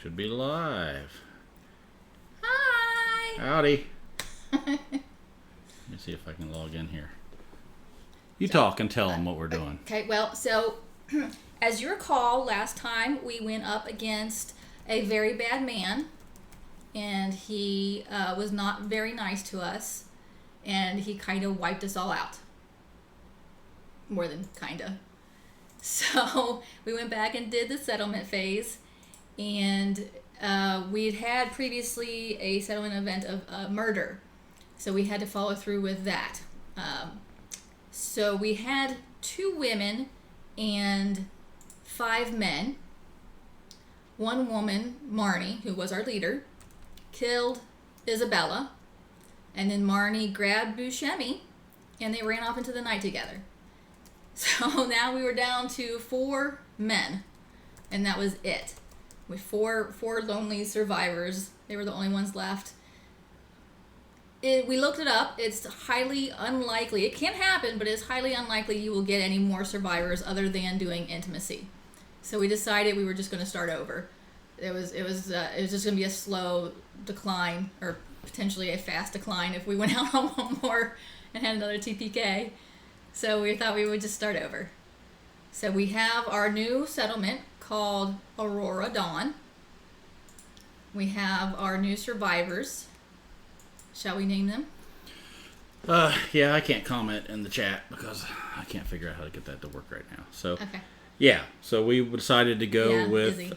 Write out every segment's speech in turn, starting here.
Should be live. Hi! Howdy. Let me see if I can log in here. You talk and tell them what we're doing. Okay, well, so as you recall, last time we went up against a very bad man, and he was not very nice to us, and he kind of wiped us all out. More than kind of. So we went back and did the settlement phase, and we'd had previously a settlement event of murder, so we had to follow through with that. So we had 2 women and 5 men. One woman, Marnie, who was our leader, killed Isabella, and then Marnie grabbed Buscemi, and they ran off into the night together. So now we were down to 4 men, and that was it. With four lonely survivors. They were the only ones left. We looked it up. It's highly unlikely. It can happen, but it's highly unlikely you will get any more survivors other than doing intimacy. So we decided we were just going to start over. It was just going to be a slow decline, or potentially a fast decline if we went out on one more and had another TPK. So we thought we would just start over. So we have our new settlement called Aurora Dawn. We have our new survivors. Shall we name them? Yeah, I can't comment in the chat because I can't figure out how to get that to work right now. So, Okay. Yeah, so we decided to go with Izzy.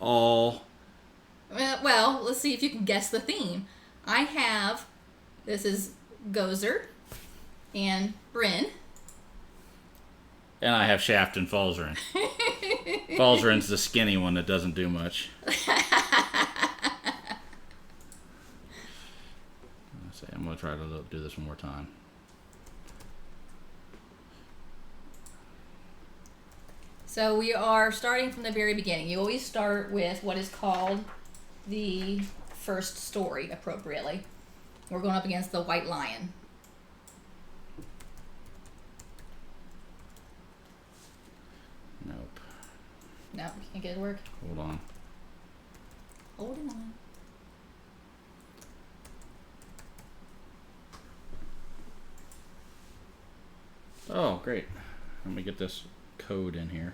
all. Well, let's see if you can guess the theme. This is Gozer and Bryn. And I have Shaft and Falzarin. Falzarin's the skinny one that doesn't do much. I'm going to try to do this one more time. So we are starting from the very beginning. You always start with what is called the first story, appropriately. We're going up against the White Lion. Nope. No, can't get it to work. Hold on. Holding on. Oh, great. Let me get this code in here.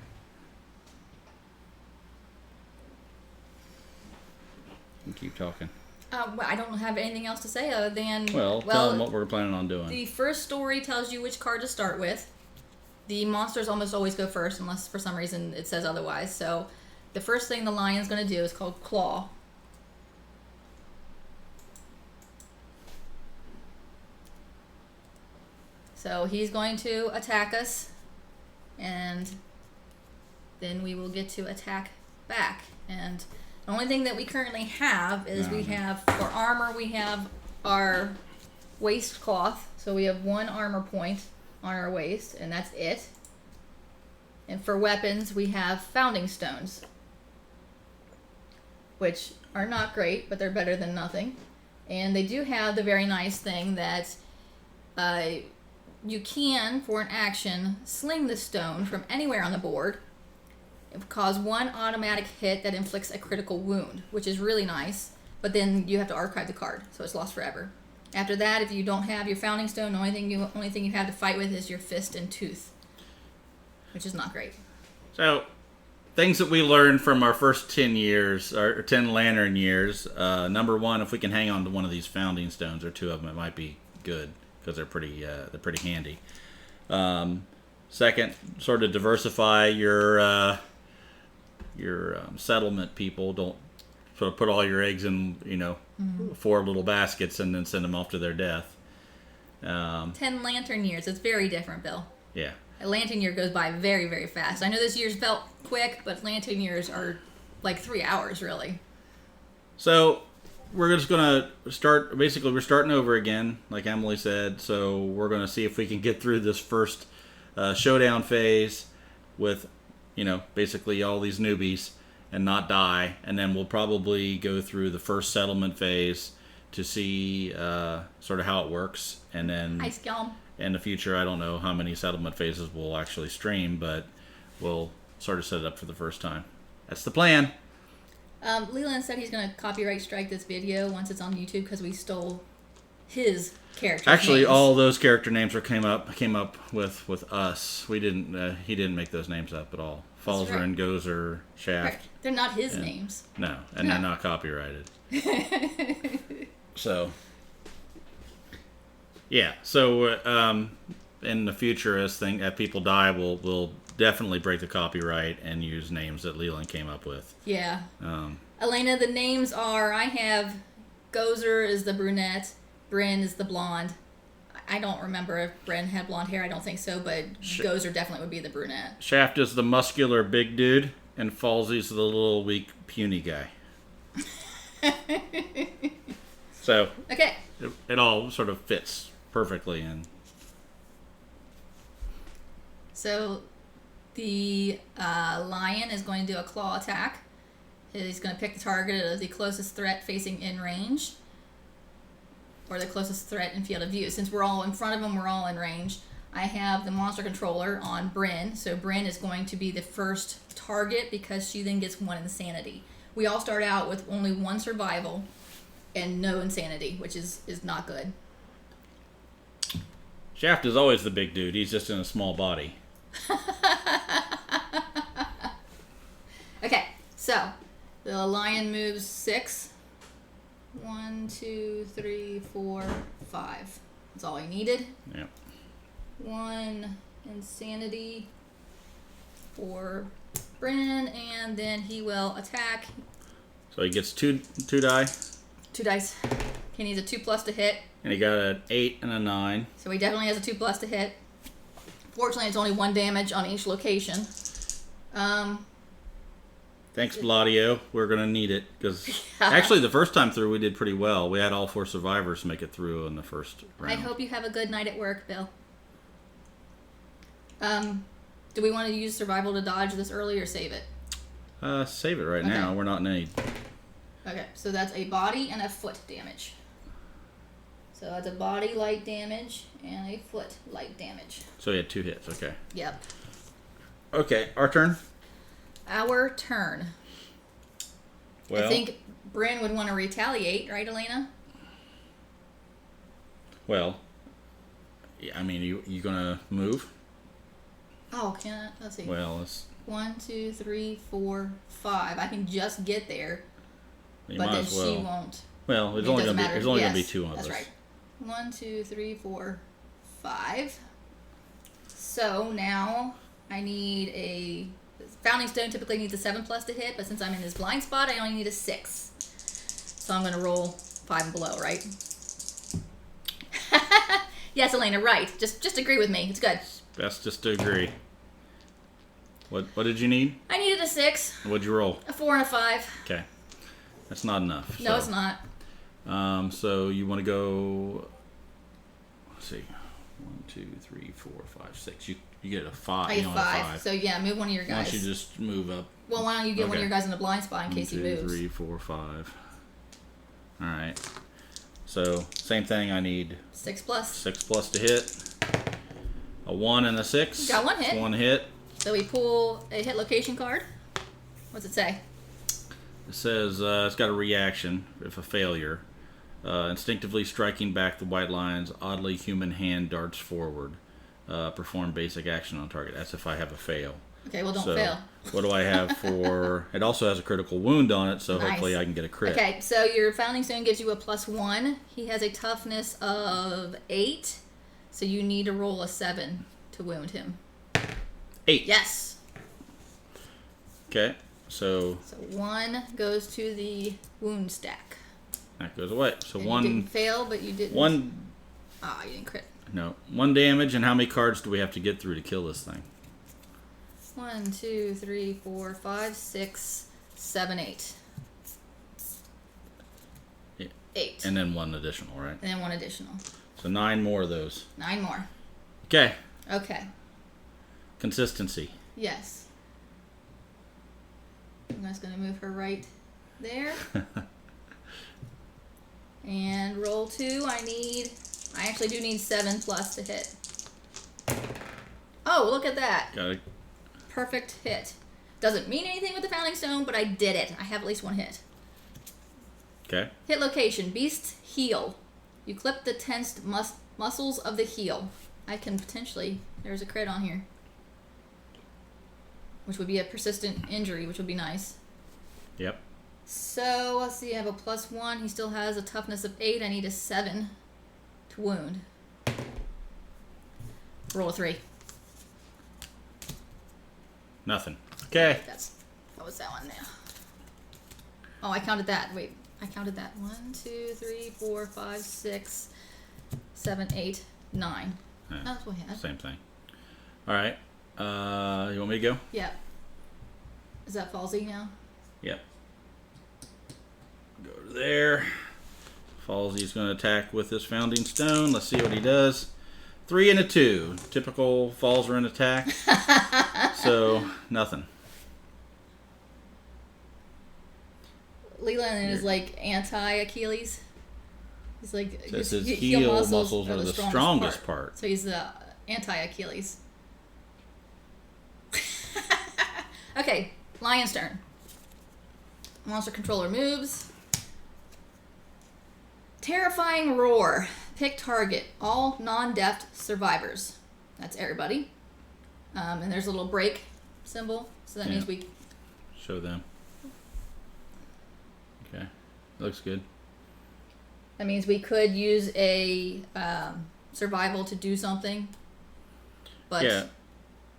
And keep talking. Well, I don't have anything else to say other than... Well, tell them what we're planning on doing. The first story tells you which card to start with. The monsters almost always go first unless for some reason it says otherwise. So the first thing the lion's going to do is called Claw. So he's going to attack us, and then we will get to attack back. And the only thing that we currently have is we have, for armor, we have our waistcloth. So we have 1 armor point on our waist, and that's it. And for weapons, we have founding stones, which are not great, but they're better than nothing. And they do have the very nice thing that you can, for an action, sling the stone from anywhere on the board. It will cause 1 automatic hit that inflicts a critical wound, which is really nice, but then you have to archive the card, so it's lost forever. After that, if you don't have your founding stone, the only thing you have to fight with is your fist and tooth, which is not great. So, things that we learned from our first 10 years, or 10 Lantern years. Number 1, if we can hang on to one of these founding stones, or 2 of them, it might be good, because they're pretty handy. Second, sort of diversify your settlement people. Don't sort of put all your eggs in, 4 little baskets and then send them off to their death. 10 Lantern years. It's very different, Bill. Yeah. A Lantern year goes by very, very fast. I know this year's felt quick, but Lantern years are like 3 hours, really. So, we're just going to start, basically we're starting over again, like Emily said. So, we're going to see if we can get through this first showdown phase with, basically all these newbies and not die. And then we'll probably go through the first settlement phase to see sort of how it works. And then Ice Gum. in the future, I don't know how many settlement phases we'll actually stream, but we'll sort of set it up for the first time. That's the plan. Leland said he's going to copyright strike this video once it's on YouTube because we stole his character. Actually, names. all those character names came up with us. We didn't. He didn't make those names up at all. Falzarin, Gozer, Shaft. Right. They're not his names. No, and they're not copyrighted. So, yeah. So, in the future, as people die, we'll definitely break the copyright and use names that Leland came up with. Yeah. Elena, the names are, I have Gozer is the brunette, Bryn is the blonde. I don't remember if Bryn had blonde hair. I don't think so, but Gozer definitely would be the brunette. Shaft is the muscular big dude, and Falsey's the little weak puny guy. So okay, it all sort of fits perfectly in. So the lion is going to do a claw attack. He's going to pick the target of the closest threat facing in range, or the closest threat in field of view. Since we're all in front of him, we're all in range. I have the monster controller on Bryn, so Bryn is going to be the first target because she then gets 1 insanity. We all start out with only 1 survival and no insanity, which is not good. Shaft is always the big dude. He's just in a small body. Okay, so the lion moves 6. 1, 2, 3, 4, 5. That's all he needed. Yep. 1 insanity for Bryn, and then he will attack. So he gets two die. 2 dice. He needs a 2+ to hit. And he got an 8 and a 9. So he definitely has a 2+ to hit. Fortunately, it's only 1 damage on each location. Thanks, Bladio. We're going to need it. Because actually, the first time through, we did pretty well. We had all 4 survivors make it through in the first round. I hope you have a good night at work, Bill. Do we want to use survival to dodge this early or save it? Save it right now. We're not in any... Okay, so that's a body and a foot damage. So that's a body light damage and a foot light damage. So he had 2 hits. Okay. Yep. Okay, our turn. Our turn. Well, I think Bryn would want to retaliate, right, Elena? Well, yeah, I mean, you gonna move? Oh, can I? Let's see. Well, it's... 1, 2, 3, 4, 5. I can just get there, You but might then as well. she won't. Well, there's It only doesn't gonna be matter. there's only gonna be Yes, 2 of that's us. right. 1, 2, 3, 4, 5. So now I need a Founding Stone. Typically needs a 7+ to hit, but since I'm in this blind spot, I only need a 6. So I'm gonna roll 5 and below, right? Yes, Elena, right. Just agree with me. It's good. Best just to agree. What did you need? I needed a 6. What'd you roll? A 4 and a 5. Okay, that's not enough. No, it's not. So you want to go? Let's see. 1, 2, 3, 4, 5, 6. You get a 5. I You get want a 5. So yeah, move one of your Why guys. don't you just move up? Well, why don't you get one of Okay. your guys in the blind spot in case he 1, moves? 2, 3, 4, 5. All right. So same thing. I need 6+. 6+ to hit. A 1 and a 6. Got 1 hit. It's 1 hit. So we pull a hit location card. What's it say? It says it's got a reaction if a failure. Instinctively striking back the white lion's oddly human hand darts forward. Perform basic action on target. That's if I have a fail. Okay, well, don't So, fail. What do I have for... It also has a critical wound on it, so Nice. hopefully I can get a crit. Okay, so your Founding Stone gives you a +1. He has a toughness of 8, so you need to roll a 7 to wound him. 8. Yes. Okay, so... So 1 goes to the wound stack. That goes away. So And 1... You didn't fail, but you didn't. 1... Ah, you didn't crit. No. 1 damage, and how many cards do we have to get through to kill this thing? 1, 2, 3, 4, 5, 6, 7, 8. Yeah. 8. And then 1 additional, right? And then 1 additional. So 9 more of those. 9 more. Okay. Okay. Consistency. Yes. I'm just going to move her right there. And roll 2. I actually do need 7+ to hit. Oh, look at that. Got it. Perfect hit. Doesn't mean anything with the Founding Stone, but I did it. I have at least one hit. Okay. Hit location, Beast's heel. You clip the tensed muscles of the heel. I can potentially... There's a crit on here. Which would be a persistent injury, which would be nice. Yep. So, let's see. I have a +1. He still has a toughness of 8. I need a 7 to wound. Roll a 3. Nothing. Okay. What was that one now? Oh, I counted that. Wait. I counted that. 1, 2, 3, 4, 5, 6, 7, 8, 9. That's what I had. Same thing. All right. You want me to go? Yep. Is that Falsey now? Yep. Go to there. Falsey's going to attack with this Founding Stone. Let's see what he does. 3 and a 2. Typical Falzer attack. So, nothing. Leland is like anti-Achilles. He's like his heel muscles are the strongest part. So he's the anti-Achilles. Okay, Lion's turn. Monster controller moves. Terrifying roar. Pick target. All non-deft survivors. That's everybody. And there's a little break symbol, so that means we show them. Okay, looks good. That means we could use a survival to do something. But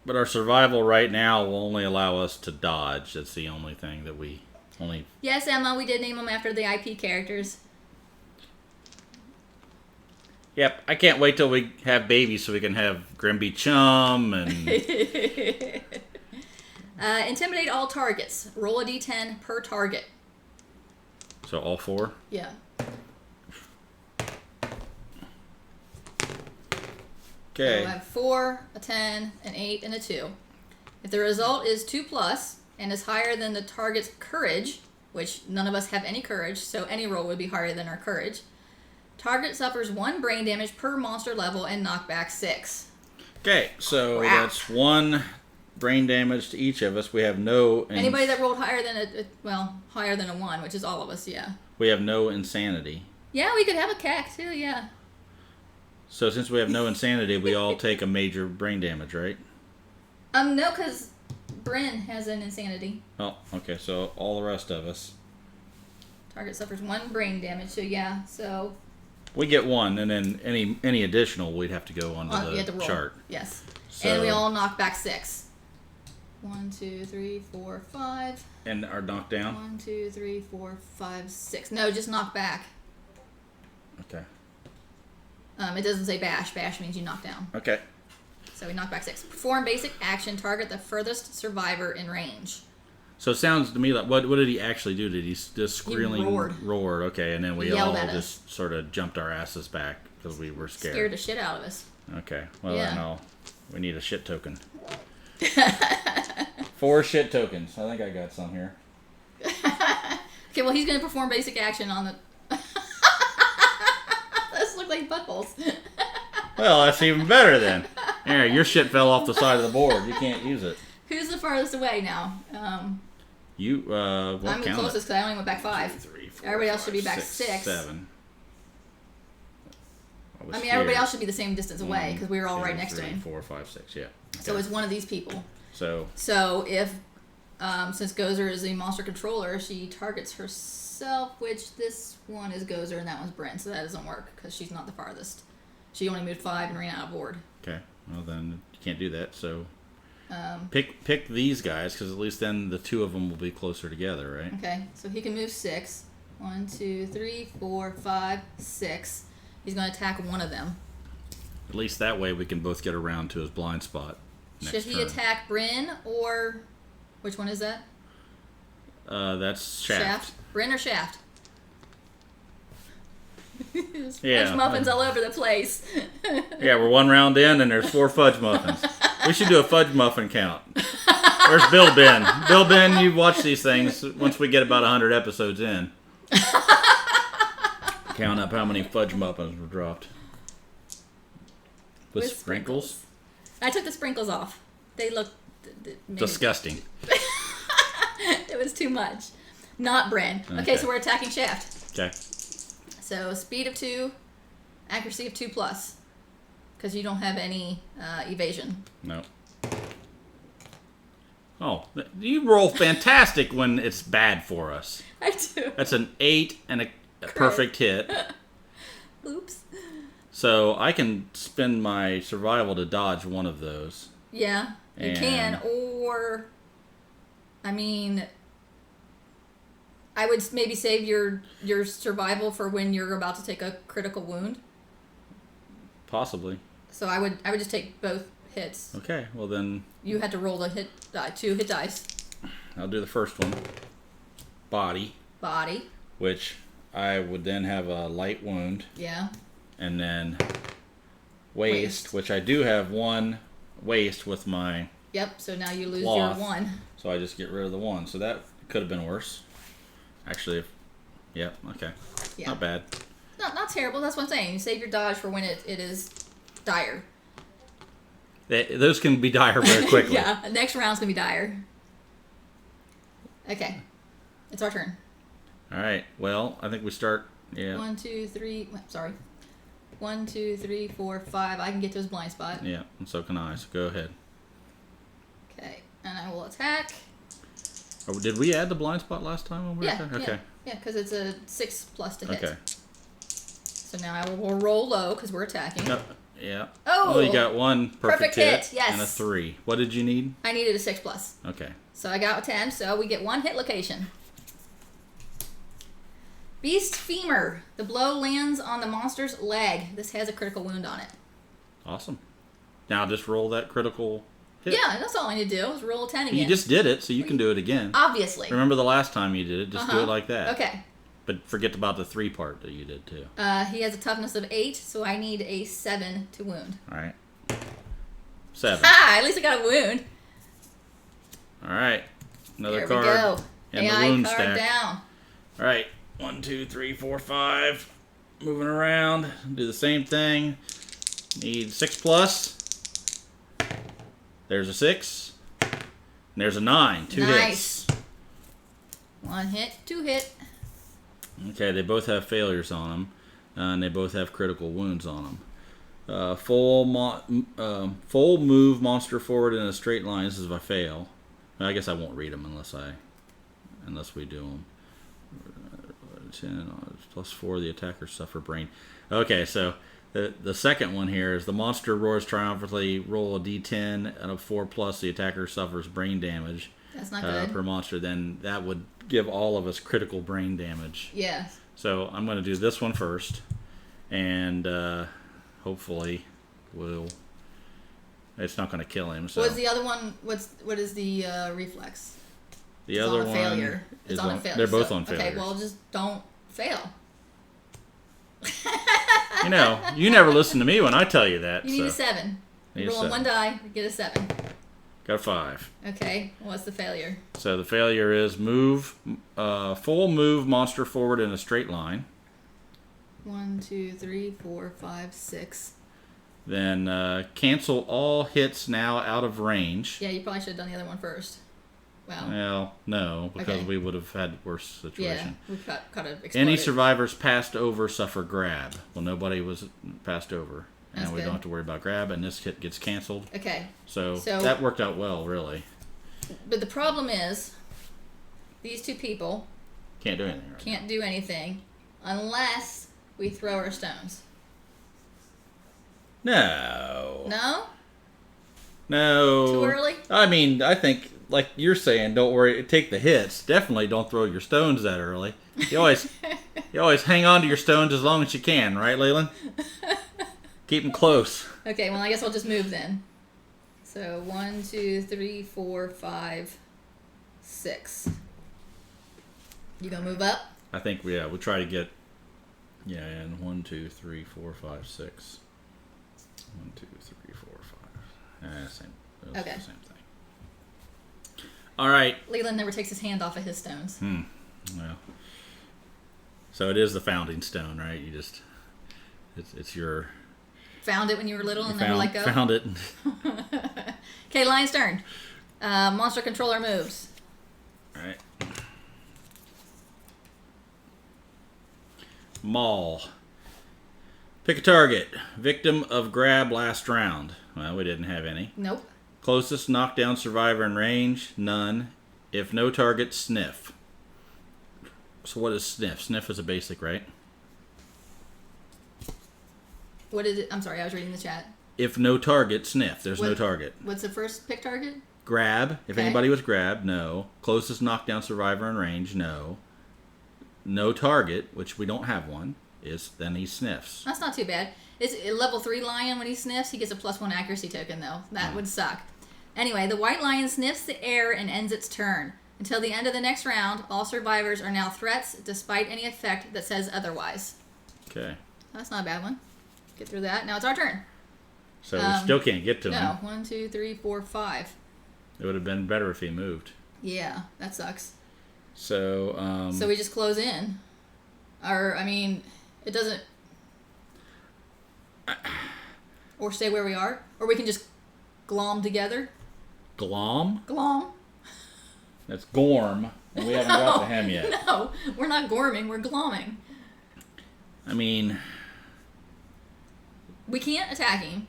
but our survival right now will only allow us to dodge. That's the only thing that we only. Yes, Emma, we did name them after the IP characters. Yep, I can't wait till we have babies so we can have Grimby Chum and... Intimidate all targets. Roll a d10 per target. So all 4? Yeah. Okay. So I have 4, a 10, an 8, and a 2. If the result is 2+ and is higher than the target's courage, which none of us have any courage, so any roll would be higher than our courage, target suffers 1 brain damage per monster level and knockback 6. Okay, so that's 1 brain damage to each of us. We have no... Anybody that rolled higher than higher than a 1, which is all of us, yeah. We have no insanity. Yeah, we could have a CAC too, yeah. So since we have no insanity, we all take a major brain damage, right? No, because Bryn has an insanity. Oh, okay, so all the rest of us. Target suffers 1 brain damage, so yeah, so... We get 1, and then any additional, we'd have to go onto you have to the roll. chart. Yes. So, and we all knock back 6. 1, 2, 3, 4, 5. And are knocked down? 1, 2, 3, 4, 5, 6. No, just knock back. Okay. It doesn't say bash. Bash means you knock down. Okay. So we knock back 6. Perform basic action. Target the furthest survivor in range. So it sounds to me like, what did he actually do? Did he just squealing roared? Okay, and then we Yelled all at just sort of jumped our asses back because we were scared. Scared the shit out of us. Okay, well Yeah. then we need a shit token. 4 shit tokens. I think I got some here. Okay, well he's going to perform basic action on the... Those look like buttholes. Well, that's even better then. Yeah, your shit fell off the side of the board. You can't use it. Who's the farthest away now? You, I'm the closest because I only went back 5. 2, 3, 4, Everybody else 5, should be back 6, 6. 7. I mean, everybody else should be the same distance away because we were all 2, right next 3, to him. 4, 5, 6, yeah. Okay. So it's one of these people. So if, since Gozer is a monster controller, she targets herself, which this one is Gozer and that one's Bryn, so that doesn't work because she's not the farthest. She only moved 5 and ran out of board. Okay, well then you can't do that. So pick these guys because at least then the 2 of them will be closer together, right? Okay, so he can move 6. 1, 2, 3, 4, 5, 6. He's going to attack one of them. At least that way we can both get around to his blind spot. Should he attack Bryn or which one is that? That's Shaft. Bryn or Shaft? Yeah. Fudge muffins all over the place. Yeah, we're 1 round in and there's 4 fudge muffins. We should do a fudge muffin count. Where's Bill Ben? Bill Ben, you watch these things once we get about 100 episodes in. Count up how many fudge muffins were dropped. With sprinkles? I took the sprinkles off. They look disgusting. It was too much. Not Bren. Okay, so we're attacking Shaft. Okay. So speed of 2, accuracy of 2 plus. Because you don't have any evasion. No. Oh, you roll fantastic when it's bad for us. I do. That's an 8 and a perfect hit. Oops. So I can spend my survival to dodge one of those. Yeah, you can. Or, I mean, I would maybe save your survival for when you're about to take a critical wound. Possibly. So I would just take both hits. Okay, well then... You had to roll the 2 hit dice. I'll do the first one. Body. Body. Which I would then have a light wound. Yeah. And then waist, which I do have 1 waist with my... Yep, so now you lose cloth. your 1. So I just get rid of the 1. So that could have been worse. Actually, yep, okay. Yeah. Not bad. Not terrible, that's what I'm saying. You save your dodge for when it is dire. Those can be dire very quickly. Yeah, next round's going to be dire. Okay, it's our turn. All right, well, I think we start... Yeah. 1, 2, 3. Sorry. 1, 2, 3, 4, 5. I can get to his blind spot. Yeah, and so can I. So go ahead. Okay, and I will attack. Oh, did we add the blind spot last time when we were there? Okay. Yeah, because it's a 6 plus to hit. Okay. So now I will roll low because we're attacking. No, yeah. Oh! Well, you got 1 perfect hit. Yes. And a 3. What did you need? I needed a 6 plus. Okay. So I got a 10, so we get 1 hit location. Beast Femur. The blow lands on the monster's leg. This has a critical wound on it. Awesome. Now just roll that critical hit. Yeah, that's all I need to do is roll a 10 again. You just did it, so you can do it again. Obviously. Remember the last time you did it? Just do it like that. Okay. But forget about the 3 part that you did too. He has a toughness of 8, so I need a 7 to wound. All right. 7. Ha! At least I got a wound. All right. Another There card. we go. And AI the wound card stack. down. All right. 1, 2, 3, 4, 5. Moving around. Do the same thing. Need 6 plus. There's a 6. And there's a 9. 2 Nice. hits. 1 hit, 2 hit. Okay, they both have failures on them. And they both have critical wounds on them. Full move monster forward in a straight line. This is if I fail. I guess I won't read them unless we do them. 10 plus 4. The attackers suffer brain. Okay, so the second one here is the monster roars triumphantly. Roll a d10 and a 4 plus. The attacker suffers brain damage. That's not good. Per monster. Then that would give all of us critical brain damage. Yeah. So I'm going to do this one first, and hopefully it's not going to kill him. So What's the other one? What is the reflex? The it's other on a one failure. is It's on a failure. They're both so, on failures. Okay, well just don't fail. You never listen to me when I tell you that. You need a 7. Need a Roll 7. 1 die, get a 7. Got a 5. Okay, what's the failure? So the failure is full move monster forward in a straight line. 1, 2, 3, 4, 5, 6. Then cancel all hits now out of range. Yeah, you probably should have done the other one first. Wow. Well, no, because Okay. we would have had worse situation. Yeah, we could have exploded. Any survivors passed over suffer grab. Well, nobody was passed over. And That's we good. don't have to worry about grab, and this hit gets canceled. Okay. So So- that worked out well, really. But the problem is, these 2 people Can't do anything right can't do anything unless we throw our stones. now. No? No. Too early? I mean, I think, like you're saying, don't worry, take the hits. Definitely don't throw your stones that early. You always hang on to your stones as long as you can, right, Leland? Keep them close. Okay, well, I guess I'll just move then. So 1, 2, 3, 4, 5, 6. You gonna move up? I think we'll try to get and 1, 2, 3, 4, 5, 6. 1, 2, 3, 4, 5. Same. It's Okay. the same thing. All right. Leland never takes his hand off of his stones. Well. So it is the founding stone, right? You just it's your Found it when you were little and never let go? found it. Okay, Lion's turn. Monster controller moves. All right. Maul. Pick a target. Victim of grab last round. Well, we didn't have any. Nope. Closest knockdown survivor in range? None. If no target, sniff. So what is sniff? Sniff is a basic, right? What is it? I'm sorry, I was reading the chat. If no target, sniff. There's no target. What's the first pick target? Grab. If Okay. anybody was grabbed, no. Closest knockdown survivor in range? No. No target, which we don't have one, is then he sniffs. That's not too bad. It's a level 3 lion. When he sniffs, he gets a +1 accuracy token, though. That would suck. Anyway, the white lion sniffs the air and ends its turn. Until the end of the next round, all survivors are now threats, despite any effect that says otherwise. Okay. That's not a bad one. Get through that. Now it's our turn. So we still can't get to him. No. 1, 2, 3, 4, 5. It would have been better if he moved. Yeah, that sucks. So, So we just close in. Or, I mean, it doesn't... Or stay where we are. Or we can just glom together. Glom? Glom. That's Gorm. And we haven't got to him yet. No, we're not gorming, we're glomming. I mean... We can't attack him.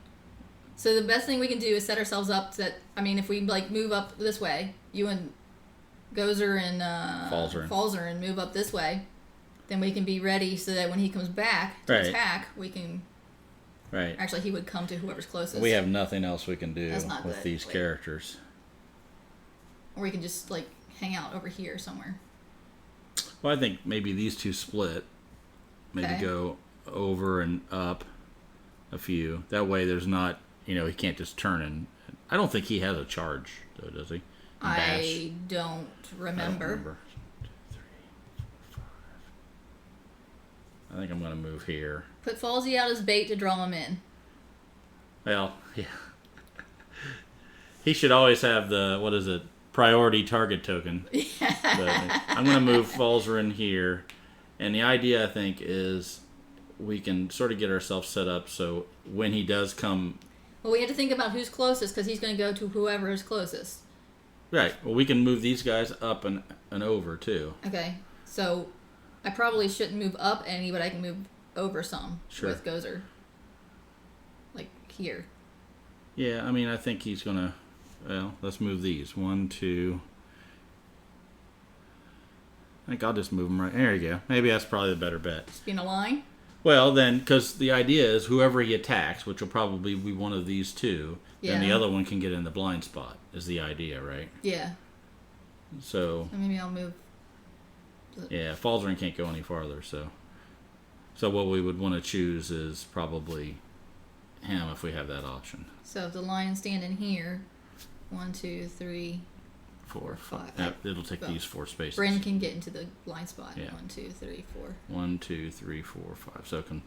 So the best thing we can do is set ourselves up that, I mean, if we, like, move up this way, you and Gozer and Falzer move up this way, then we can be ready so that when he comes back to attack, we can... Right. Actually, he would come to whoever's closest. We have nothing else we can do That's not with good. these characters. Or we can just, like, hang out over here somewhere. Well, I think maybe these two split. Maybe go over and up a few. That way there's not, he can't just turn and... I don't think he has a charge, though, does he? I don't remember. I don't remember. 2, 3, 4, 5. I think I'm going to move here. Put Falsey out as bait to draw him in. Well, yeah. He should always have the, priority target token. Yeah. But I'm going to move Falzer in here. And the idea, I think, is we can sort of get ourselves set up so when he does come... Well, we have to think about who's closest because he's going to go to whoever is closest. Right. Well, we can move these guys up and over, too. Okay. So I probably shouldn't move up any, but I can move over some with Gozer. Like here. Yeah, I mean, I think he's going to... Well, let's move these. 1, 2... I think I'll just move them right... There you go. Maybe that's probably the better bet. Just be in a line? Well, then, because the idea is whoever he attacks, which will probably be one of these two, then the other one can get in the blind spot, is the idea, right? Yeah. So maybe I'll move... Yeah, Falzarin can't go any farther, so what we would want to choose is probably him if we have that option. So if the lion's standing here, 1, 2, 3, 4, 5. Yep, it'll take these 4 spaces. Bryn can get into the blind spot. Yeah. 1, 2, 3, 4. 1, 2, 3, 4, 5. So can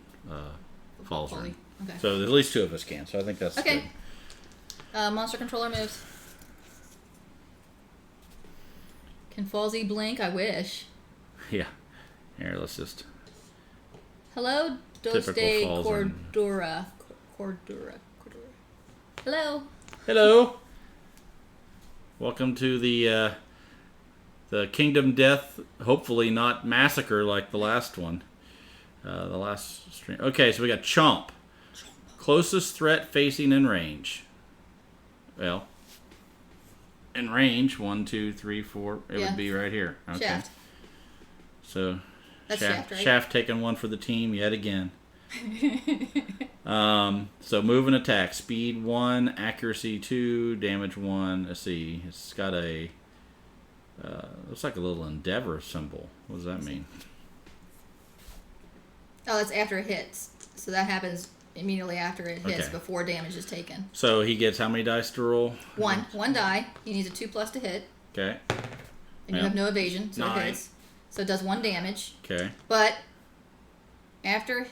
Falzarin. Okay. So at least 2 of us can. So I think that's okay. Good. Monster controller moves. Can Falsey blink? I wish. Yeah. Here, let's just... Hello, Doste Typical Cordura. Cordura. Hello. Hello. Welcome to the Kingdom Death, hopefully not massacre like the last one. The last stream. Okay, so we got Chomp. Closest threat facing in range. Well, in range, 1, 2, 3, 4. It would be right here. Okay. Shaft. So That's Shaft, right? Shaft taking one for the team yet again. So move and attack. Speed 1, accuracy 2, damage 1. Let's see. It's got a looks like a little endeavor symbol. What does that mean? Oh, that's after it hits. So that happens immediately after it hits, before damage is taken. So he gets how many dice to roll? 1. 1 die. He needs a 2+ to hit. Okay. And you have no evasion, so 9. it hits. So it does 1 damage. Okay. But after,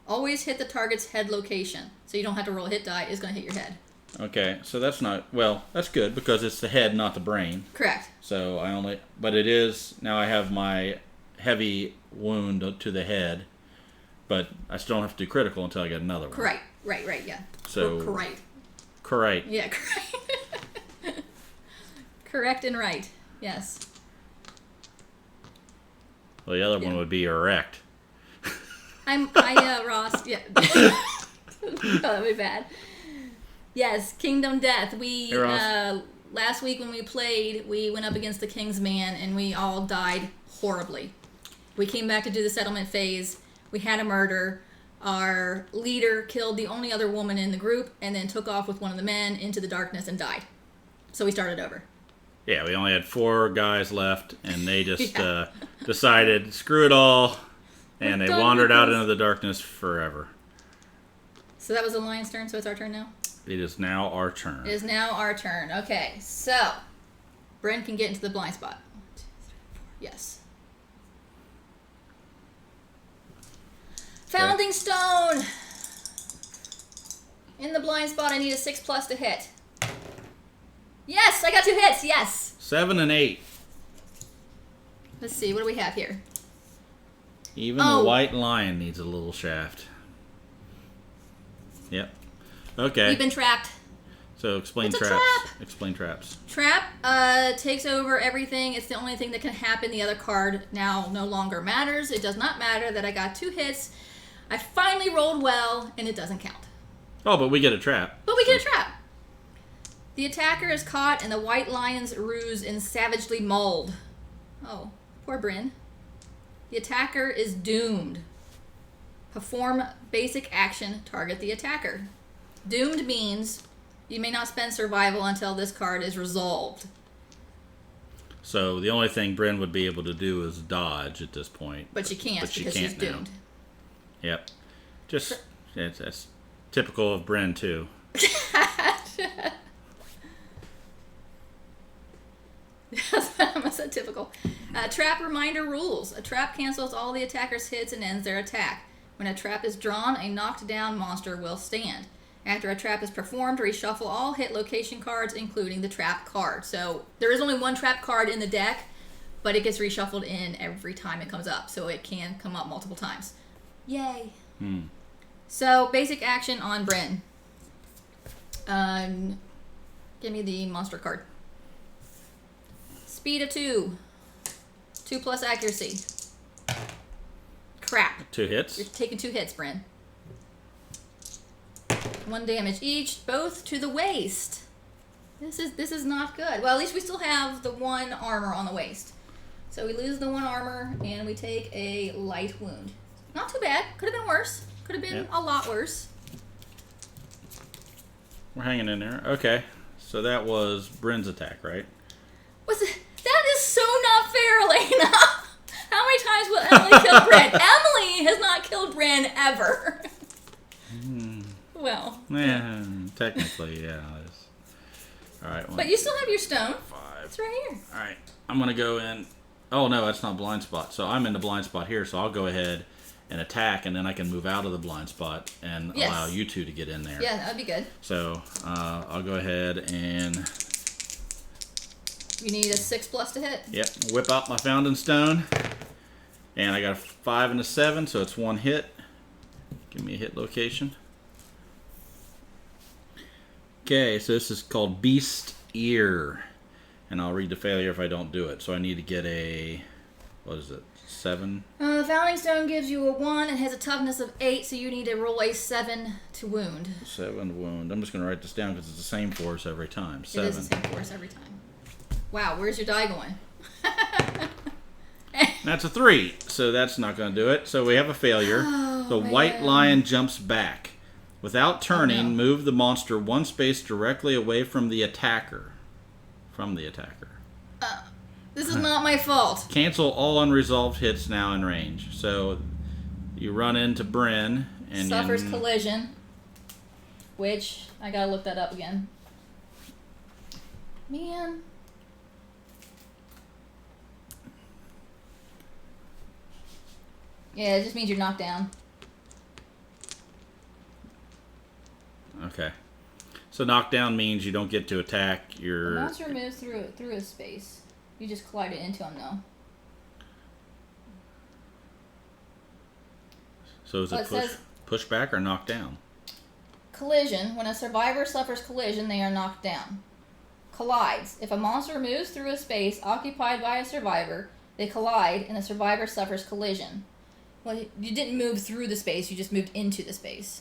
always hit the target's head location. So you don't have to roll a hit die. It's going to hit your head. Okay, so that's not, well, that's good because it's the head, not the brain. Correct. So but it is, now I have my heavy wound to the head, but I still don't have to do critical until I get another one. Right, yeah. So, correct. Yeah, correct. Correct and right, yes. Well, the other one would be erect. Ross. Yeah. Oh, that would be bad. Yes, Kingdom Death. We Hey, Ross. last week when we played, we went up against the King's Man and we all died horribly. We came back to do the settlement phase. We had a murder. Our leader killed the only other woman in the group and then took off with one of the men into the darkness and died. So we started over. Yeah, we only had 4 guys left, and they just decided, screw it all, and they wandered out into the darkness forever. So that was the lion's turn, so it's our turn now? It is now our turn. It is now our turn. Okay, so Bryn can get into the blind spot. 1, 2, 3, 4. Yes. Founding Stone! In the blind spot, I need a 6+ to hit. Yes, I got 2 hits, yes! 7 and 8. Let's see, what do we have here? Even the white lion needs a little shaft. Yep. Okay. We've been trapped. So explain It's a traps. trap. Explain traps. Trap takes over everything. It's the only thing that can happen. The other card now no longer matters. It does not matter that I got 2 hits. I finally rolled well, and it doesn't count. Oh, but we get a trap. But we get a trap. The attacker is caught in the white lion's ruse and savagely mauled. Oh, poor Bryn. The attacker is doomed. Perform basic action, target the attacker. Doomed means you may not spend survival until this card is resolved. So the only thing Bryn would be able to do is dodge at this point. But she can't because she's doomed. Yep. Just, that's typical of Bryn, too. I almost said typical. Trap reminder rules. A trap cancels all the attacker's hits and ends their attack. When a trap is drawn, a knocked down monster will stand. After a trap is performed, reshuffle all hit location cards, including the trap card. So there is only one trap card in the deck, but it gets reshuffled in every time it comes up. So it can come up multiple times. Yay. So basic action on Bryn. Give me the monster card. Speed of 2. 2+ accuracy. Crap. 2 hits. You're taking 2 hits, Bryn. 1 damage each, both to the waist. This is not good. Well, at least we still have the 1 armor on the waist. So we lose the 1 armor, and we take a light wound. Not too bad. Could have been worse. Could have been a lot worse. We're hanging in there. Okay. So that was Bryn's attack, right? That is so not fair, Elena. How many times will Emily kill Bryn? Emily has not killed Bryn ever. Well. Yeah, technically, yeah. All right. But you still have your stone. 5. It's right here. All right. I'm going to go in. Oh, no, that's not blind spot. So I'm in the blind spot here, so I'll go ahead and attack, and then I can move out of the blind spot and allow you 2 to get in there. Yeah, that would be good. So I'll go ahead and... You need a 6+ to hit. Yep, whip out my founding stone. And I got a 5 and a 7, so it's 1 hit. Give me a hit location. Okay, so this is called Beast Ear. And I'll read the failure if I don't do it. So I need to get a... What is it? 7? The Founding Stone gives you a 1 and has a toughness of 8, so you need to roll a 7 to wound. 7 wound. I'm just going to write this down because it's the same force every time. 7. It is the same force every time. Wow, where's your die going? That's a 3, so that's not going to do it. So we have a failure. The white lion jumps back. Without turning, move the monster 1 space directly away from the attacker. This is not my fault. Cancel all unresolved hits now in range. So you run into Bryn and suffers collision, which I gotta look that up again. Man. Yeah, it just means you're knocked down. Okay. So knockdown means you don't get to attack The your... monster moves through a space. You just collide it into him, though. So is it push back or knock down? Collision. When a survivor suffers collision, they are knocked down. Collides. If a monster moves through a space occupied by a survivor, they collide and the survivor suffers collision. Well, you didn't move through the space, you just moved into the space.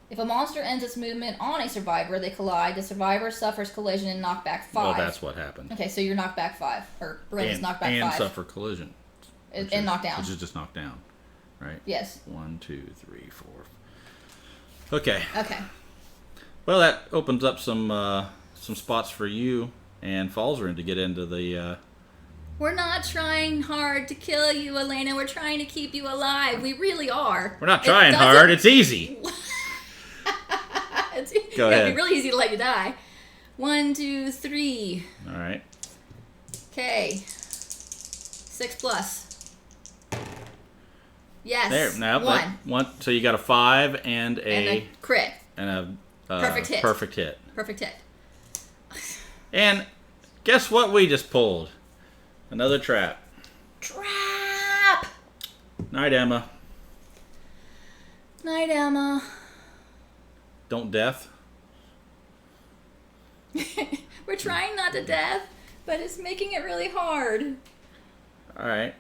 If a monster ends its movement on a survivor, they collide. The survivor suffers collision and knockback 5. Well, that's what happened. Okay, so you're knocked back 5. Or Bryn is knocked back 5. And suffer collision. And knocked down. Which is just knocked down, right? Yes. 1, 2, 3, 4. Okay. Okay. Well, that opens up some spots for you and Falzarin to get into the... We're not trying hard to kill you, Elena. We're trying to keep you alive. We really are. We're not trying hard. It's easy. Go ahead. It'd be really easy to let you die. 1, 2, 3. All right. Okay. 6 plus. Yes. There. Now, 1. So you got a 5 and a crit. And a perfect hit. Perfect hit. Perfect hit. And guess what we just pulled? Another trap. Trap! Night, Emma. Night, Emma. Don't death. We're trying not to death, but it's making it really hard. All right.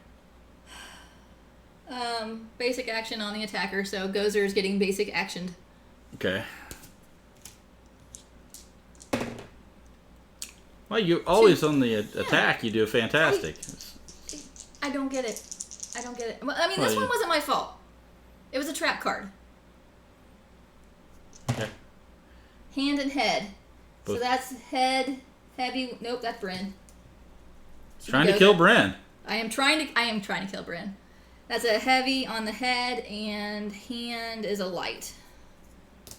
Basic action on the attacker, so Gozer is getting basic actioned. Okay. Well, you always on the attack. You do fantastic. I don't get it. I don't get it. Well, I mean, this one wasn't my fault. It was a trap card. Okay. Hand and head. Both. So that's head, heavy. Nope, that's Bryn. Trying to kill Bryn. I am trying to kill Bryn. That's a heavy on the head, and hand is a light.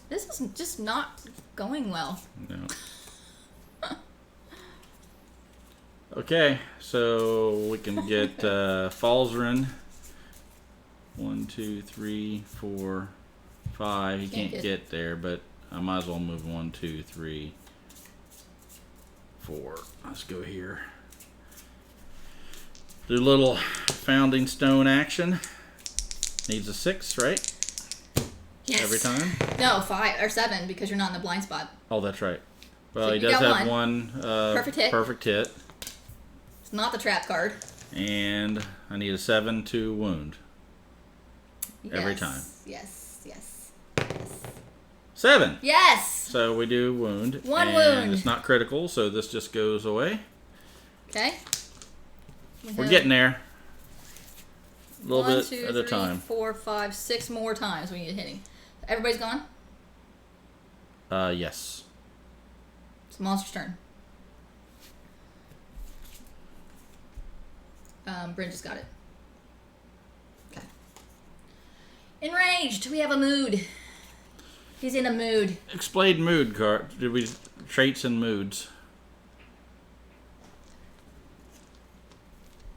This is just not going well. No. Okay, so we can get Falzarin. 1, 2, 3, 4, 5. He can't get there, but I might as well move 1, 2, 3, 4. Let's go here. Do a little founding stone action. Needs a 6, right? Yes. Every time? No, 5 or 7 because you're not in the blind spot. Oh, that's right. Well, So he you does got have one perfect hit. It's not the trap card. And I need a 7 to wound. Yes. Every time. Yes. 7! Yes! So we do wound. One and wound. It's not critical, so this just goes away. Okay. We're getting there. A little 1, bit 2, at a 3, time. 4, 5, 6 more times we need it hitting. Everybody's gone? Yes. It's the monster's turn. Bryn just got it. Okay. Enraged. We have a mood. He's in a mood. Explain mood card. Did we traits and moods?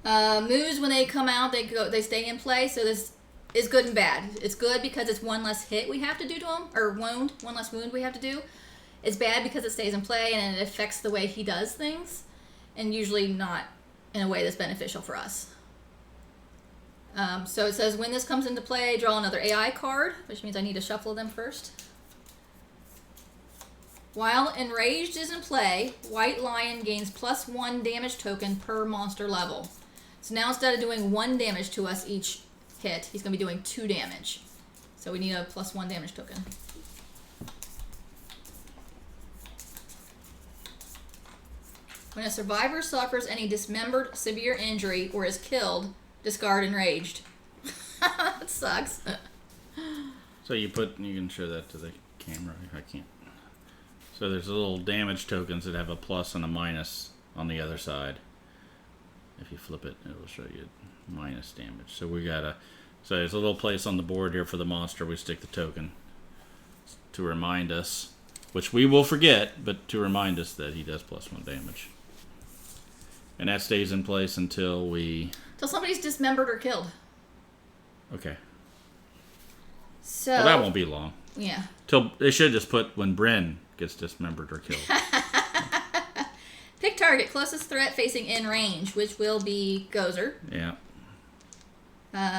Moods, when they come out, they stay in play. So this is good and bad. It's good because it's one less hit we have to do to him, or wound, one less wound we have to do. It's bad because it stays in play and it affects the way he does things, and usually not in a way that's beneficial for us. So it says when this comes into play, draw another AI card, which means I need to shuffle them first. While Enraged is in play, White Lion gains +1 damage token per monster level. So now instead of doing 1 damage to us each hit, he's going to be doing 2 damage. So we need a +1 damage token. When a survivor suffers any dismembered, severe injury, or is killed, discard Enraged. That sucks. So you can show that to the camera if I can't. So there's little damage tokens that have a plus and a minus on the other side. If you flip it, it will show you minus damage. So so there's a little place on the board here for the monster. We stick the token to remind us, which we will forget, but to remind us that he does +1 damage. And that stays in place until somebody's dismembered or killed. Okay. So well, that won't be long. Yeah. They should just put when Bryn gets dismembered or killed. Pick target closest threat facing in range, which will be Gozer. Yeah.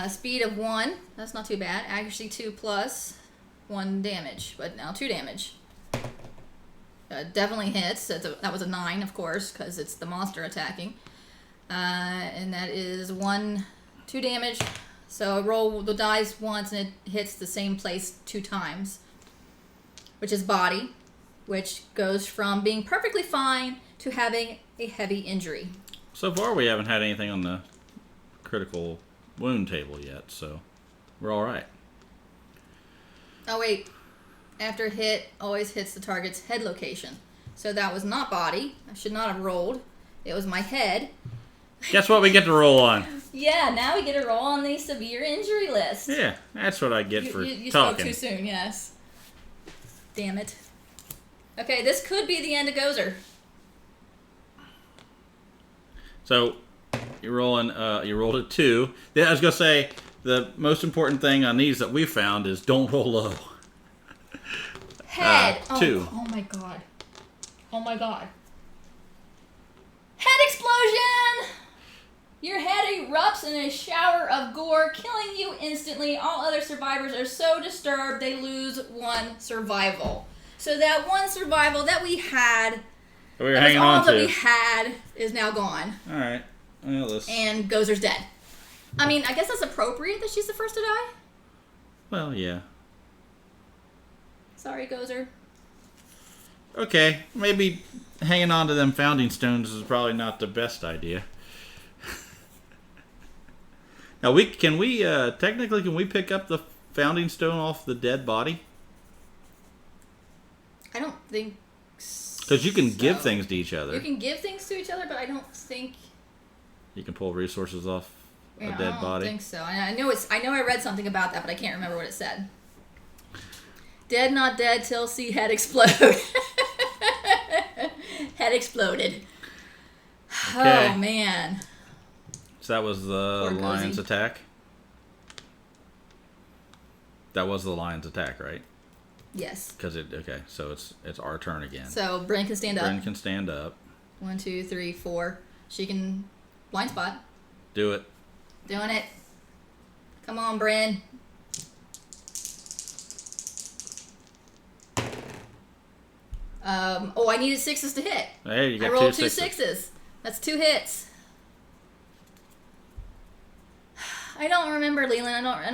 Speed of 1. That's not too bad. Accuracy 2 plus 1 damage, but now 2 damage. Definitely hits. That was a 9, of course, because it's the monster attacking. And that is 1 2 damage. So I roll the dice once and it hits the same place 2 times. Which is body. Which goes from being perfectly fine to having a heavy injury. So far we haven't had anything on the critical wound table yet, so we're alright. Oh wait. After hit, always hits the target's head location. So that was not body. I should not have rolled. It was my head. Guess what we get to roll on? Yeah, now we get to roll on the severe injury list. Yeah, that's what I get for you talking. spoke too soon, yes. Damn it. Okay, this could be the end of Gozer. So, you rolled a 2. Yeah, I was going to say, the most important thing on these that we found is don't roll low. Head. 2. Oh my god. Oh my god. Head explosion! Your head erupts in a shower of gore, killing you instantly. All other survivors are so disturbed they lose 1 survival. So that 1 survival that we had, We were hanging on to. all that we had is now gone. Alright. Well, and Gozer's dead. I mean, I guess that's appropriate that she's the first to die. Well, yeah. Sorry, Gozer. Okay, maybe hanging on to them founding stones is probably not the best idea. Now, can we pick up the founding stone off the dead body? I don't think so. Because you can give things to each other. You can give things to each other, but I don't think You can pull resources off a dead I don't body. think so. I know I read something about that, but I can't remember what it said. Dead, not dead till see head explode. Head exploded. Okay. Oh man. So that was the Poor lion's Cozy. attack? That was the lion's attack, right? Yes. Okay, so it's our turn again. So Bryn can stand up. Bryn can stand up. 1, 2, 3, 4. She can blind spot. Do it. Doing it. Come on, Bryn. I needed 6s to hit. Hey, you got I rolled 2 2 6s. 6s. That's 2 hits. I don't remember, Leland. I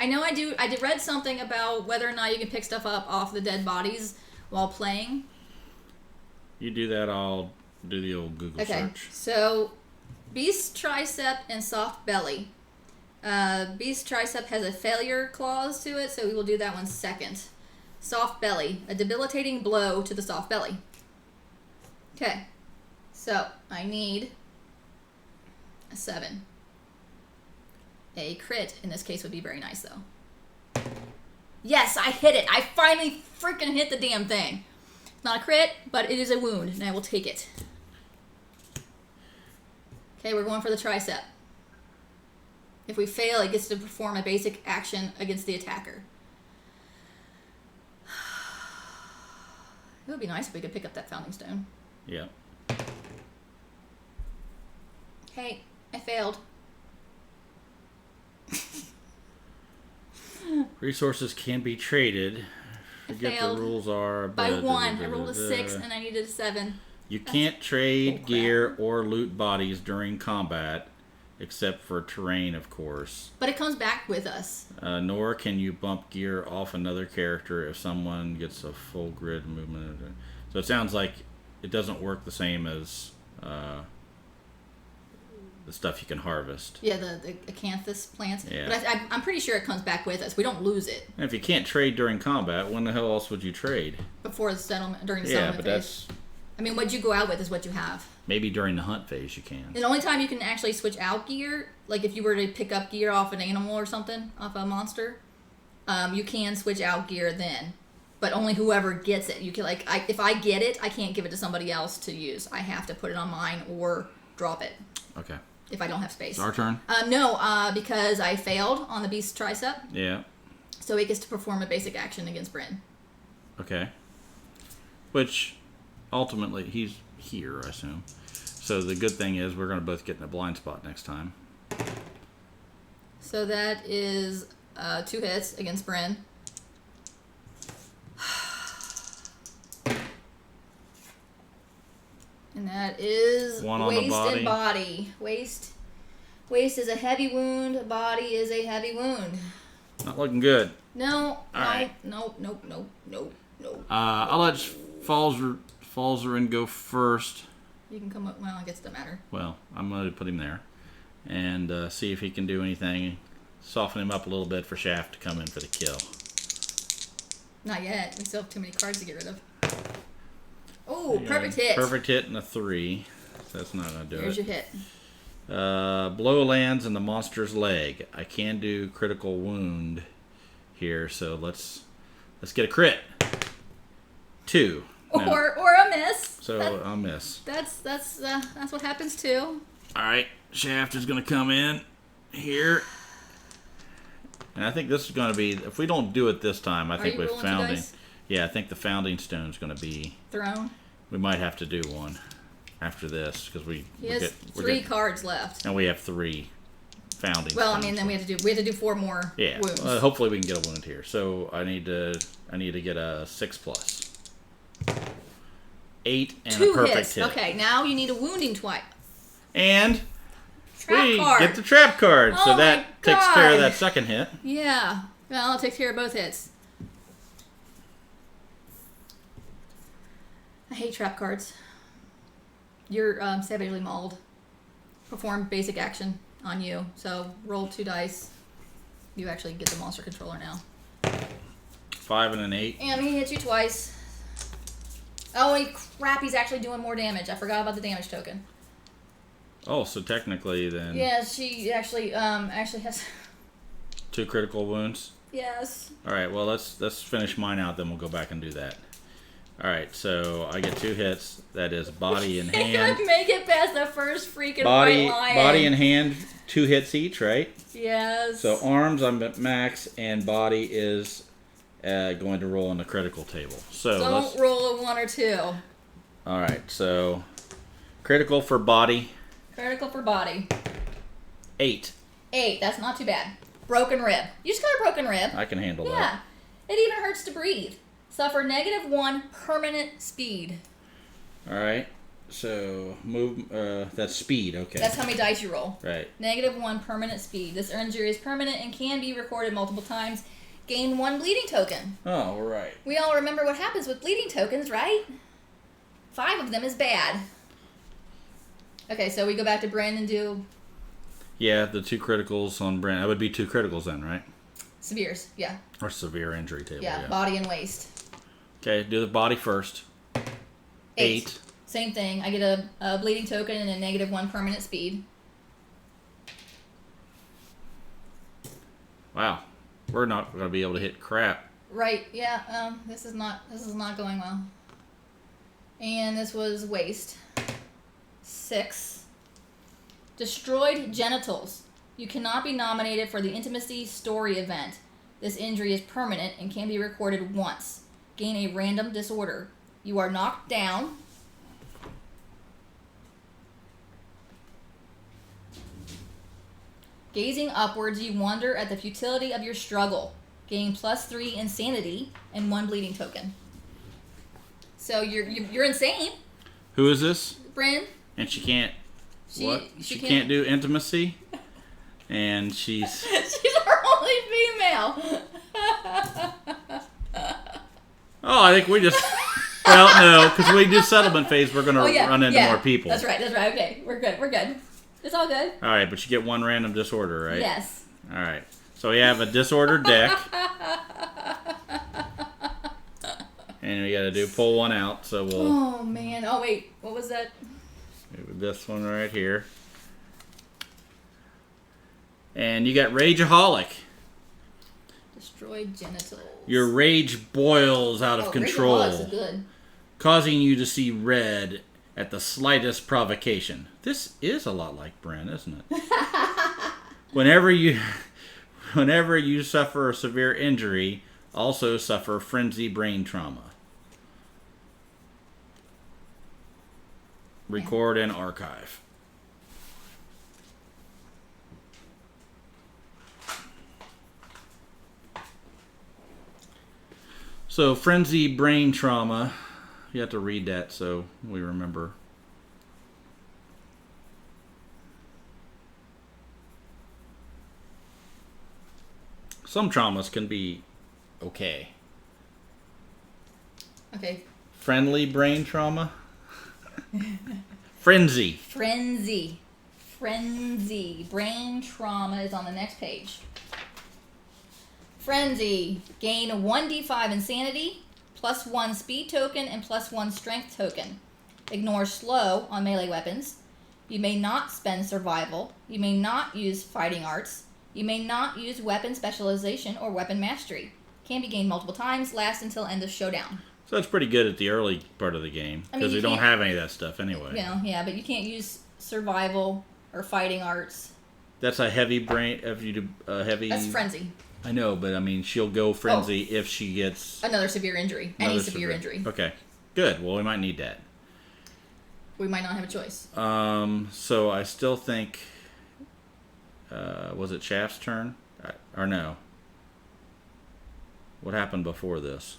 know I did read something about whether or not you can pick stuff up off the dead bodies while playing. You do that, I'll do the old Google search. So beast tricep and soft belly. Beast tricep has a failure clause to it, so we will do that one second. Soft belly, a debilitating blow to the soft belly. Okay, so I need a 7. A crit in this case would be very nice, though. Yes, I hit it. I finally freaking hit the damn thing. It's not a crit, but it is a wound, and I will take it. Okay, we're going for the tricep. If we fail, it gets to perform a basic action against the attacker. It would be nice if we could pick up that founding stone. Yeah. Hey, I failed. Resources can be traded. Forget the failed rules are. By 1. I rolled a 6 and I needed a 7. You can't trade bullcrap. gear or loot bodies during combat, except for terrain, of course. But it comes back with us. Nor can you bump gear off another character if someone gets a full grid movement. So it sounds like it doesn't work the same as the stuff you can harvest. Yeah, the acanthus plants. Yeah. But I'm pretty sure it comes back with us. We don't lose it And if you can't trade during combat, when the hell else would you trade? before the settlement, during the Yeah, settlement but phase. that's I mean, what you go out with is what you have. maybe during the hunt phase you can. The only time you can actually switch out gear, like if you were to pick up gear off an animal or something, off a monster, you can switch out gear then. But only whoever gets it. You can if I get it, I can't give it to somebody else to use. I have to put it on mine or drop it Okay. if I don't have space. It's our turn? No, because I failed on the beast tricep, Yeah. so it gets to perform a basic action against Bryn. Okay. Which, ultimately, he's here, I assume. So the good thing is we're going to both get in a blind spot next time. So that is 2 hits against Bryn. And that is One on the waist body. and body. Waist Waist is a heavy wound. Body is a heavy wound. Not looking good. No. right. Nope. I'll let Falzarin go first. You can come up. Well, I guess it doesn't matter. Well, I'm going to put him there and see if he can do anything. Soften him up a little bit for Shaft to come in for the kill. Not yet. We still have too many cards to get rid of. Oh, perfect hit. Perfect hit and a 3. So that's not going to do Here's it. your hit. Blow lands in the monster's leg. I can do critical wound here, so let's get a crit. 2. No. Or a miss. So I'll miss. That's what happens too. All right, Shaft is going to come in here. And I think this is going to be, if we don't do it this time, I think we've founding. Yeah, I think the founding stone is going to be thrown. We might have to do one after this because we has 3 cards left, and we have 3 founding. Well, stones. I mean, then we have to do 4 more. Yeah, wounds. Hopefully we can get a wound here. So I need to get a 6+. 8 and 2 a perfect hits. hit. Okay, now you need a wounding twice. And Trap card. Get the trap card. Oh so that my takes God. care of that second hit. Yeah. Well, it takes care of both hits. I hate trap cards. You're savagely mauled. Perform basic action on you. So roll 2 dice. You actually get the monster controller now. 5 and an 8. And he hits you twice. Oh, crap, he's actually doing more damage. I forgot about the damage token. Oh, so technically then... Yeah, she actually has... 2 critical wounds? Yes. All right, well, let's finish mine out, then we'll go back and do that. All right, so I get 2 hits. That is body and hand. Make it past the first freaking white lion. Body and hand, 2 hits each, right? Yes. So arms, I'm at max, and body is going to roll on the critical table. So don't roll a 1 or 2. All right, so critical for body. Critical for body. 8. 8. That's not too bad. Broken rib. You just got a broken rib. I can handle that. Yeah. It even hurts to breathe. Suffer -1 permanent speed. All right. So move. That's speed. Okay. That's how many dice you roll. Right. -1 permanent speed. This injury is permanent and can be recorded multiple times. Gain 1 bleeding token. Oh, right. We all remember what happens with bleeding tokens, right? 5 of them is bad. Okay, so we go back to Bryn and do... Yeah, the 2 criticals on Brent. That would be 2 criticals then, right? Severes, yeah. Or severe injury table. Yeah, body and waist. Okay, do the body first. 8. Same thing. I get a bleeding token and a -1 permanent speed. Wow, we're not going to be able to hit crap. Right. Yeah. This is not going well. And this was waist. 6. Destroyed genitals. You cannot be nominated for the intimacy story event. This injury is permanent and can be recorded once. Gain a random disorder. You are knocked down. Gazing upwards, you wonder at the futility of your struggle. Gain +3 insanity and 1 bleeding token. So you're insane. Who is this? Bryn. And she can't. What? She Can't do intimacy. And she's. She's our only female. Oh, I think we just. Well, no, because we do settlement phase, we're going to run into more people. That's right. Okay, we're good. It's all good. All right, but you get 1 random disorder, right? Yes. All right. So we have a disordered deck. And we got to do pull 1 out. So we'll. Oh, man. Oh, wait. What was that? This one right here. And you got Rageaholic. Destroyed genitals. Your rage boils out of control, Rageaholics is good. causing you to see red at the slightest provocation. This is a lot like Bryn, isn't it? Whenever you suffer a severe injury, also suffer frenzy brain trauma. Record and archive. So, frenzy brain trauma. You have to read that so we remember. Some traumas can be okay. Okay. Friendly brain trauma. Frenzy. Frenzy. Brain trauma is on the next page. Frenzy. Gain 1d5 insanity, +1 speed token, and +1 strength token. Ignore slow on melee weapons. You may not spend survival. You may not use fighting arts. You may not use weapon specialization or weapon mastery. Can be gained multiple times. Lasts until end of showdown. So that's pretty good at the early part of the game. Because we don't have any of that stuff anyway. You know, yeah, but you can't use survival or fighting arts. That's a heavy brain. If you do heavy. That's frenzy. I know, but I mean, she'll go frenzy if she gets another severe injury. Any severe injury. Okay, good. Well, we might need that. We might not have a choice. So I still think. Was it Shaft's turn? Or no? What happened before this?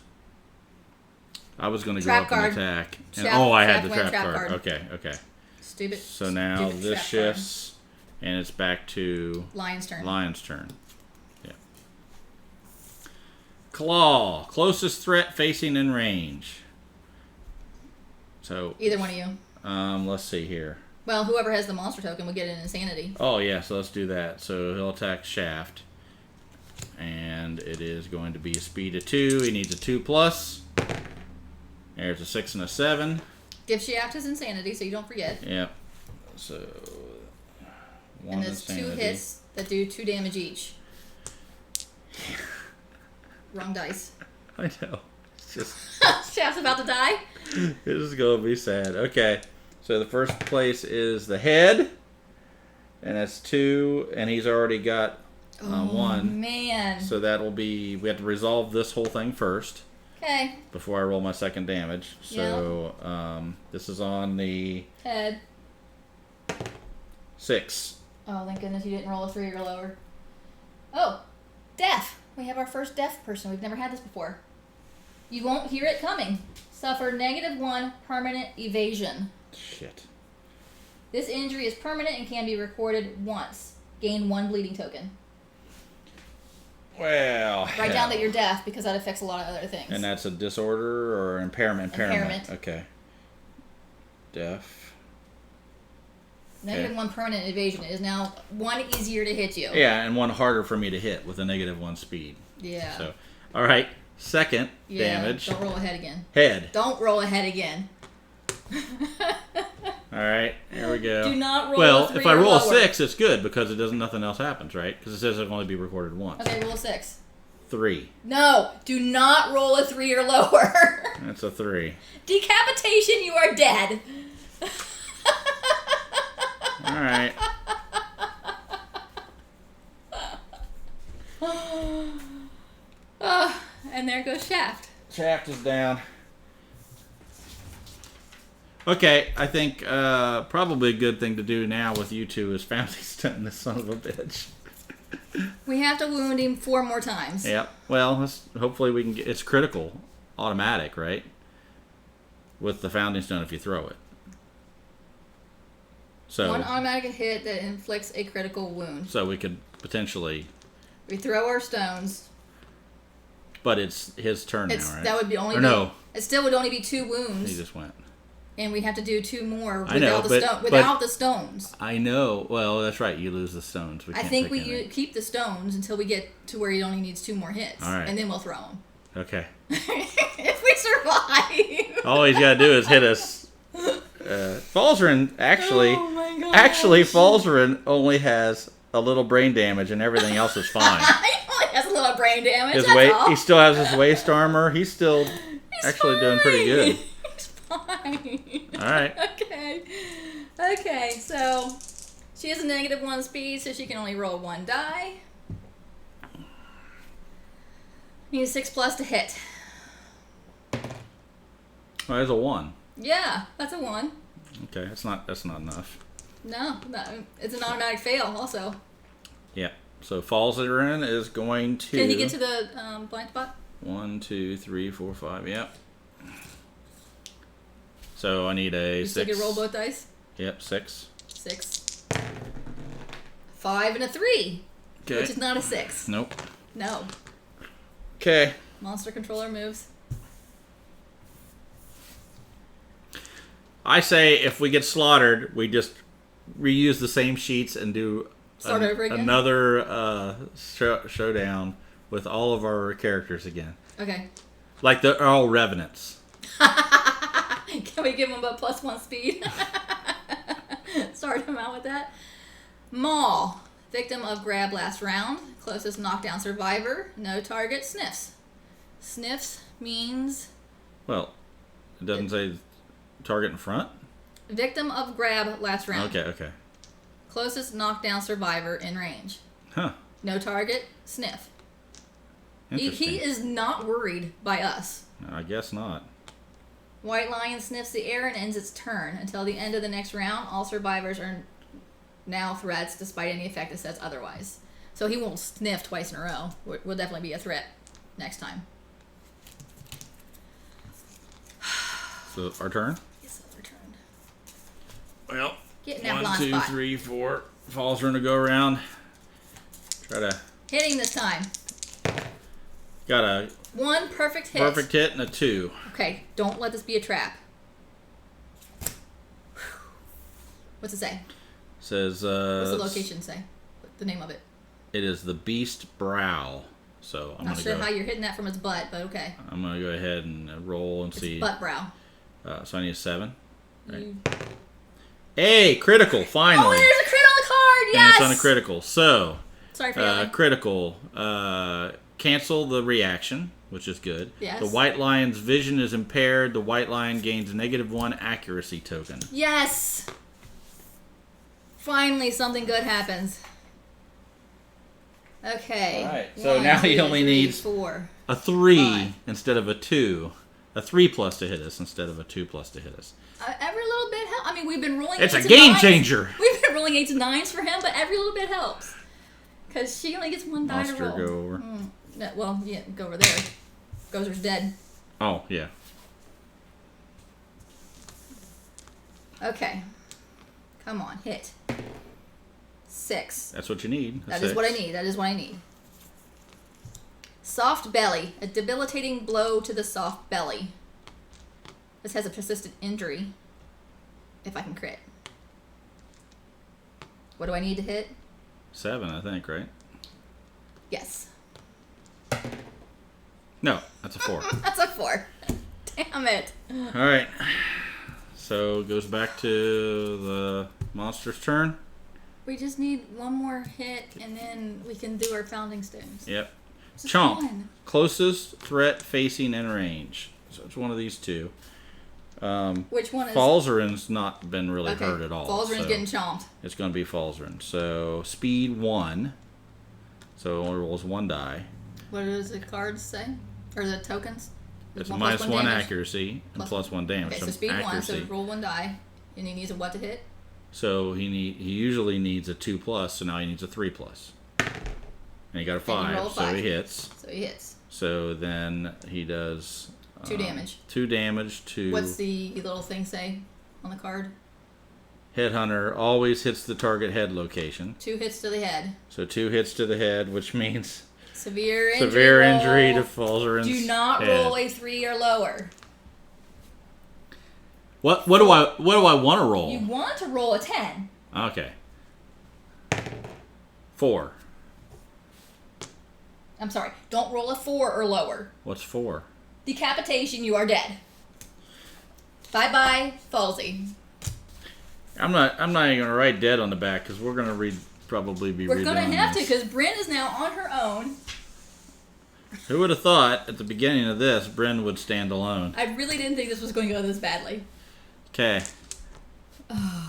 I was going to go up and attack. And, I had the trap card. Okay. Stupid. So now this shifts, and it's back to Lion's turn. Yeah. Claw. Closest threat facing in range. So either one of you. Let's see here. Well, whoever has the monster token will get an insanity. Oh yeah, so let's do that. So he'll attack Shaft, and it is going to be a speed of 2. He needs a 2+. There's a 6 and a 7. Give Shaft his insanity, so you don't forget. Yep. So 1 and there's insanity. 2 hits that do 2 damage each. Wrong dice. I know. It's just Shaft's about to die. This is gonna be sad. Okay. So the first place is the head, and that's 2, and he's already got 1. Man. So that'll be, we have to resolve this whole thing first. Okay. Before I roll my second damage. So this is on the head. 6. Oh, thank goodness you didn't roll a 3 or lower. Oh, deaf. We have our first deaf person. We've never had this before. You won't hear it coming. Suffer -1 permanent evasion. Shit. This injury is permanent and can be recorded once. Gain 1 bleeding token. Well, write down that you're deaf because that affects a lot of other things. And that's a disorder or impairment? Impairment. Okay. Deaf. -1 permanent evasion is now 1 easier to hit you. Yeah, and 1 harder for me to hit with a -1 speed. Yeah. So, all right. Second damage. Don't roll ahead again. Head. Don't roll ahead again. All right, here we go. Do not roll well, a 3 if I roll or a lower. 6, it's good because it doesn't. Nothing else happens, right? Because it says it can only be recorded once. Okay, roll a 6. 3. No, do not roll a 3 or lower. That's a 3. Decapitation, you are dead. All right. And there goes Shaft. Shaft is down. Okay, I think probably a good thing to do now with you two is family stun this son of a bitch. We have to wound him 4 more times. Yep. Well, hopefully we can get... It's critical. Automatic, right? With the founding stone if you throw it. So 1 automatic hit that inflicts a critical wound. So we could potentially... We throw our stones. But it's his turn now, right? That would be only... no. It still would only be 2 wounds. He just went. And we have to do 2 more without the stones. I know. Well, that's right. You lose the stones. I think we keep the stones until we get to where he only needs 2 more hits. All right. And then we'll throw them. Okay. If we survive. All he's got to do is hit us. Falzarin actually... Oh my God. Actually, Falzarin only has a little brain damage and everything else is fine. He only has a little brain damage, that's all. He still has his waist armor. He's still He's doing pretty good. He's fine. All right. Okay, so she has a -1 speed, so she can only roll 1 die. Needs 6+ to hit. Well, there's a 1. Yeah, that's a 1. Okay, that's not enough. No, it's an automatic fail also. Yeah. So Falzarin is going to... Can he get to the blind spot? 1, 2, 3, 4, 5. Yep. So I need a 6. So you can roll both dice? Yep, 6. 6. 5 and a 3. Okay. Which is not a 6. Nope. No. Okay. Monster controller moves. I say if we get slaughtered, we just reuse the same sheets and do Start over again? another showdown with all of our characters again. Okay. Like they're all revenants. Can we give them a +1 speed? Start them out with that. Maul. Victim of grab last round. Closest knockdown survivor. No target. Sniffs. Sniffs means... Well, it doesn't say target in front? Victim of grab last round. Okay. Closest knockdown survivor in range. Huh. No target. Sniff. He is not worried by us. I guess not. White lion sniffs the air and ends its turn. Until the end of the next round, all survivors are now threats despite any effect that says otherwise. So he won't sniff twice in a row. Will definitely be a threat next time. So our turn? It's our turn. Well, Get in that 1, blind 2, spot. 3, 4. Falls are to go around. Try to... Hitting this time. Got a 1 perfect hit. perfect hit and a 2. Okay, don't let this be a trap. What's it say? Says... What's the location say? The name of it. It is the Beast Brow. So I'm Not gonna sure go. how you're hitting that from its butt, but okay. I'm gonna go ahead and roll and It's see. butt brow. So I need a 7. Right. You... Hey, critical! Finally. Oh, there's a crit on the card. And Yes. it's on a critical. So Sorry for yelling. critical. Cancel the reaction, which is good. Yes. The white lion's vision is impaired. The white lion gains -1 accuracy token. Yes. Finally, something good happens. Okay. All right, so now he only needs 4. A 3 5. instead of a 2. A 3+ to hit us instead of a 2+ to hit us. Every little bit helps. I mean, we've been rolling. It's a 8s and game 9s. changer. We've been rolling 8s and 9s for him, but every little bit helps. Because she only gets 1 die to Monster roll. go over. No, well, yeah, go over there. Gozer's dead. Oh, yeah. Okay. Come on, hit. 6. That's what you need. That is what I need. That is what I need. Soft belly. A debilitating blow to the soft belly. This has a persistent injury. If I can crit. What do I need to hit? 7, I think, right? Yes. No, that's a 4. That's a 4. Damn it. All right. So it goes back to the monster's turn. We just need 1 more hit and then we can do our founding stones. Yep. This is Chomp. fun. Closest threat facing in range. So it's one of these two. Which one is... Falzarin's not been really Okay, hurt at all. Falzarin's so getting chomped. it's going to be Falzarin. So speed 1. So it only rolls 1 die. What does the cards say? Or the tokens? It's One -1 plus 1 damage? accuracy and Plus- +1 damage. Okay, so speed 1, accuracy. so roll 1 die. And he needs a what to hit? So he usually needs a 2+, so now he needs a 3+. And he got a 5, roll a so 5. he hits. So he hits. So then he does 2 damage. 2 damage to What's the little thing say on the card? Headhunter. Always hits the target head location. 2 hits to the head. So 2 hits to the head, which means Severe injury. severe roll. injury to Falzarin's Do not head. roll a 3 or lower. What do I want to roll? You want to roll a 10. Okay. 4. I'm sorry. Don't roll a 4 or lower. What's 4? Decapitation, you are dead. Bye-bye, Falsey. I'm not even gonna write dead on the back because we're gonna probably be. We're going to redoing have to this. because Bryn is now on her own. Who would have thought at the beginning of this Bryn would stand alone? I really didn't think this was going to go this badly. Okay.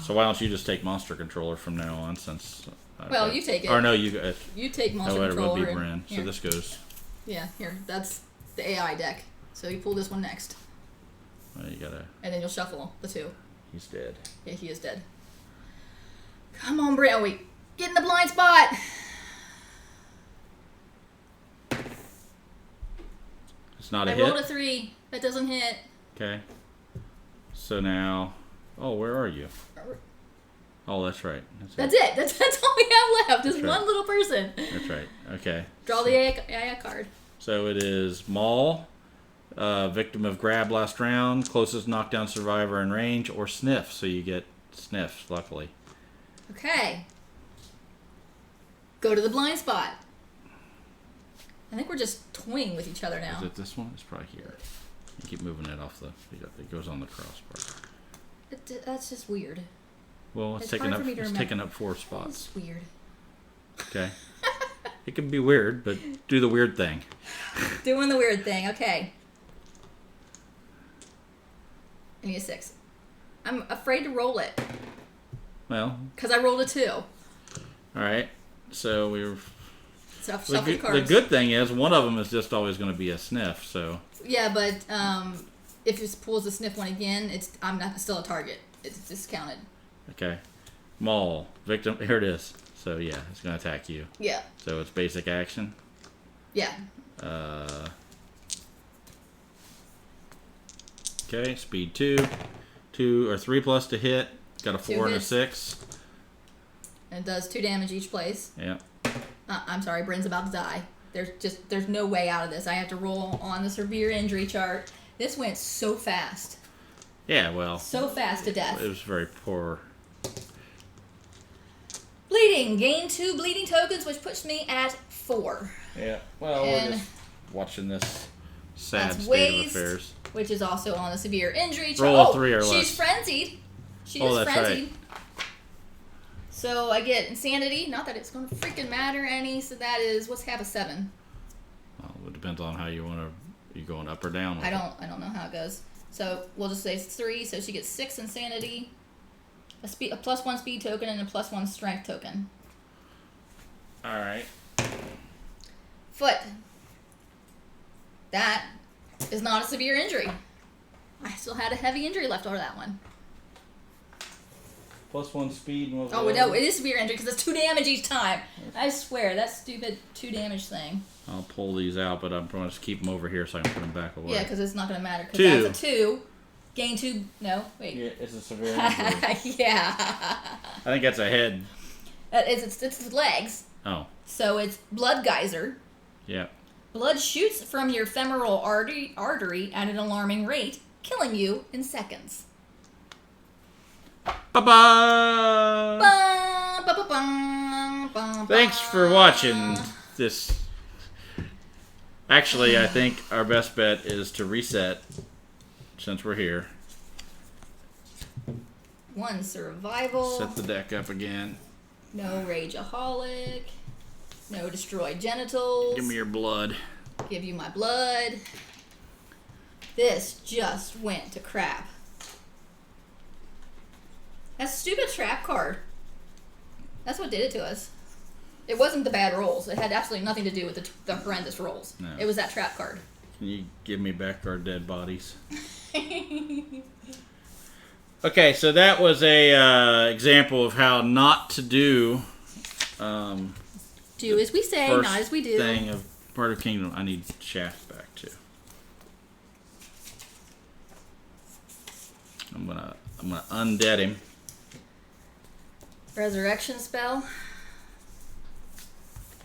So why don't you just take Monster Controller from now on since... Well, you take it. Or no, you... You take Monster it Controller. would be and- Bryn. So here. this goes... Yeah, here. That's the AI deck. So you pull this one next. Well, you gotta... And then you'll shuffle the 2. He's dead. Yeah, he is dead. Come on, Bryn. Oh, wait. Get in the blind spot. It's not a I hit. rolled a 3. That doesn't hit. Okay. So now... Oh, where are you? Oh, that's right. That's it. That's all we have left. Is one little person. That's right. Okay. Draw the AA card. So it is Maul, victim of grab last round, closest knockdown survivor in range, or Sniff. So you get Sniff, luckily. Okay. Go to the blind spot. I think we're just toying with each other now. Is it this one? It's probably here. You keep moving it off it goes on the crossbar. That's just weird. Well, it's taking up 4 spots. It's weird. Okay. It can be weird, but do the weird thing. Doing the weird thing. Okay. I need a 6. I'm afraid to roll it. Well. Because I rolled a 2. All right. So we're. Shuffle the cards. The good thing is one of them is just always going to be a Sniff. So. Yeah, but if it pulls the Sniff one again, I'm not still a target. It's discounted. Okay. Maul. Victim. Here it is. So, yeah, it's going to attack you. Yeah. So, it's basic action. Yeah. Okay, speed 2. 2 or 3 plus to hit. Got a 4 and a 6. And it does 2 damage each place. Yeah. I'm sorry, Bryn's about to die. There's no way out of this. I have to roll on the severe injury chart. This went so fast. Yeah, well. So fast to death. It was very poor. Bleeding. Gain 2 bleeding tokens, which puts me at 4. Yeah. Well, we're just watching this sad state waste, of affairs. Which is also on the severe injury chart. Roll a 3 or less. She's frenzied. She is that's frenzied. Right. So I get insanity. Not that it's going to freaking matter any. So that is, let's have a 7. Well, it depends on how you want to. You going up or down? I don't know how it goes. So we'll just say 3. So she gets 6 insanity, a +1 speed token, and a +1 strength token. All right. Foot. That is not a severe injury. I still had a heavy injury left over that one. +1 speed. And oh no, it is severe injury because it's 2 damage each time. I swear that stupid 2 damage thing. I'll pull these out, but I'm going to just keep them over here so I can put them back away. Yeah, because it's not going to matter. 2. Because that's a 2. Gain 2. No, wait. Yeah, it's a severe injury. Yeah. I think that's a head. It's the legs. Oh. So it's blood geyser. Yeah. Blood shoots from your femoral artery at an alarming rate, killing you in seconds. Bye-bye! Thanks for watching this. Actually, I think our best bet is to reset since we're here. 1 survival. Set the deck up again. No rageaholic. No destroyed genitals. Give me your blood. Give you my blood. This just went to crap. That stupid trap card. That's what did it to us. It wasn't the bad rolls. It had absolutely nothing to do with the horrendous rolls. No. It was that trap card. Can you give me back our dead bodies? Okay, so that was a example of how not to do. Do as we say, not as we do. Thing of Part of Kingdom. I need Shaft back too. I'm gonna undead him. Resurrection spell.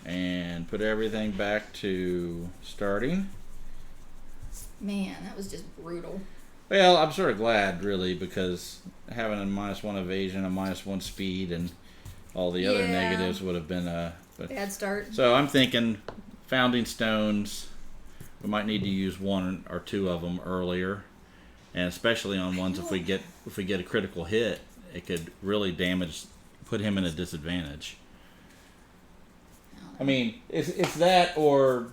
And put everything back to starting. Man, that was just brutal. Well, I'm sort of glad, really, because having a -1 evasion, a -1 speed, and all the other negatives would have been a bad start. So I'm thinking founding stones. We might need to use 1 or 2 of them earlier, and especially on ones if we get a critical hit, it could really put him in a disadvantage. I mean, it's that or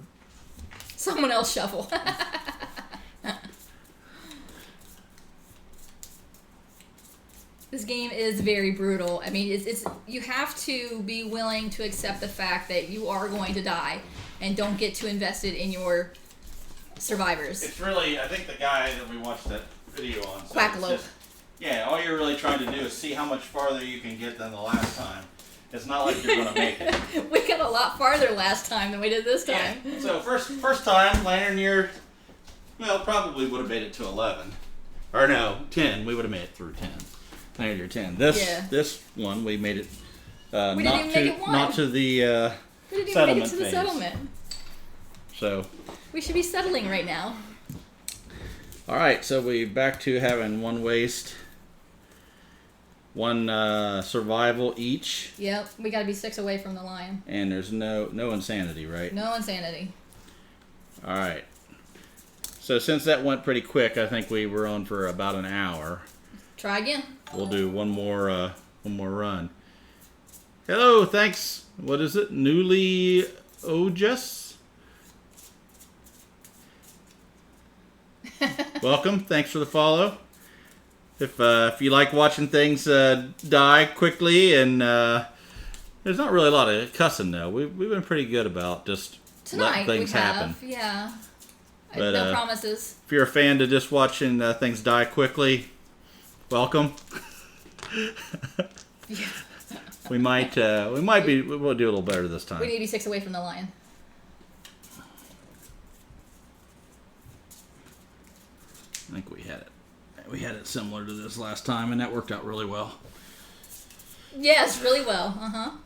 someone else shuffle. This game is very brutal. I mean, it's you have to be willing to accept the fact that you are going to die, and don't get too invested in your survivors. It's really, I think the guy that we watched that video on. So Quackalope. Yeah, all you're really trying to do is see how much farther you can get than the last time. It's not like you're going to make it. We got a lot farther last time than we did this time. Yeah. So first time, Lantern Year, well, probably would have made it to 11. Or no, 10. We would have made it through 10. 9 or 10. This Yeah. this one we made it. We didn't even make it 1. Not to the We didn't even settlement make it to the phase. settlement. So. We should be settling right now. All right, so we back to having 1 waste, 1 survival each. Yep, we got to be 6 away from the lion. And there's no insanity, right? No insanity. All right. So since that went pretty quick, I think we were on for about an hour. Try again. We'll do one more run. Hello, thanks. What is it? Newly Ojas? Welcome. Thanks for the follow. If you like watching things die quickly, and there's not really a lot of cussing though. We've been pretty good about just letting things happen. Yeah. But, no promises. If you're a fan to just watching things die quickly, welcome. Yeah. We'll do a little better this time. We need to be 6 away from the lion. I think we had it similar to this last time, and that worked out really well. Yes, really well.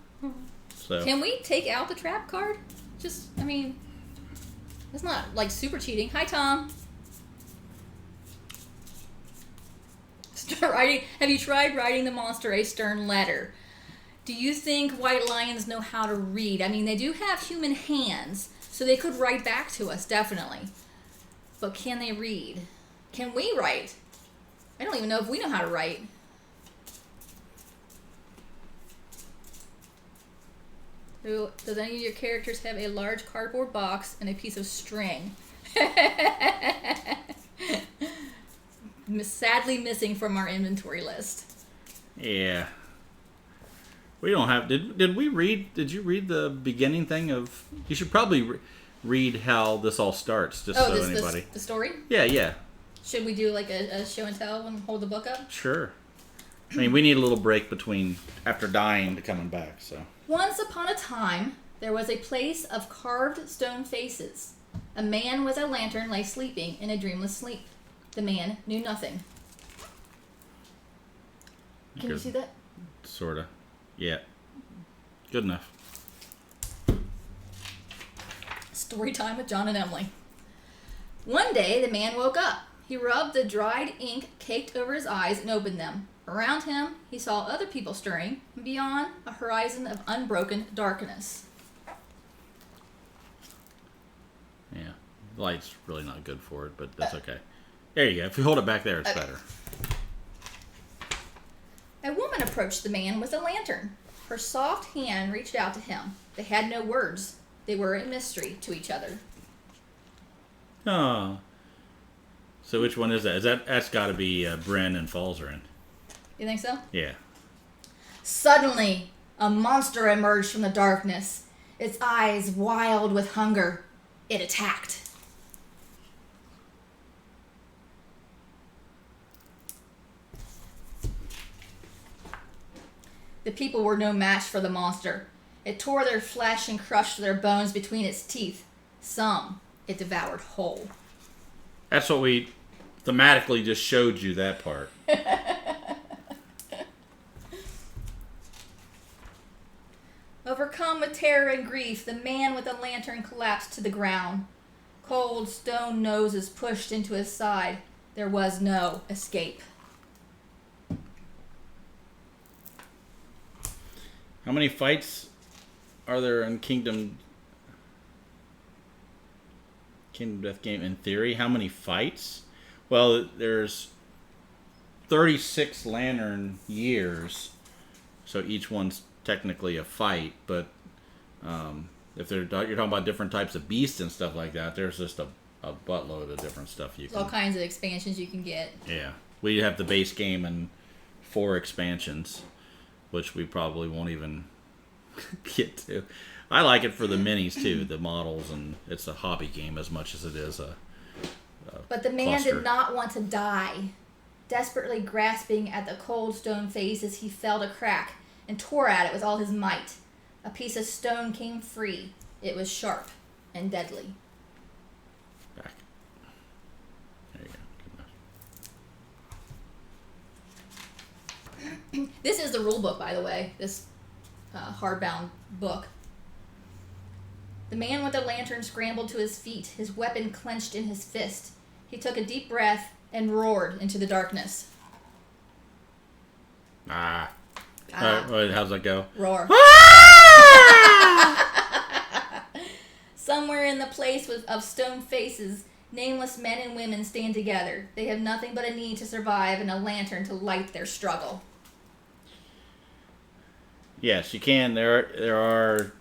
So Can we take out the trap card? I mean, it's not like super cheating. Hi, Tom. Start writing. Have you tried writing the monster a stern letter? Do you think white lions know how to read? I mean, they do have human hands, so they could write back to us, definitely. But can they read? Can we write? I don't even know if we know how to write. Does any of your characters have a large cardboard box and a piece of string? Sadly missing from our inventory list. yeah, we don't have. Did we read? Did you read the beginning thing of? You should probably read how this all starts, just so anybody. The story? Yeah. Should we do like a show and tell and hold the book up? Sure. I mean, we need a little break between after dying to coming back, so. Once upon a time, there was a place of carved stone faces. A man with a lantern lay sleeping in a dreamless sleep. The man knew nothing. Can you see that? Sorta. Yeah. Good enough. Story time with Jon and Emily. One day, the man woke up. He rubbed the dried ink caked over his eyes and opened them. Around him, he saw other people stirring, and beyond, a horizon of unbroken darkness. Yeah. Light's really not good for it, but that's okay. There you go. If you hold it back there, it's better. A woman approached the man with a lantern. Her soft hand reached out to him. They had no words. They were a mystery to each other. Oh. So which one is that? That's got to be Bryn and Falzarin. You think so? Yeah. Suddenly, a monster emerged from the darkness. Its eyes wild with hunger. It attacked. The people were no match for the monster. It tore their flesh and crushed their bones between its teeth. Some it devoured whole. That's what we thematically just showed you, that part. Overcome with terror and grief, the man with the lantern collapsed to the ground. Cold stone noses pushed into his side. There was no escape. How many fights are there in Kingdom Death Game in theory? How many fights? Well, there's 36 Lantern years, so each one's technically a fight, but if you're talking about different types of beasts and stuff like that, there's just a buttload of different stuff you can. All kinds of expansions you can get. Yeah. We have the base game and 4 expansions, which we probably won't even get to. I like it for the minis too, the models, and it's a hobby game as much as it is a But the man cluster. did not want to die. Desperately grasping at the cold stone faces, he felt a crack and tore at it with all his might. A piece of stone came free. It was sharp and deadly. Back. There you go. Good This is the rule book, by the way. This hardbound book. The man with the lantern scrambled to his feet, his weapon clenched in his fist. He took a deep breath and roared into the darkness. All right, how's that go? Roar. Somewhere in the place of stone faces, nameless men and women stand together. They have nothing but a need to survive and a lantern to light their struggle. Yes, you can. There are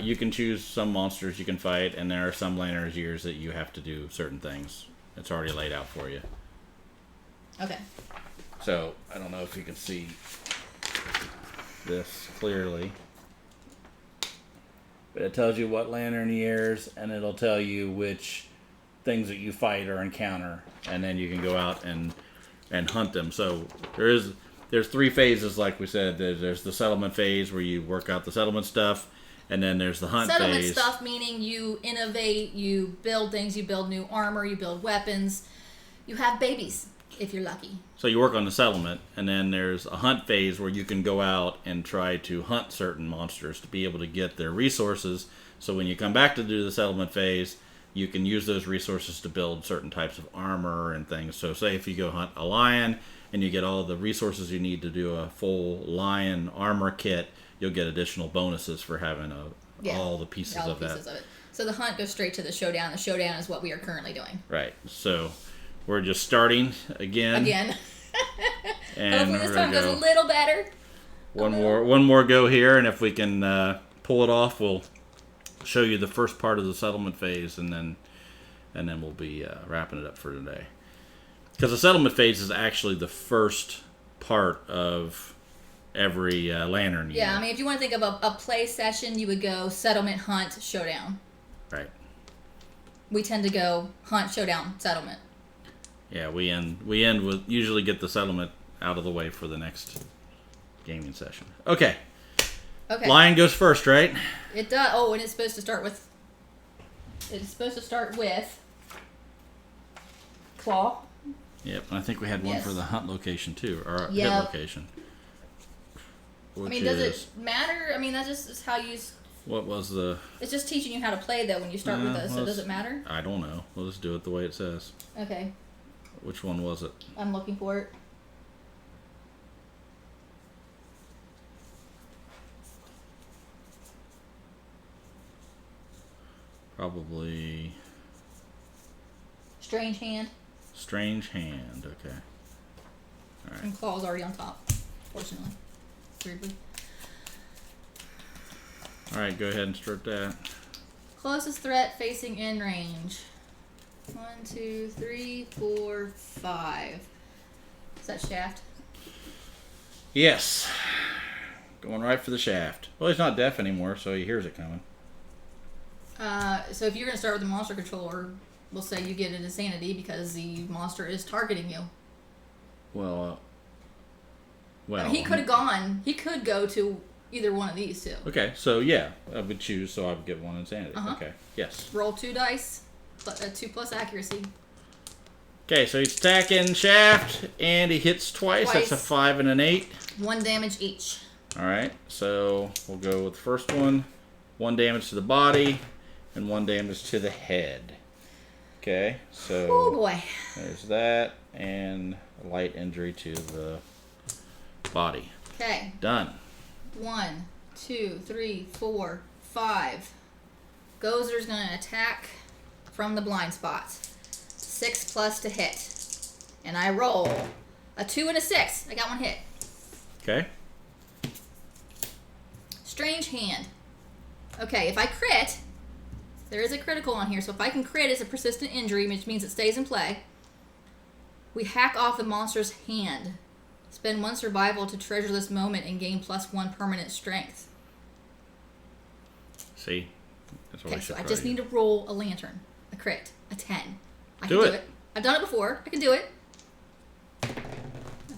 you can choose some monsters you can fight, and there are some lanterns years that you have to do certain things. It's already laid out for you. Okay. So I don't know if you can see this clearly, but it tells you what lantern years, and it'll tell you which things that you fight or encounter, and then you can go out and hunt them. So there's 3 phases, like we said. There's the settlement phase where you work out the settlement stuff, and then there's the hunt settlement phase. Stuff meaning you innovate, you build things, you build new armor, you build weapons, you have babies if you're lucky. So you work on the settlement, and then there's a hunt phase where you can go out and try to hunt certain monsters to be able to get their resources. So when you come back to do the settlement phase, you can use those resources to build certain types of armor and things. So say if you go hunt a lion and you get all the resources you need to do a full lion armor kit, you'll get additional bonuses for having all the pieces of that. So the hunt goes straight to the showdown. The showdown is what we are currently doing. Right. So we're just starting again. And hopefully this time goes a little better. One more go here, and if we can pull it off, we'll show you the first part of the settlement phase, and then we'll be wrapping it up for today. Because the settlement phase is actually the first part of every lantern. Yeah, I mean, if you want to think of a play session, you would go settlement, hunt, showdown. Right. We tend to go hunt, showdown, settlement. Yeah, we end with usually get the settlement out of the way for the next gaming session. Okay. Lion goes first, right? It does. Oh, and it's supposed to start with. It's supposed to start with claw. Yep, and I think we had one for the hunt location too, or hit location. I mean, does it matter? I mean, that's just how you. What was the? It's just teaching you how to play though when you start with this. So does it matter? I don't know. We'll just do it the way it says. Okay. Which one was it? I'm looking for it. Probably. Strange hand. Strange hand. Okay. All right. And claw's already on top. Fortunately, weirdly. All right, go ahead and start that. Closest threat facing in range. 1, 2, 3, 4, 5. Is that shaft? Yes. Going right for the shaft. Well, he's not deaf anymore, so he hears it coming. So if you're going to start with the monster controller, we'll say you get an insanity because the monster is targeting you. Well, I mean, he could have gone. He could go to either one of these two. Okay, so yeah, I would choose, so I would get 1 insanity. Okay, yes. Roll 2 dice, 2 plus accuracy. Okay, so he's attacking shaft, and he hits twice. That's a 5 and an 8. 1 damage each. All right, so we'll go with the first one. 1 damage to the body, and 1 damage to the head. Okay, so oh boy, there's that, and a light injury to the body. Okay. Done. 1, 2, 3, 4, 5. Gozer's gonna attack from the blind spots. 6 plus to hit, and I roll a 2 and a 6. I got 1 hit. Okay. Strange hand. Okay, if I crit, there is a critical on here, so if I can crit, it's a persistent injury, which means it stays in play. We hack off the monster's hand. Spend 1 survival to treasure this moment and gain +1 permanent strength. See? That's what okay, so I just need to roll a lantern. A crit. A 10. I can do it. I've done it before. I can do it. I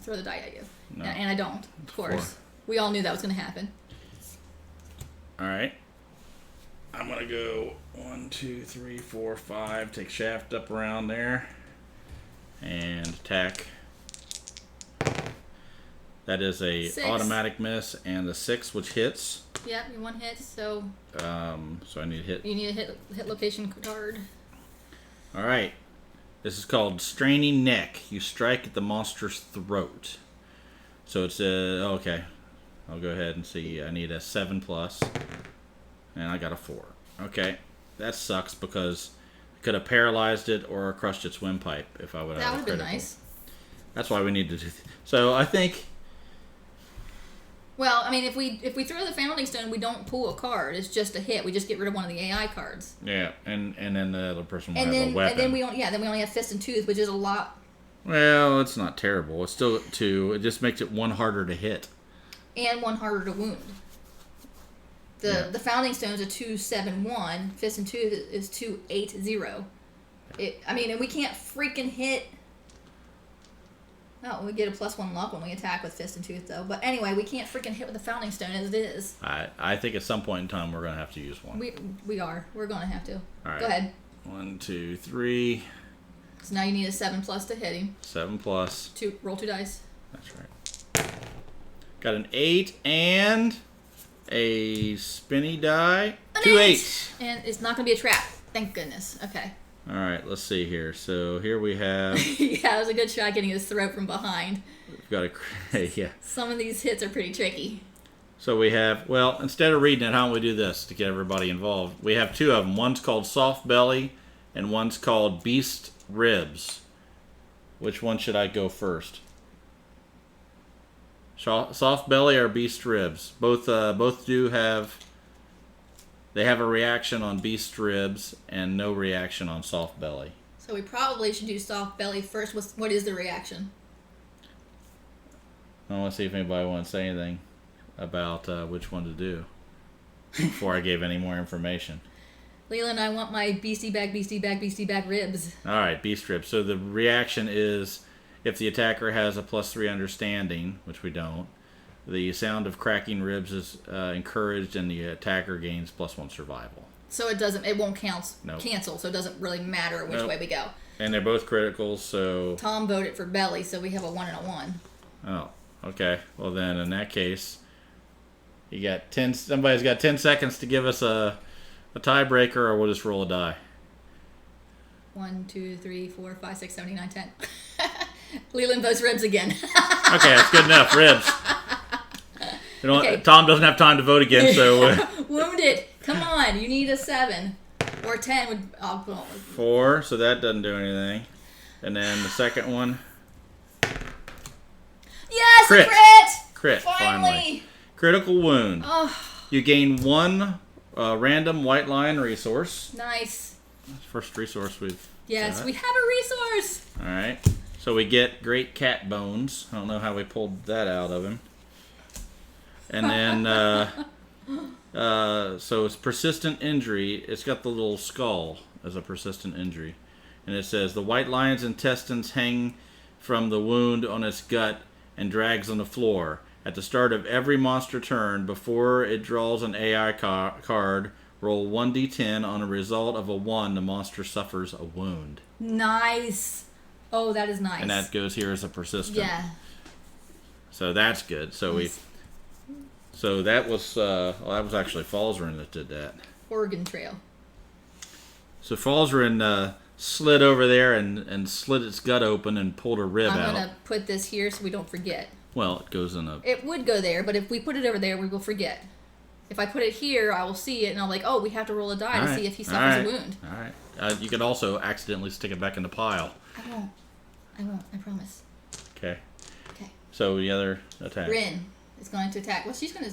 throw the die at you. No. And I don't, of course. 4. We all knew that was going to happen. All right. I'm going to go 1, 2, 3, 4, 5. Take shaft up around there. And attack. That is a 6. automatic miss, and a 6, which hits. Yep, you 1 hit. So. So I need to hit. You need a hit location card. All right. This is called Straining Neck. You strike at the monster's throat. So it's okay. I'll go ahead and see. I need a 7+, and I got a 4. Okay, that sucks because I could have paralyzed it or crushed its windpipe if I would have. That would have been nice. That's why we need to do. So I think. Well, I mean, if we throw the Founding Stone, we don't pull a card. It's just a hit. We just get rid of one of the AI cards. Yeah, and then the other person will have a weapon. And then we only have Fist and Tooth, which is a lot. Well, it's not terrible. It's still 2. It just makes it 1 harder to hit. And 1 harder to wound. The Founding Stone is a 2-7-1. Fist and Tooth is 2-8-0. And we can't freaking hit. Oh, we get a +1 luck when we attack with Fist and Tooth, though. But anyway, we can't freaking hit with the Founding Stone as it is. I think at some point in time we're going to have to use one. We are. We're going to have to. All right. Go ahead. 1, 2, 3. So now you need a 7+ to hit him. 7+. Roll 2 dice. That's right. Got an 8 and a spinny die. An 2 8. 8s. And it's not going to be a trap. Thank goodness. Okay. All right, let's see here. So here we have. Yeah, it was a good shot getting his throat from behind. We've got a yeah. Some of these hits are pretty tricky. So we have, well, instead of reading it, how don't we do this to get everybody involved? We have 2 of them. One's called Soft Belly, and one's called Beast Ribs. Which one should I go first? Soft Belly or Beast Ribs? Both do have. They have a reaction on Beast Ribs and no reaction on Soft Belly. So we probably should do Soft Belly first. What is the reaction? I want to see if anybody wants to say anything about which one to do before I gave any more information. Leland, I want my beastie bag ribs. All right, Beast Ribs. So the reaction is if the attacker has a +3 understanding, which we don't, the sound of cracking ribs is encouraged, and the attacker gains +1 survival. So it won't count. Nope. Cancel. So it doesn't really matter which way we go. And they're both criticals, so. Tom voted for Belly, so we have a 1 and a 1. Oh, okay. Well then, in that case, you got 10. Somebody's got 10 seconds to give us a tiebreaker, or we'll just roll a die. 1, 2, 3, 4, 5, 6, 7, 8, 9, 10. Leland votes ribs again. Okay, that's good enough. Ribs. Okay. Tom doesn't have time to vote again, so. Wounded. Come on, you need a 7 or 10 would. Oh, 4, so that doesn't do anything. And then the second one. Yes, Crit. Crit. Finally. Critical wound. Oh, You gain 1 random white lion resource. nice. First resource we've. Yes, got. we have a resource. All right. So we get great cat bones. I don't know how we pulled that out of him. And then, so it's persistent injury. It's got the little skull as a persistent injury. And it says, the white lion's intestines hang from the wound on its gut and drags on the floor. At the start of every monster turn, before it draws an AI card, roll 1d10. On a result of a 1, the monster suffers a wound. Nice. Oh, that is nice. And that goes here as a persistent. Yeah. So that's good. So nice. So that was that was actually Falzarin that did that. Oregon Trail. So Falzarin slid over there and slit its gut open and pulled a rib out. I'm gonna put this here so we don't forget. Well, it goes in a. It would go there, but if we put it over there, we will forget. If I put it here, I will see it, and I'm like, oh, we have to roll a die to see if he suffers a wound. All right. You could also accidentally stick it back in the pile. I won't. I promise. Okay. Okay. So the other attack. Rin is going to attack. Well, she's going to.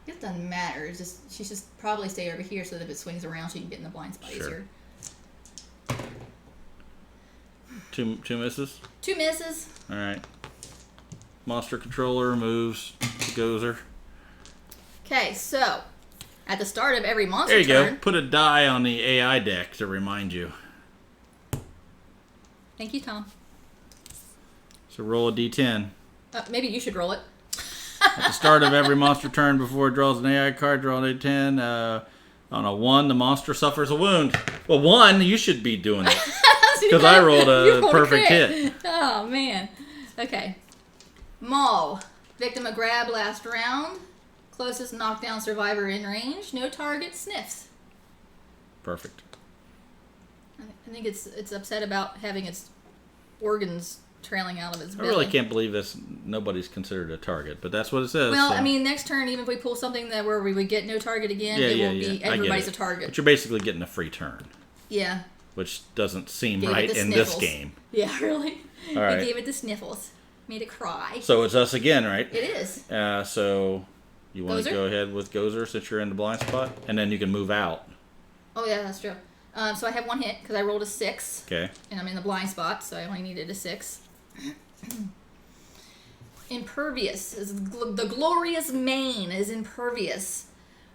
It doesn't matter. It's just she should probably stay over here so that if it swings around, she can get in the blind spot easier. Two misses. 2 misses. All right. Monster controller moves to Gozer. Okay, so at the start of every monster There you turn, go. Put a die on the AI deck to remind you. Thank you, Tom. So roll a d10. Maybe you should roll it. At the start of every monster turn, before it draws an AI card, draw a d10. On a 1, the monster suffers a wound. Well, 1, you should be doing it. Because I rolled a perfect hit. Oh, man. Okay. Maul. Victim a grab last round. Closest knockdown survivor in range. No target sniffs. Perfect. I think it's upset about having its organs trailing out of its belly. I really can't believe this. Nobody's considered a target, but that's what it says. Well, so. I mean, next turn, even if we pull something that where we would get no target again, it will be everybody's a target. But you're basically getting a free turn. Yeah. Which doesn't seem right in this game. Yeah, really. All right. We gave it the sniffles. Made it cry. So it's us again, right? It is. So you want Gozer? to go ahead with Gozer since you're in the blind spot? And then you can move out. Oh, yeah, that's true. So I have one hit because I rolled a 6. Okay. And I'm in the blind spot, so I only needed a 6. Impervious. The glorious mane is impervious.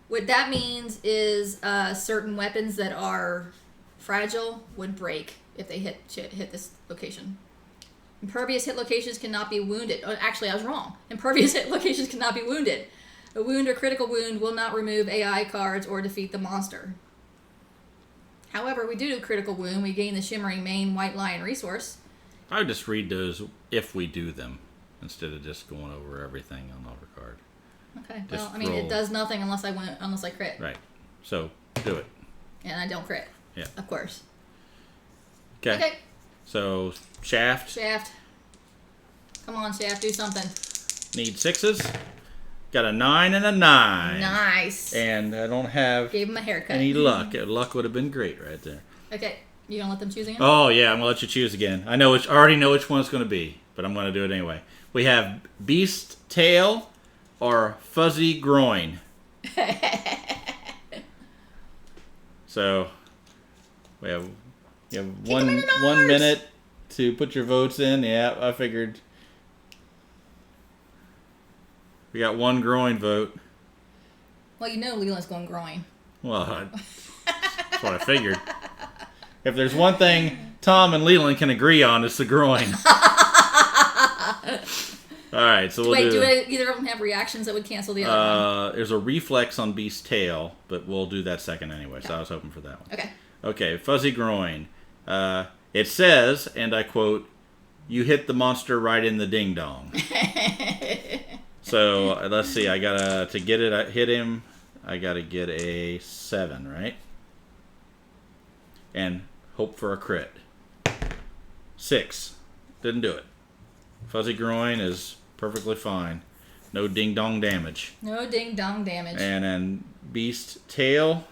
What that means is certain weapons that are fragile would break if they hit this location. Impervious hit locations cannot be wounded. Oh, actually, I was wrong. Impervious hit locations cannot be wounded. A wound or critical wound will not remove AI cards or defeat the monster. However, we do critical wound. We gain the Shimmering Mane White Lion resource. I would just read those if we do them instead of just going over everything on our card. Okay. Just well, I mean, it does nothing unless I crit. Right. So do it. And I don't crit. Yeah. Of course. Okay. So Shaft. Shaft. Come on, Shaft, do something. Need 6s. Got a 9 and a 9. Nice. And I don't have Gave him a haircut. any luck. Luck would have been great right there. Okay. You gonna let them choose again? Oh yeah, I'm gonna let you choose again. I already know which one it's gonna be, but I'm gonna do it anyway. We have Beast Tail or Fuzzy Groin. So we have one minute to put your votes in. Yeah, I figured. We got one groin vote. Well, you know Leland's going groin. Well, that's what I figured. If there's one thing Tom and Leland can agree on, it's the groin. All right, so we'll do either of them have reactions that would cancel the other one? There's a reflex on Beast's tail, but we'll do that second anyway, so I was hoping for that one. Okay. Okay, Fuzzy Groin. It says, and I quote, "You hit the monster right in the ding-dong." So, let's see, I hit him, I gotta get a 7, right? And hope for a crit. 6. Didn't do it. Fuzzy Groin is perfectly fine. No ding-dong damage. No ding-dong damage. And then Beast Tail.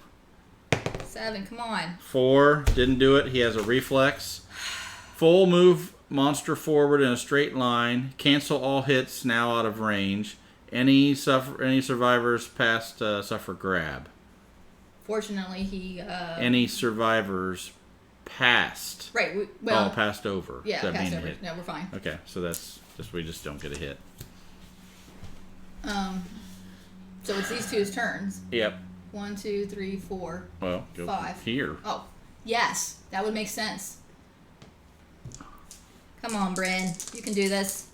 7, come on. 4, didn't do it. He has a reflex. Full move monster forward in a straight line. Cancel all hits now out of range. Any survivors past suffer grab. Fortunately, he... Any survivors past. Right, passed over. Yeah, so passed over. Hit. No, we're fine. Okay, so that's just, we just don't get a hit. So it's these two's turns. Yep. 1, 2, 3, 4. Well, go 5. Here. Oh, yes, that would make sense. Come on, Bryn. You can do this.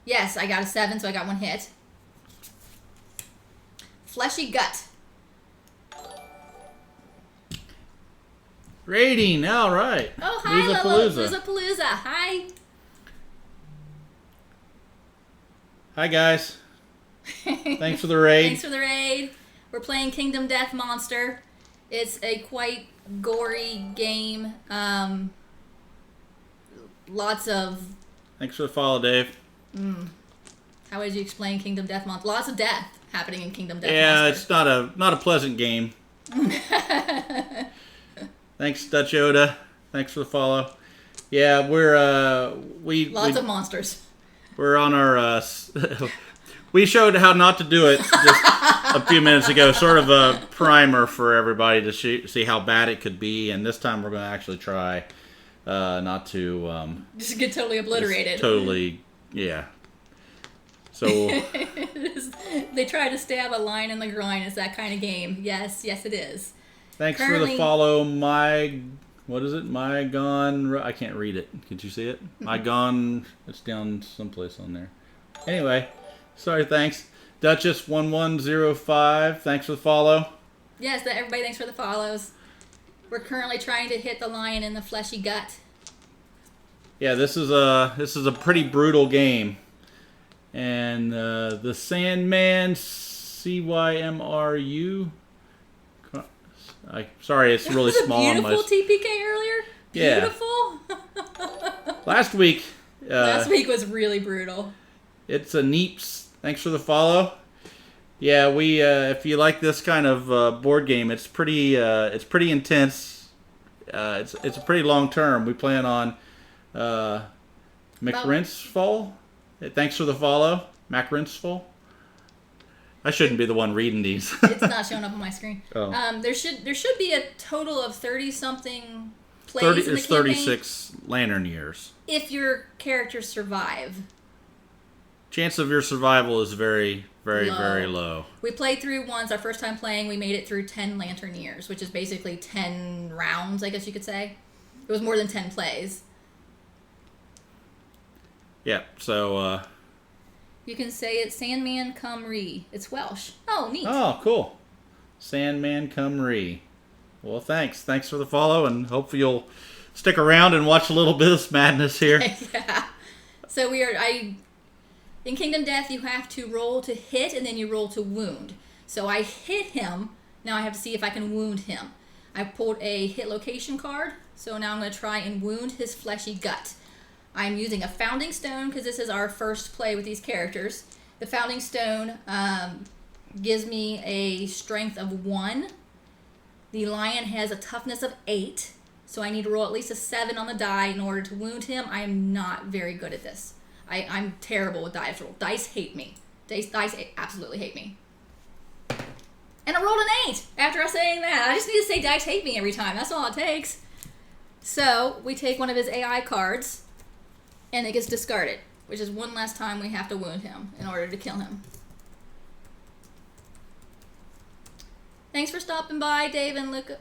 Yes, I got a 7, so I got 1 hit. Fleshy Gut. Rating, all right. Oh, hi, Lollapalooza. Hi. Hi, guys. Thanks for the raid. Thanks for the raid. We're playing Kingdom Death Monster. It's a quite gory game. Lots of... Thanks for the follow, Dave. How would you explain Kingdom Death Monster? Lots of death happening in Kingdom Death Monster. Yeah, it's not a pleasant game. Thanks, Dutch Yoda. Thanks for the follow. Yeah, Lots of monsters. We're on our... we showed how not to do it just a few minutes ago. Sort of a primer for everybody to see how bad it could be. And this time we're going to actually try not to... just get totally obliterated. Totally, yeah. So... They try to stab a lion in the groin. It's that kind of game. Yes, it is. Thanks for the follow, what is it? I can't read it. Could you see it? It's down someplace on there. Anyway, sorry, thanks. Duchess1105, thanks for the follow. Yes, everybody, thanks for the follows. We're currently trying to hit the lion in the fleshy gut. Yeah, this is a pretty brutal game, and the Sandman CYMRU. Sorry, it's really small. Beautiful TPK earlier. Yeah. Beautiful. Last week. Last week was really brutal. It's a Neeps. Thanks for the follow. Yeah, we if you like this kind of board game, it's pretty intense. It's a pretty long term. We plan on McRinsfall. Thanks for the follow, McRinsfall. I shouldn't be the one reading these. It's not showing up on my screen. Oh. There should be a total of 30-something plays in the It's campaign 36 lantern years. if your characters survive. Chance of your survival is very, very, Low. very low. We played through once. Our first time playing, we made it through 10 lantern years, which is basically 10 rounds, I guess you could say. It was more than 10 plays. Yeah, so... You can say it's Sandman Cymru. It's Welsh. Oh, neat. Oh, cool. Sandman Cymru. Well, thanks. Thanks for the follow, and hopefully you'll stick around and watch a little bit of this madness here. Yeah. So in Kingdom Death, you have to roll to hit, and then you roll to wound. So I hit him. Now I have to see if I can wound him. I pulled a hit location card, so now I'm going to try and wound his fleshy gut. I'm using a Founding Stone because this is our first play with these characters. The Founding Stone gives me a strength of 1. The lion has a toughness of 8, so I need to roll at least a 7 on the die in order to wound him. I am not very good at this. I'm terrible with dice roll. Dice hate me. Dice absolutely hate me. And I rolled an 8 after saying that. I just need to say dice hate me every time. That's all it takes. So we take one of his AI cards, and it gets discarded, which is one last time we have to wound him in order to kill him. Thanks for stopping by, Dave and Luca.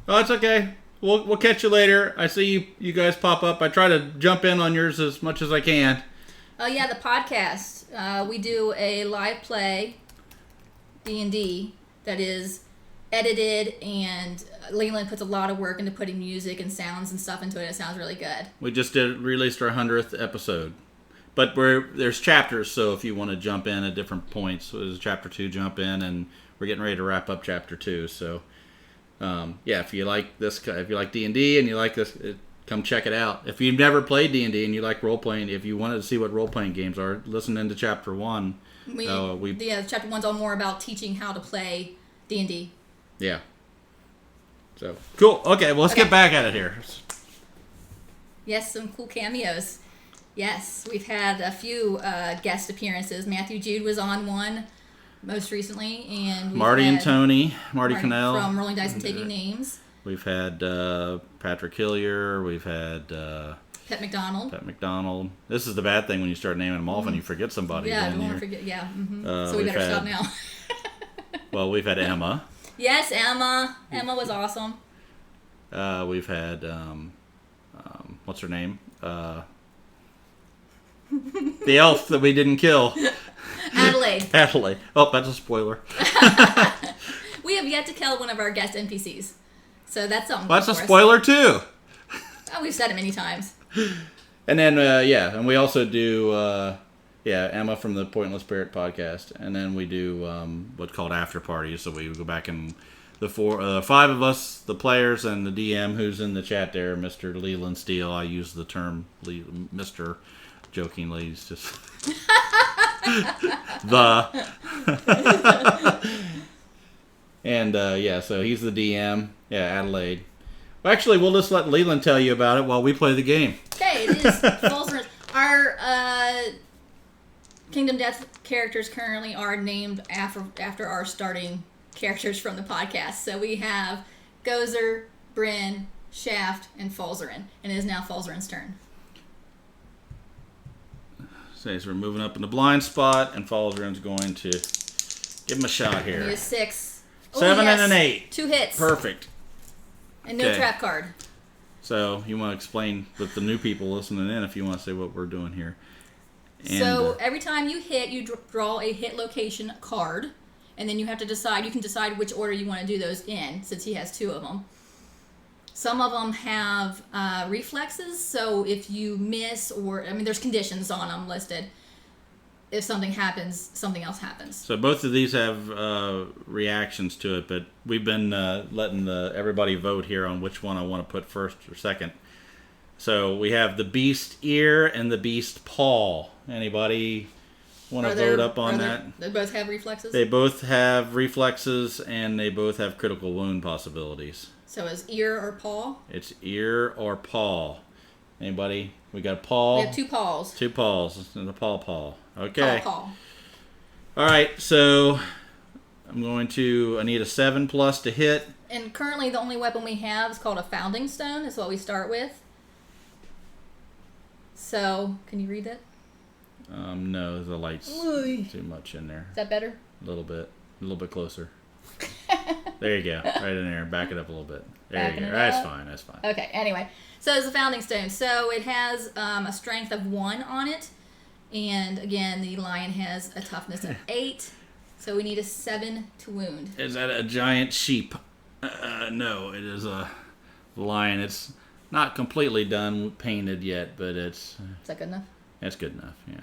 Oh, it's okay. We'll catch you later. I see you guys pop up. I try to jump in on yours as much as I can. Oh, yeah, the podcast. We do a live play, D&D, that is edited, and Leland puts a lot of work into putting music and sounds and stuff into it. It sounds really good. We just released our 100th episode. But there's chapters, so if you want to jump in at different points, so there's chapter 2, jump in, and we're getting ready to wrap up chapter 2. So, yeah, if you like D&D and you like this, come check it out. If you've never played D&D and you like role-playing, if you wanted to see what role-playing games are, listen into chapter 1. Chapter 1's all more about teaching how to play D&D. Yeah. So, cool. Okay, well, let's get back at it here. Yes, some cool cameos. Yes, we've had a few guest appearances. Matthew Jude was on one most recently, and Marty and Tony, Marty Cannell from Rolling Dice and Taking Names. We've had Patrick Hillier. We've had Pet McDonald. This is the bad thing when you start naming them off and you forget somebody. Yeah, I don't want to forget. Yeah, so we better stop now. Well, we've had Emma. Yes, Emma. Emma was awesome. We've had what's her name? The elf that we didn't kill. Adelaide. Oh, that's a spoiler. We have yet to kill one of our guest NPCs. So that's something. Well, that's a spoiler too. Oh, we've said it many times. And then, and we also do, Emma from the Pointless Spirit podcast. And then we do what's called after parties. So we go back and the 5 of us, the players, and the DM who's in the chat there, Mr. Leland Steele. I use the term Mr. jokingly. It's just And, so he's the DM. Yeah, Adelaide. Well, actually, we'll just let Leland tell you about it while we play the game. Okay, it is False Ruins. Our Kingdom Death characters currently are named after our starting characters from the podcast. So we have Gozer, Bryn, Shaft, and Falzarin. And it is now Falzarin's turn. So we're moving up in the blind spot, and Falzarin's going to give him a shot here. He is 6. 7 and an 8. 2 hits. Perfect. And no trap card. So you want to explain with the new people listening in if you want to say what we're doing here. And, so every time you hit, you draw a hit location card. And then you have to decide, you can decide which order you want to do those in, since he has 2 of them. Some of them have reflexes, so if you miss there's conditions on them listed. If something happens, something else happens. So both of these have reactions to it, but we've been letting everybody vote here on which one I want to put first or second. So we have the beast ear and the beast paw. Anybody want to vote up on that? They both have reflexes? They both have reflexes, and they both have critical wound possibilities. So is ear or paw? It's ear or paw. Anybody? We got a paw. We have two paws. Two paws. And the paw. Okay. Paw. All right, so I need a 7+ to hit. And currently the only weapon we have is called a founding stone. Is what we start with. So, can you read that? No, the light's too much in there. Is that better? A little bit closer. There you go. Right in there. Back it up a little bit. There you go. That's fine. Okay, anyway. So it's a founding stone. So it has a strength of 1 on it. And again, the lion has a toughness of 8. So we need a 7 to wound. Is that a giant sheep? No, it is a lion. It's not completely done painted yet, but it's... Is that good enough? That's good enough, yeah.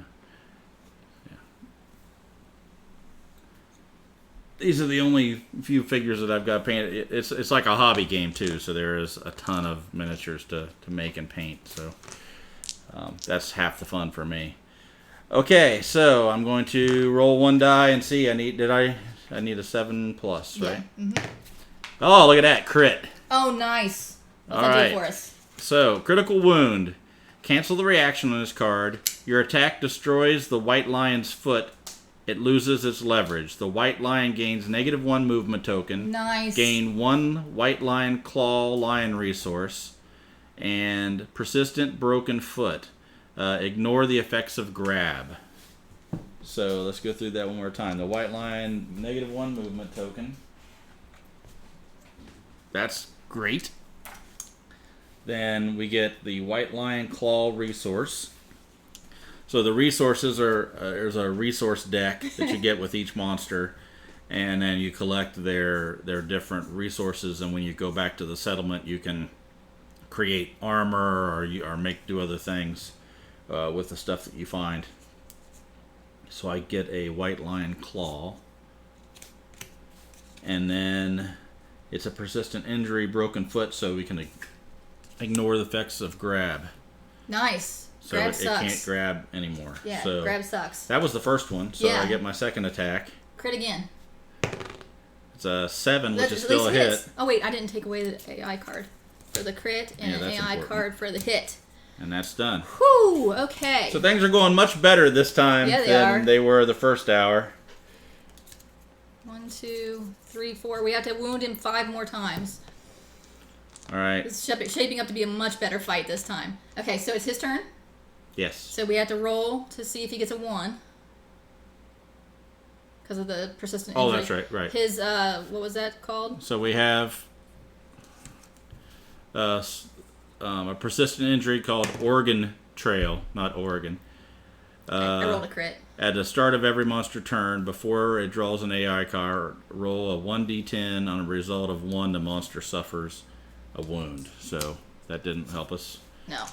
These are the only few figures that I've got painted. It's like a hobby game, too, so there is a ton of miniatures to make and paint. So that's half the fun for me. Okay, so I'm going to roll 1 die and see. I need a 7+, right? Yeah. Mm-hmm. Oh, look at that. Crit. Oh, nice. What's All that right. do for us? So, critical wound. Cancel the reaction on this card. Your attack destroys the white lion's foot. It loses its leverage. The white lion gains -1 movement token. Nice. Gain 1 white lion claw lion resource. And persistent broken foot. Ignore the effects of grab. So let's go through that one more time. The white lion, -1 movement token. That's great. Then we get the white lion claw resource. So the resources are there's a resource deck that you get with each monster, and then you collect their different resources. And when you go back to the settlement, you can create armor or do other things with the stuff that you find. So I get a white lion claw, and then it's a persistent injury, broken foot, so we can ignore the effects of grab. Nice. So grab it sucks. can't grab anymore. Yeah, so grab sucks. That was the first one, so Yeah. I get my second attack. Crit again. It's a 7, which is At still a least it hit. is. Oh wait, I didn't take away the AI card for the crit and an AI important. card for the hit. And that's done. Whew, okay. So things are going much better this time than they were the first hour. 1, 2, 3, 4. We have to wound him 5 more times. All right. It's shaping up to be a much better fight this time. Okay, so it's his turn. Yes. So we have to roll to see if he gets a 1. Because of the persistent injury. Oh, that's right. His, what was that called? So we have a persistent injury called Oregon Trail, not Oregon. I rolled a crit. At the start of every monster turn, before it draws an AI card, roll a 1d10. On a result of 1, the monster suffers a wound. So that didn't help us. No.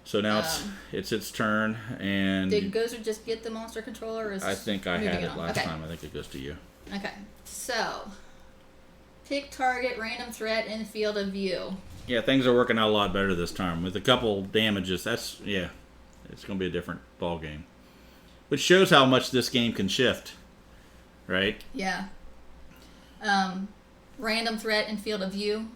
So now it's its turn, and did Gozer just get the monster controller? Or is I think I had it on? last time. I think it goes to you. Okay. So pick target, random threat in field of view. Yeah, things are working out a lot better this time with a couple damages. It's going to be a different ball game. Which shows how much this game can shift, right? Yeah. Random threat in field of view.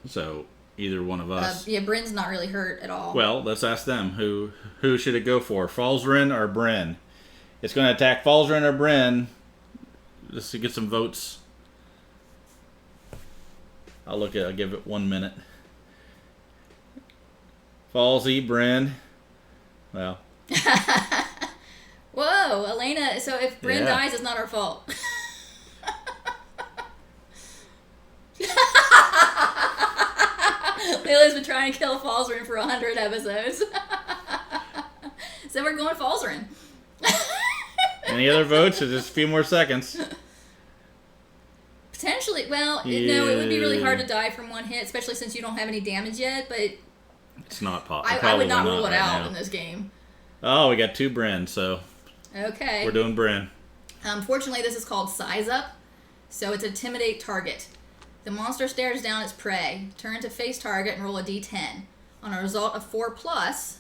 So either one of us. Bryn's not really hurt at all. Well, let's ask them. Who should it go for? Falzren or Bryn? It's going to attack Falzren or Bryn. Just to get some votes. I'll give it 1 minute. Falsey, Bryn. Well. Whoa, Elena. So if Bryn dies, it's not our fault. Lily's been trying to kill Falzren for 100 episodes. So we're going Falzren. Any other votes? Or just a few more seconds? Potentially. Well, no, it would be really hard to die from one hit, especially since you don't have any damage yet, but... It's not possible. I would not rule it out in this game. Oh, we got 2 Bryn, so... Okay. We're doing Bryn. Fortunately, this is called Size Up, so it's Intimidate Target. The monster stares down its prey. Turn to face target and roll a d10. On a result of 4+...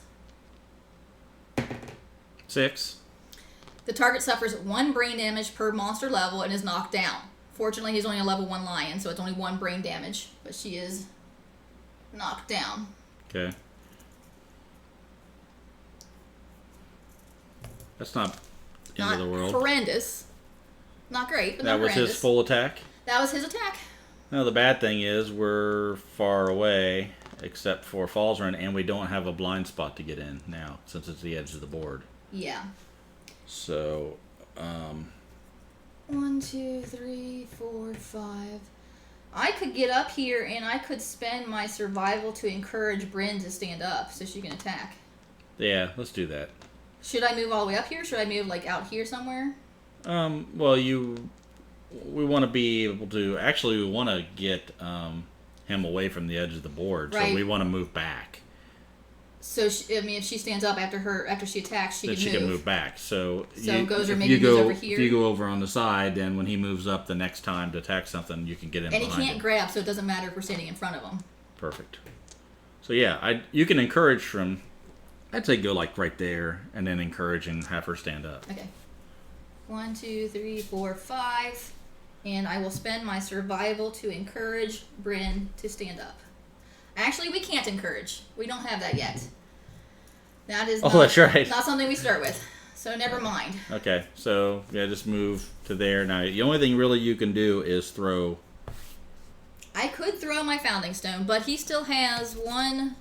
6. The target suffers 1 brain damage per monster level and is knocked down. Fortunately, he's only a level 1 lion, so it's only 1 brain damage, but she is knocked down. Okay. That's not end of the world. Horrendous. Not great, but that not was horrendous. his full attack? That was his attack. Now, the bad thing is we're far away, except for Falzarin, and we don't have a blind spot to get in now, since it's the edge of the board. Yeah. So, 1, 2, 3, 4, 5. I could get up here and I could spend my survival to encourage Bryn to stand up so she can attack. Yeah, let's do that. Should I move all the way up here? Should I move like out here somewhere? Well, we want to be able to, actually we want to get him away from the edge of the board, right. So we want to move back. So, if she stands up after she attacks, she can move back. So Gozer maybe moves over here. If you go over on the side, then when he moves up the next time to attack something, you can get in and behind he can't him. grab, so it doesn't matter if we're standing in front of him. Perfect. So yeah, you can encourage from, I'd say go like right there, and then encourage and have her stand up. Okay. 1, 2, 3, 4, 5. And I will spend my survival to encourage Bryn to stand up. Actually, we can't encourage. We don't have that yet. That is that's right. Not something we start with. So never mind. Okay, so yeah, just move to there. Now, the only thing really you can do is throw. I could throw my Founding Stone, but he still has 1,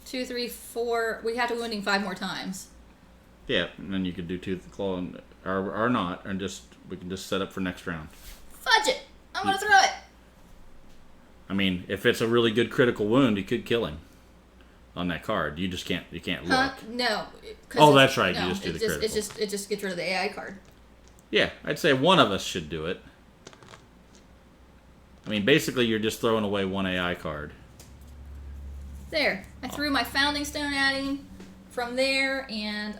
2, 3, 4. We have to wound him 5 more times. Yeah, and then you could do Tooth and Claw, or not, and we can just set up for next round. Fudge it! I'm gonna throw it! I mean, if it's a really good critical wound, you could kill him on that card. You just can't look. No. Oh, that's right. No, you just do the critical. It just gets rid of the AI card. Yeah, I'd say one of us should do it. I mean, basically, you're just throwing away 1 AI card. There. I threw my Founding Stone at him from there and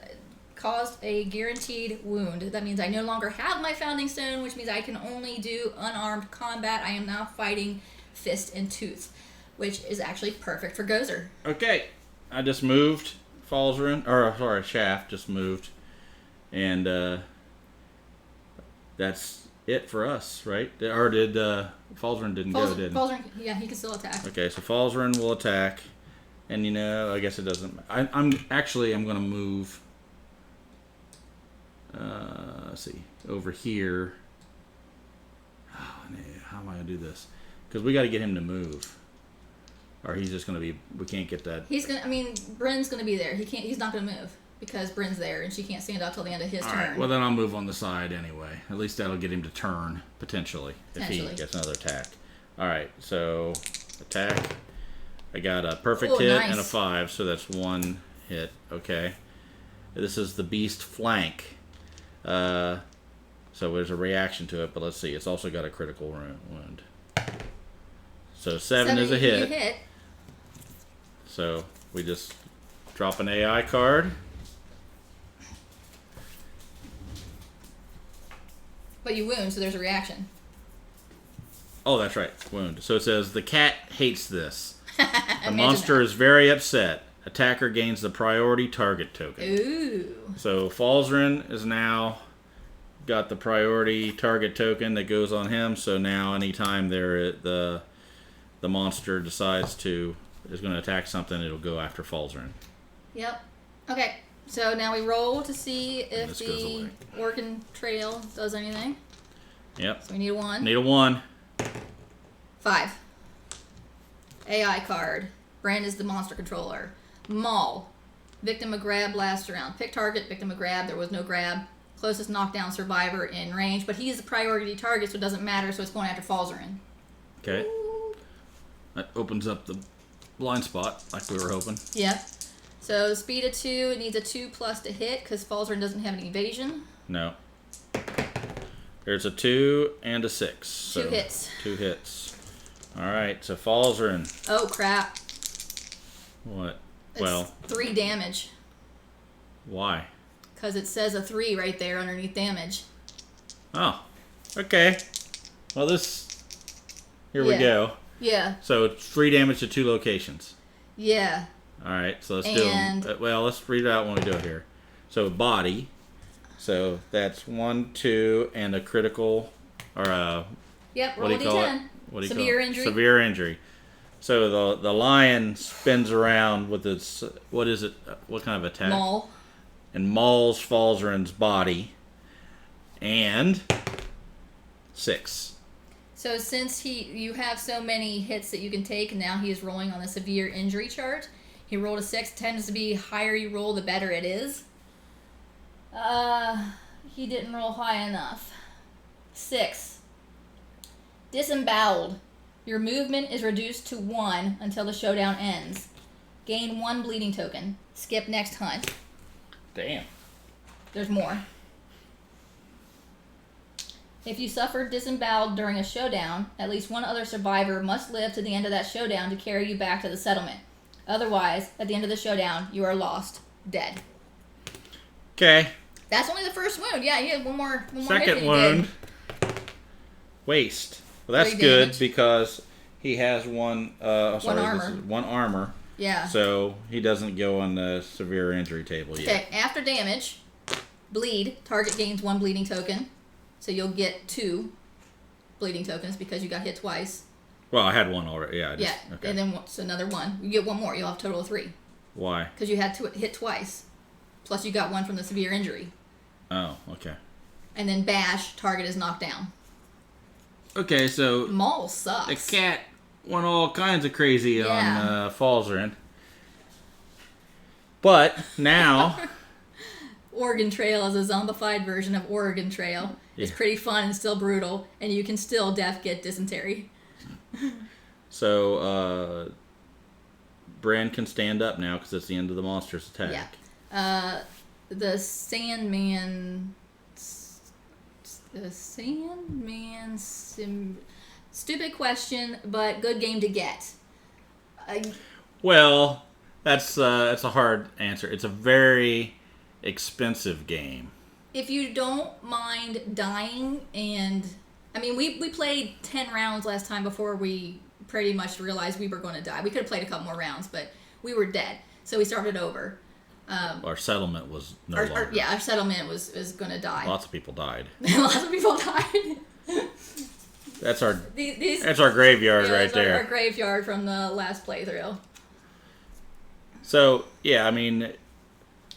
caused a guaranteed wound. That means I no longer have my Founding Stone, which means I can only do unarmed combat. I am now fighting fist and tooth, which is actually perfect for Gozer. Okay. I just moved. Shaft just moved. And that's it for us, right? Or did Falzarin didn't go, did he? Falzarin, yeah, he can still attack. Okay, so Falzarin will attack. And I guess it doesn't. I'm going to move. Let's see, over here. Oh, how am I going to do this? Because we got to get him to move. Or he's just going to be, we can't get that. Bryn's going to be there. He's not going to move because Bryn's there and she can't stand up till the end of his turn. Right, well then I'll move on the side anyway. At least that'll get him to turn, potentially. If he gets another attack. Alright, so attack. I got a perfect hit and a 5, so that's 1 hit. Okay. This is the beast flank. So there's a reaction to it, but let's see. It's also got a critical wound. So 7 is a hit. You hit. So we just drop an AI card. But you wound, so there's a reaction. Oh, that's right. Wound. So it says, the cat hates this. The monster is very upset. Attacker gains the priority target token. Ooh. So Falzarin is now got the priority target token that goes on him. So now anytime the monster decides is going to attack something, it'll go after Falzarin. Yep. Okay. So now we roll to see if the Orkin Trail does anything. Yep. So we need a 1. Need a 1. 5. AI card. Brand is the monster controller. Maul. Victim of grab last round. Pick target, victim of grab. There was no grab. Closest knockdown survivor in range. But he's a priority target, so it doesn't matter, so it's going after Falzarin. Okay. That opens up the blind spot, like we were hoping. Yep. So speed of 2, it needs a 2+ to hit, because Falzarin doesn't have any evasion. No. There's a 2 and a 6. Two hits. 2 hits. All right, so falls are in. Oh, crap. What? It's 3 damage. Why? Because it says a 3 right there underneath damage. Oh, okay. Well, here we go. Yeah. So it's 3 damage to 2 locations. Yeah. All right, so let's do them. Well, let's read it out when we do it here. So body. So that's 1, 2, and a critical, or a... Yep, roll a D10. What do you Severe call it? injury. Severe injury. So the lion spins around with its, what is it? What kind of attack? Maul. And mauls Falzarin's body. And 6. So since you have so many hits that you can take, now he is rolling on the severe injury chart. He rolled a 6. Tends to be higher you roll, the better it is. He didn't roll high enough. 6. Disemboweled. Your movement is reduced to 1 until the showdown ends. Gain 1 bleeding token. Skip next hunt. Damn. There's more. If you suffer disemboweled during a showdown, at least one other survivor must live to the end of that showdown to carry you back to the settlement. Otherwise, at the end of the showdown, you are lost. Dead. Okay. That's only the first wound. Yeah, you had one more Second hit wound. Waste. Well, that's 3 good damage. because he has one armor. One armor. Yeah. So he doesn't go on the severe injury table yet. Okay, after damage, bleed, target gains 1 bleeding token. So you'll get 2 bleeding tokens because you got hit twice. Well, I had 1 already. Yeah. Okay. And then so another 1. You get 1 more. You'll have a total of 3. Why? Because you had to hit twice. Plus you got 1 from the severe injury. Oh, okay. And then bash, target is knocked down. Okay, so Maul sucks. the cat went all kinds of crazy on Falzarin. But now... Oregon Trail is a zombified version of Oregon Trail. It's pretty fun and still brutal, and you can still get dysentery. So, Bran can stand up now because it's the end of the monster's attack. Yeah. The Sandman... Stupid question, but good game to get. Well, that's a hard answer. It's a very expensive game. If you don't mind dying, and I mean, we played 10 rounds last time before we pretty much realized we were going to die. We could have played a couple more rounds, but we were dead, so we started over. Our settlement was no longer. Our settlement was going to die. Lots of people died. Lots of people died. That's our that's our graveyard right there. Our graveyard from the last playthrough. So yeah, I mean,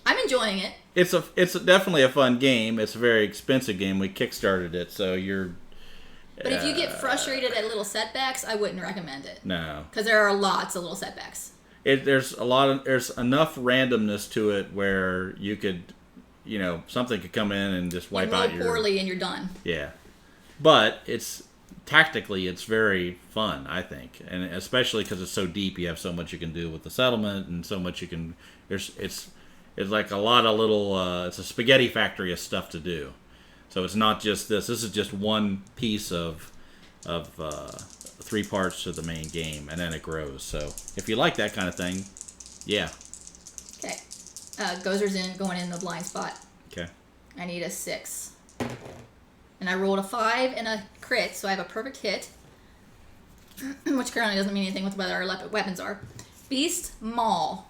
I'm enjoying it. It's definitely a fun game. It's a very expensive game. We kickstarted it, so you're. But if you get frustrated at little setbacks, I wouldn't recommend it. No, because there are lots of little setbacks. There's enough randomness to it where you could, something could come in and just wipe out your. Roll poorly and you're done. Yeah, but tactically it's very fun, I think, and especially because it's so deep. You have so much you can do with the settlement, and so much you can. It's like a lot of little. It's a spaghetti factory of stuff to do. So it's not just this. This is just one piece of 3 parts to the main game, and then it grows. So if you like that kind of thing, yeah. Okay. Gozer's going in the blind spot. Okay. I need a 6. And I rolled a 5 and a crit, so I have a perfect hit. Which currently doesn't mean anything with what our weapons are. Beast Maul.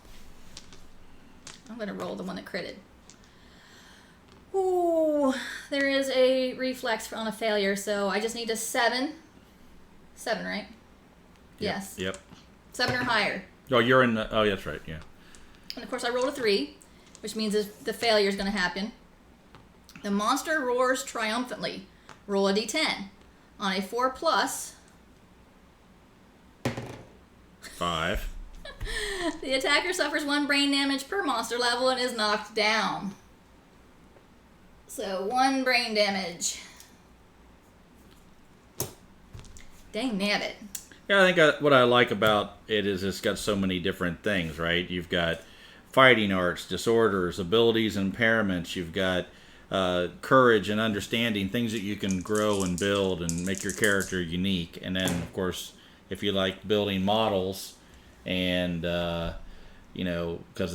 I'm going to roll the one that critted. Ooh, there is a reflex on a failure, so I just need a 7. 7, right? Yep. Yes. Yep. 7 or higher. Oh, you're in the... Oh, that's right, yeah. And of course I rolled a 3, which means the failure is going to happen. The monster roars triumphantly. Roll a d10. On a 4+. 5. The attacker suffers 1 brain damage per monster level and is knocked down. So 1 brain damage. Dang nabbit. Yeah, I think what I like about it is it's got so many different things, right? You've got fighting arts, disorders, abilities, impairments. You've got courage and understanding, things that you can grow and build and make your character unique. And then, of course, if you like building models and, because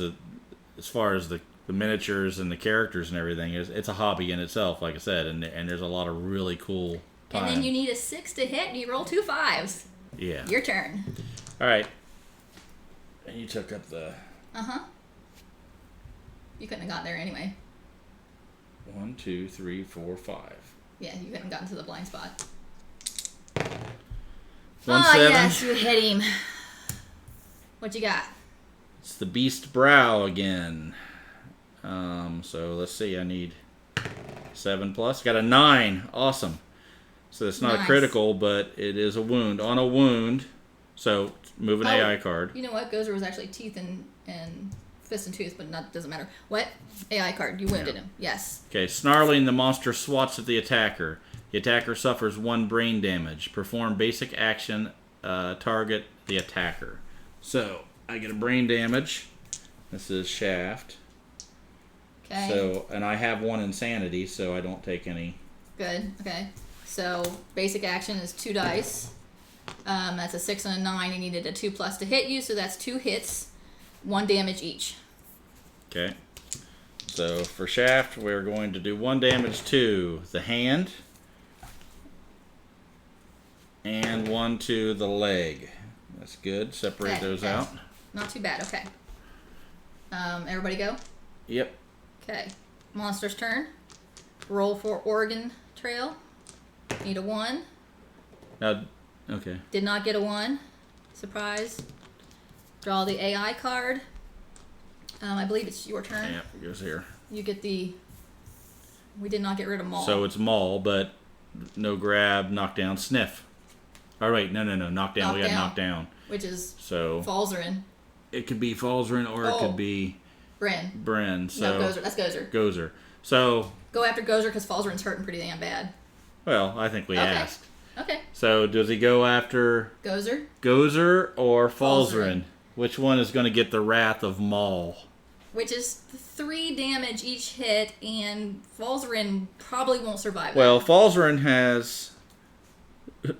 as far as the miniatures and the characters and everything, it's a hobby in itself, like I said, and there's a lot of really cool time. And then you need a 6 to hit, and you roll 2 5s. Yeah. Your turn. All right. And you took up the... You couldn't have gotten there anyway. 1, 2, 3, 4, 5. Yeah, you couldn't have gotten to the blind spot. 1, 7. Yes, you hit him. What you got? It's the Beast Brow again. So let's see. I need 7 plus. Got a 9. Awesome. So it's not a critical, but it is a wound. On a wound, so move an AI card. You know what? Gozer was actually teeth and fist and tooth, but doesn't matter. What? AI card. You wounded him. Yes. Okay. Snarling, the monster swats at the attacker. The attacker suffers 1 brain damage. Perform basic action. Target the attacker. So I get a brain damage. This is Shaft. Okay. So, and I have 1 insanity, so I don't take any. Good. Okay. So basic action is 2 dice. That's a 6 and a 9. You needed a 2 plus to hit you, so that's 2 hits, 1 damage each. Okay. So for Shaft, we're going to do 1 damage to the hand and 1 to the leg. That's good. Separate those out. Not too bad. Okay. Everybody go? Yep. Okay. Monster's turn. Roll for Oregon Trail. Need a 1. Okay. Did not get a 1. Surprise. Draw the AI card. I believe it's your turn. Yeah, it goes here. You get the... We did not get rid of Maul. So it's Maul, but no grab, knockdown, sniff. All right, no. Knockdown. We got knocked down. Which is so Falzarin. It could be Falzarin or it could be... Bryn. So no, Gozer. That's Gozer. Gozer. So... Go after Gozer because Falzarin's hurting pretty damn bad. Well, I think we asked. Okay. So does he go after... Gozer or Falzarin? Which one is going to get the wrath of Maul? Which is 3 damage each hit, and Falzarin probably won't survive Well, that. Falzarin has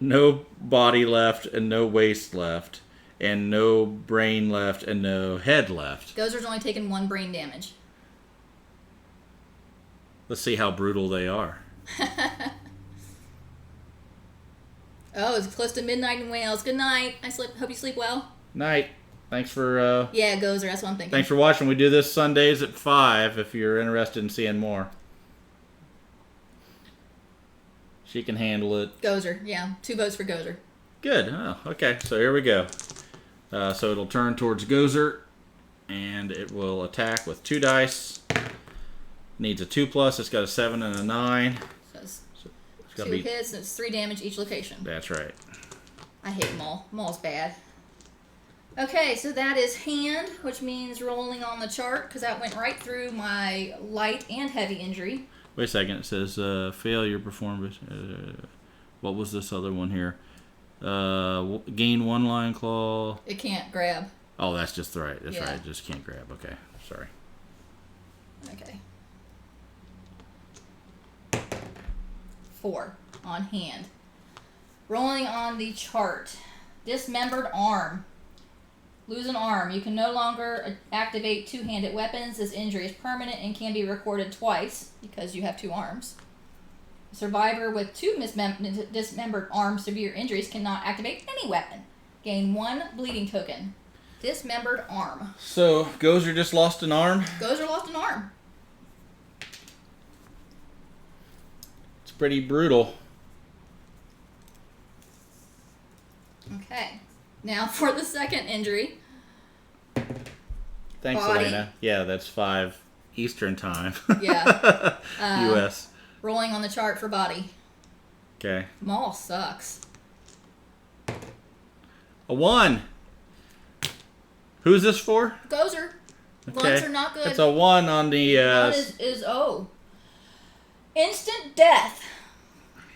no body left and no waist left, and no brain left and no head left. Gozer's only taken 1 brain damage. Let's see how brutal they are. Oh, it's close to midnight in Wales. Good night. Hope you sleep well. Night. Thanks for... Yeah, Gozer. That's what I'm thinking. Thanks for watching. We do this Sundays at 5 if you're interested in seeing more. She can handle it. Gozer. Yeah. 2 votes for Gozer. Good. Oh, okay. So here we go. So it'll turn towards Gozer, and it will attack with 2 dice. Needs a 2 plus. It's got a 7 and a 9. So it's got 2 hits, and it's 3 damage each location. That's right. I hate Maul. Maul's bad. Okay, so that is hand, which means rolling on the chart, because that went right through my light and heavy injury. Wait a second. It says failure performance. What was this other one here? Gain 1 lion claw. It can't grab. Oh, that's just right. That's right. It just can't grab. Okay. Sorry. Okay. 4 on hand. Rolling on the chart. Dismembered Arm. Lose an arm. You can no longer activate 2-handed weapons. This injury is permanent and can be recorded twice because you have 2 arms. A survivor with 2 dismembered arm severe injuries cannot activate any weapon. Gain 1 bleeding token. Dismembered Arm. So, Gozer just lost an arm? Gozer lost an arm. It's pretty brutal. Okay. Now for the second injury. Thanks, Body. Elena. Yeah, that's 5 Eastern time. Yeah. U.S. Rolling on the chart for body. Okay. Maul sucks. A 1. Who's this for? Gozer. Okay. Blunts are not good. It's a 1 on the... One is O. Instant death.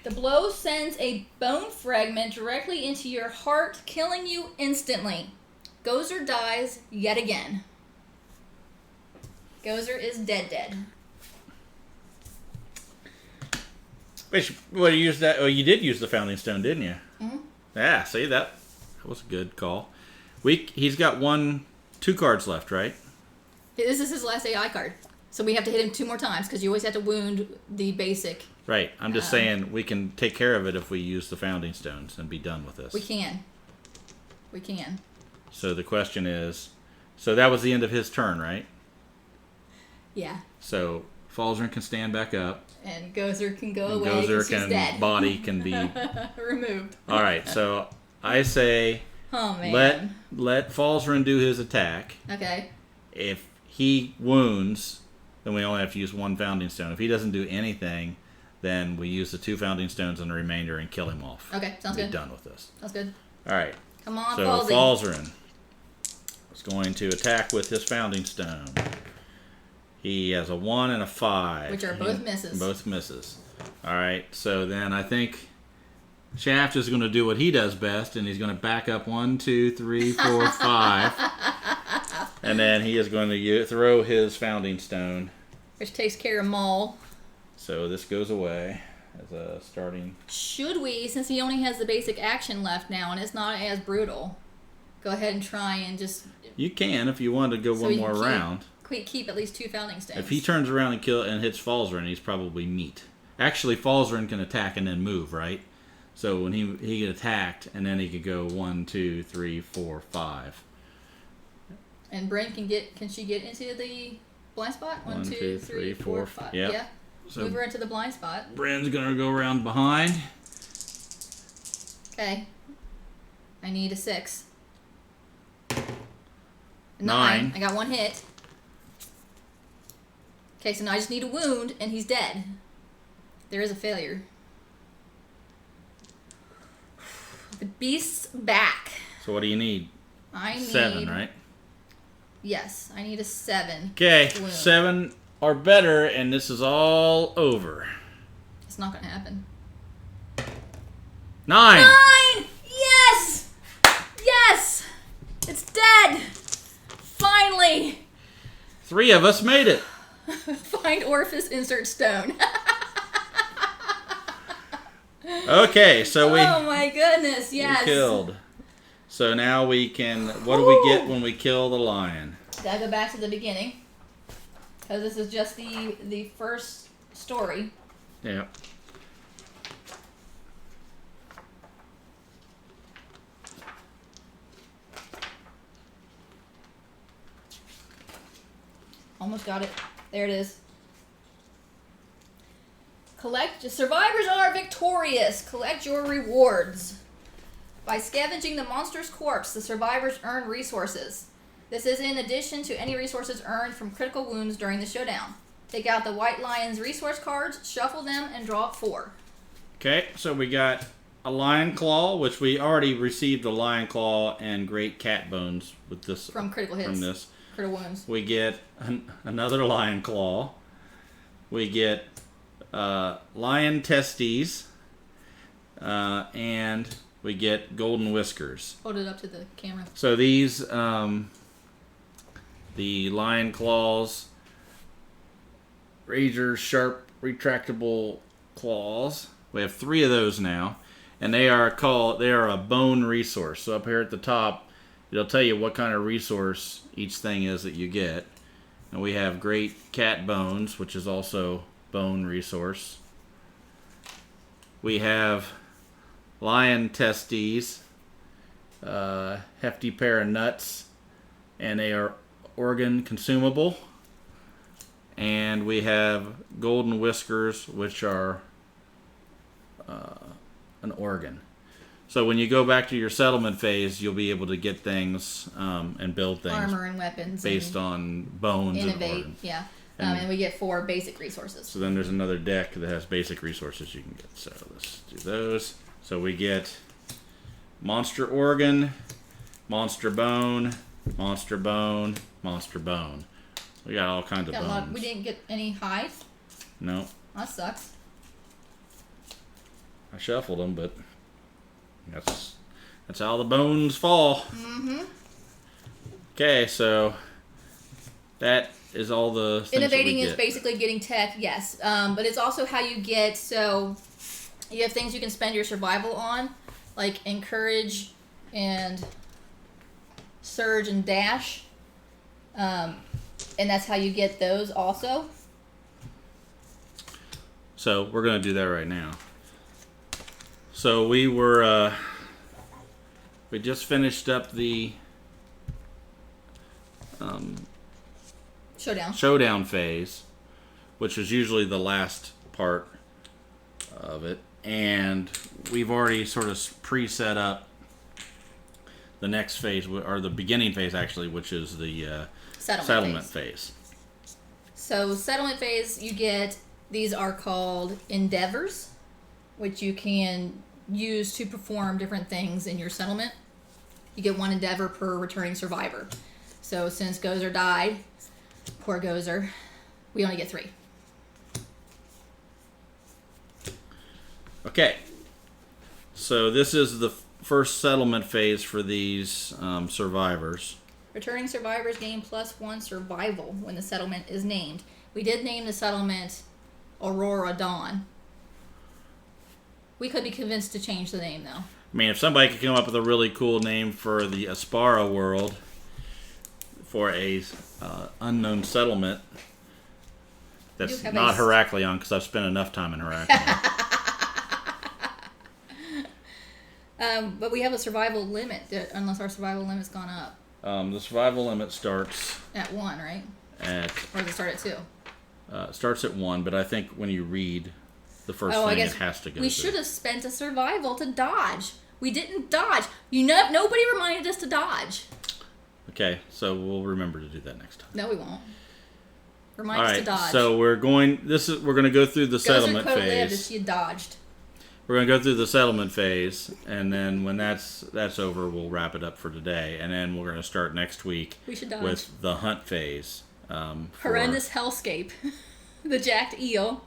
The blow sends a bone fragment directly into your heart, killing you instantly. Gozer dies yet again. Gozer is dead. Well, you used that. Oh, you did use the founding stone, didn't you? Mm-hmm. Yeah. See that was a good call. He's got 2 cards left, right? This is his last AI card, so we have to hit him 2 more times because you always have to wound the basic. Right. I'm just saying we can take care of it if we use the founding stones and be done with this. We can. So the question is, so that was the end of his turn, right? Yeah. So Falzarin can stand back up. And Gozer can go away Gozer because he's dead. Body can be removed. All right. So I say, oh man, let Falzarin do his attack. Okay. If he wounds, then we only have to use 1 founding stone. If he doesn't do anything, then we use the 2 founding stones and the remainder and kill him off. Okay, sounds good. Be done with this. Sounds good. All right. Come on, so Falzarin is going to attack with his founding stone. He has a 1 and a 5. Which are both misses. Both misses. All right. So then I think Shaft is going to do what he does best, and he's going to back up 1, 2, 3, 4, 5. And then he is going to throw his founding stone. Which takes care of Maul. So this goes away as a starting. Should we, since he only has the basic action left now and it's not as brutal, go ahead and try and just... You can if you want to go one more round. Keep at least 2 founding stones. If he turns around and hits Falzarin, he's probably meat. Actually, Falzarin can attack and then move, right? So when he get attacked, and then he could go 1, 2, 3, 4, 5. And Bryn can she get into the blind spot? 1, 2, 3, 4, 5. Yep. Yeah. So move her into the blind spot. Bryn's gonna go around behind. Okay. I need a 6. 9. I got 1 hit. Okay, so now I just need a wound, and he's dead. There is a failure. The beast's back. So what do you need? I need 7, right? Yes, I need a 7. Okay, wound. 7 or better, and this is all over. It's not gonna happen. 9! 9! Yes! Yes! It's dead! Finally! 3 of us made it. Find orifice, insert stone. Okay, so we... Oh my goodness, yes. We killed. So now we can... What do we get when we kill the lion? Gotta go back to the beginning. Because this is just the first story. Yeah. Almost got it. There it is. Survivors are victorious. Collect your rewards. By scavenging the monster's corpse, the survivors earn resources. This is in addition to any resources earned from critical wounds during the showdown. Take out the White Lion's resource cards, shuffle them, and draw 4. Okay, so we got a lion claw, which we already received a lion claw and great cat bones with this. From critical hits. From this. Critical wounds. We get another lion claw. We get lion testes. And we get golden whiskers. Hold it up to the camera. So these, the lion claws, razor sharp retractable claws. We have 3 of those now, and they are a bone resource. So up here at the top, it'll tell you what kind of resource each thing is that you get. And we have great cat bones, which is also bone resource. We have lion testes, hefty pair of nuts, and they are organ consumable. And we have golden whiskers, which are an organ. So when you go back to your settlement phase, you'll be able to get things and build things. Armor and weapons. Based on bones and organs. Yeah. And we get 4 basic resources. So then there's another deck that has basic resources you can get. So let's do those. So we get monster organ, monster bone, monster bone, monster bone. We got all kinds of bones. We didn't get any hides? No. That sucks. I shuffled them, but that's how the bones fall. Mm-hmm. Okay, so that is all the things Innovating that we is get. basically getting tech, yes. But it's also how you get, so You have things you can spend your survival on, like encourage and surge and dash. And that's how you get those also. So we're going to do that right now. So we just finished up the showdown phase, which is usually the last part of it. And we've already sort of pre-set up the next phase, or the beginning phase actually, which is the settlement phase. So settlement phase, you get, these are called endeavors, which you can use to perform different things in your settlement. You get 1 endeavor per returning survivor. So since Gozer died, poor Gozer, we only get 3. Okay, so this is the first settlement phase for these survivors. Returning survivors gain +1 survival when the settlement is named. We did name the settlement Aurora Dawn. We could be convinced to change the name, though. I mean, if somebody could come up with a really cool name for the Aspara world, for a unknown settlement that's not Heraklion, because I've spent enough time in Heraklion. But we have a survival limit, unless our survival limit's gone up. The survival limit starts at 1, right? Or does it start at 2? It starts at 1, but I think when you read the first thing, it has to go. We should have spent a survival to dodge. We didn't dodge. Nobody reminded us to dodge. Okay, so we'll remember to do that next time. No, we won't. Remind us to dodge. So we're going to go through the settlement phase. If she dodged. We're going to go through the settlement phase, and then when that's over, we'll wrap it up for today. And then we're going to start next week with the hunt phase. Horrendous hellscape. The jacked eel.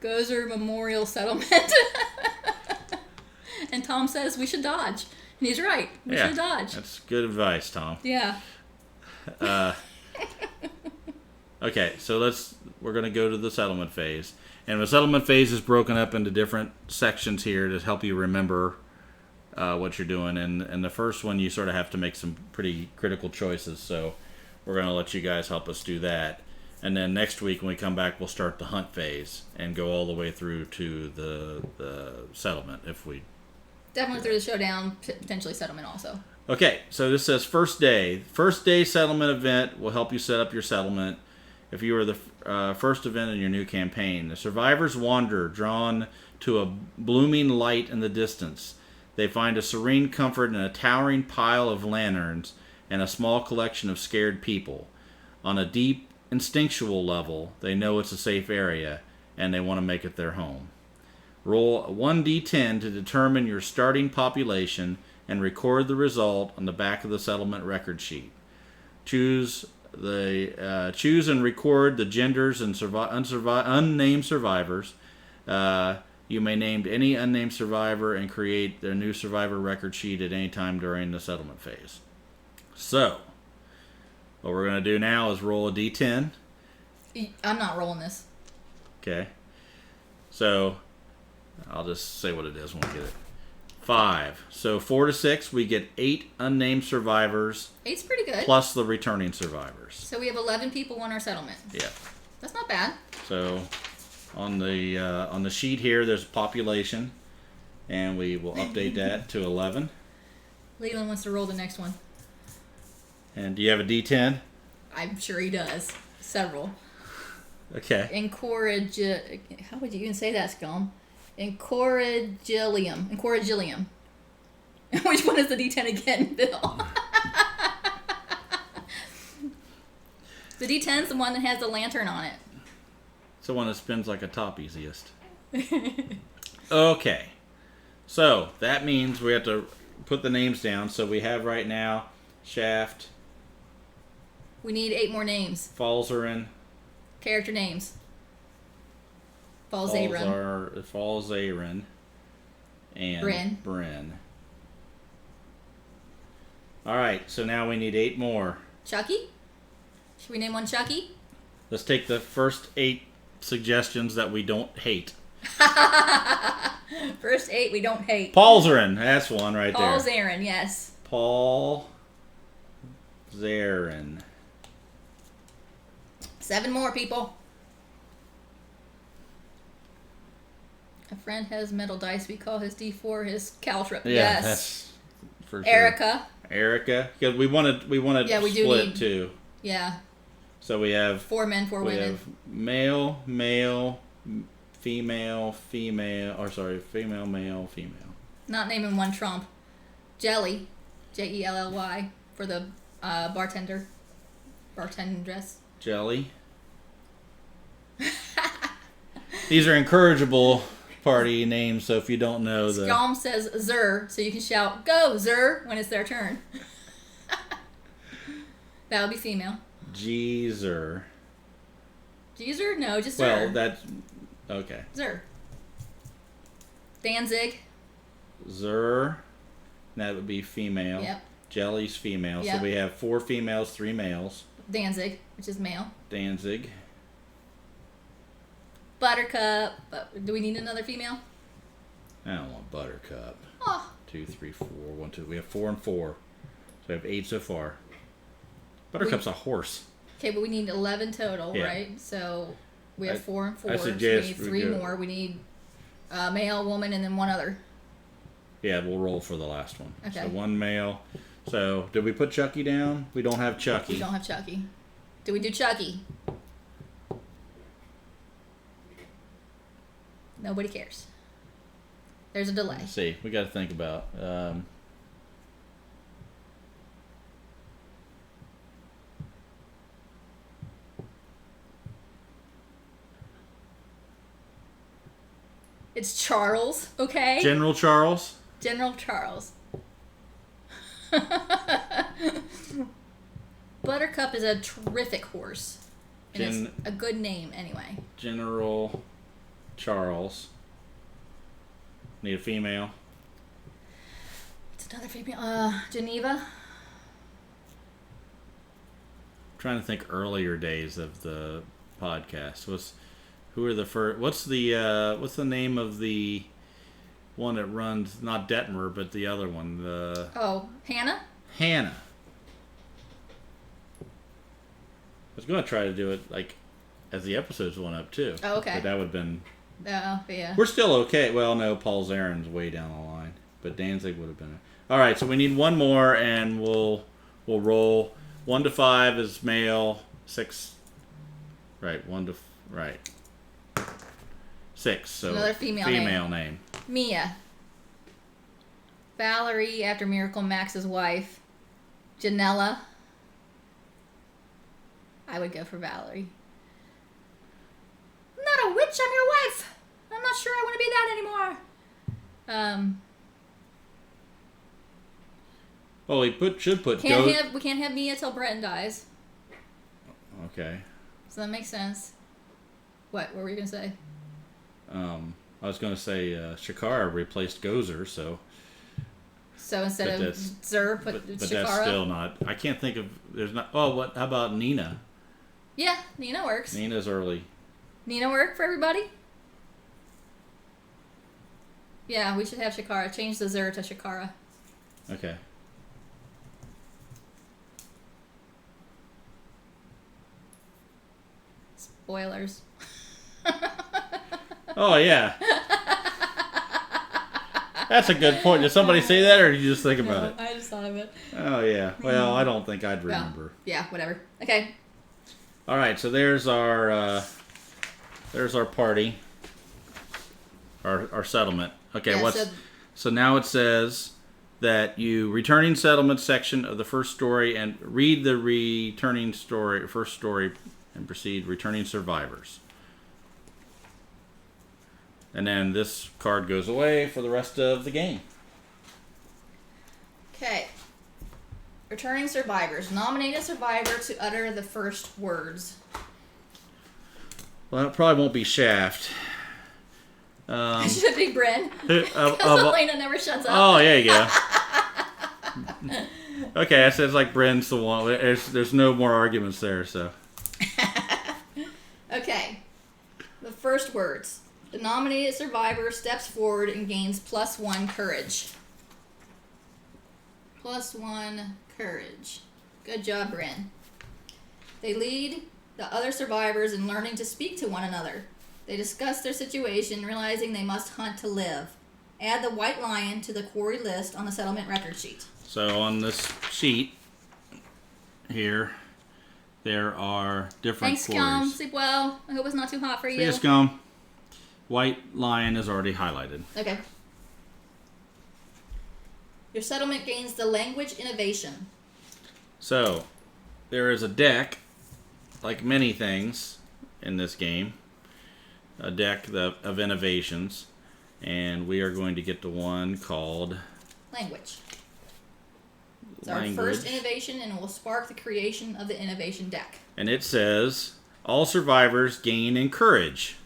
Gozer Memorial Settlement. And Tom says we should dodge. And he's right. We should dodge. That's good advice, Tom. Yeah. Okay, so we're going to go to the settlement phase. And the settlement phase is broken up into different sections here to help you remember what you're doing. And the first one, you sort of have to make some pretty critical choices. So we're going to let you guys help us do that. And then next week when we come back, we'll start the hunt phase and go all the way through to the settlement if we... Definitely through the showdown, potentially settlement also. Okay, so this says first day. First day settlement event will help you set up your settlement. If you are the first event in your new campaign, the survivors wander, drawn to a blooming light in the distance. They find a serene comfort in a towering pile of lanterns and a small collection of scared people. On a deep, instinctual level, they know it's a safe area, and they want to make it their home. Roll 1d10 to determine your starting population and record the result on the back of the settlement record sheet. Choose and record the genders and unnamed survivors. You may name any unnamed survivor and create their new survivor record sheet at any time during the settlement phase. So, what we're going to do now is roll a d10. I'm not rolling this. Okay. So, I'll just say what it is when we get it. 5. So 4 to 6, we get 8 unnamed survivors. 8's pretty good. Plus the returning survivors. So we have 11 people on our settlement. Yeah. That's not bad. So on the sheet here, there's population, and we will update that to 11. Leland wants to roll the next one. And do you have a D10? I'm sure he does. Several. Okay. How would you even say that, Scum? Incorrigible. Which one is the D10 again, Bill? The D10's the one that has the lantern on it. It's the one that spins like a top easiest. Okay. So, that means we have to put the names down. So we have right now Shaft. We need 8 more names. Falzarin. Character names. Falzarin. And Bryn. Alright, so now we need 8 more. Chucky? Should we name one Chucky? Let's take the first 8 suggestions that we don't hate. First 8 we don't hate. Paul Zarin. That's one right Paul there. Zarin, yes. Paul Zarin. 7 more, people. A friend has metal dice. We call his D4 his caltrip. Yeah, yes. that's for sure. Erica. Because we want to split too. Yeah. So we have 4 men, 4 women. We have male, female, male, female. Not naming one Trump. Jelly, Jelly, for the bartendress. Jelly. These are incorrigible party names, so if you don't know the... Scalm says Zer, so you can shout, "Go, Zer," when it's their turn. That would be female. Jeezer. Jeezer? No, just Zer. Well, that's... Okay. Zer. Danzig. Zer. That would be female. Yep. Jelly's female. Yep. So we have 4 females, 3 males. Danzig, which is male. Danzig. Buttercup. Do we need another female? I don't want Buttercup. Oh. 2, 3, 4, 1, 2. We have 4 and 4. So we have 8 so far. Buttercup's a horse. Okay, but we need 11 total, Yeah. right? So we have 4 and 4. I So we suggest need we 3 go- more. We need a male, woman, and then one other. Yeah, we'll roll for the last one. Okay. So 1 male. So did we put Chucky down? We don't have Chucky. We don't have Chucky. Do we do Chucky? Nobody cares. There's a delay. Let's see. We got to think about. It's Charles, okay? General Charles. General Charles. Buttercup is a terrific horse. And it's a good name anyway. General Charles. Need a female. It's another female. Geneva. I'm trying to think earlier days of the podcast. Who are the first? What's the name of the one that runs, not Detmer, but the other one? Hannah? Hannah. I was going to try to do it like as the episodes went up too. Oh, okay. But that would have been... Yeah. We're still okay. Well, no, Paul Zarin's way down the line. But Danzig would have been... All right, so we need one more, and we'll roll. 1 to 5 is male. 6... Right, 1 to... Right. 6, so... Another female name. Mia. Valerie, after Miracle Max's wife. Janella. I would go for Valerie. I'm not a witch, I'm your wife. I'm not sure I want to be that anymore. Well, we should put... We can't have Mia till Breton dies. Okay. So that makes sense. What were you going to say? I was going to say Shakara replaced Gozer, so... So instead of Zer, put but Shakara? that's still not... I can't think of... There's not... Oh, how about Nina? Yeah, Nina works. Nina's early. Nina work for everybody? Yeah, we should have Shakara. Change the Zer to Shakara. Okay. Spoilers. Oh, yeah. That's a good point. Did somebody say that, or did you just think about it? I just thought of it. Oh, yeah. Well, I don't think I'd remember. Well, yeah, whatever. Okay. All right, so there's our party, our settlement. Okay, Yeah, so now it says that you returning settlement section of the first story and read the first story and proceed returning survivors. And then this card goes away for the rest of the game. Okay. Returning survivors. Nominate a survivor to utter the first words. Well, it probably won't be Shaft. It should be Bryn. Because Elena never shuts up. Oh, there you go. Okay, it says like Bryn's the one. There's no more arguments there, so. Okay. The first words. The nominated survivor steps forward and gains +1 courage. +1 courage. Good job, Bryn. They lead the other survivors in learning to speak to one another. They discuss their situation, realizing they must hunt to live. Add the white lion to the quarry list on the settlement record sheet. So on this sheet here, there are different Thanks, Scum. quarries. Sleep well. I hope it's not too hot for you. See you, Scum. White lion is already highlighted. Okay. Your settlement gains the language innovation. So, there is a deck, like many things in this game, a deck of innovations, and we are going to get the one called Language. It's our first innovation, and it will spark the creation of the innovation deck. And it says, all survivors gain encourage.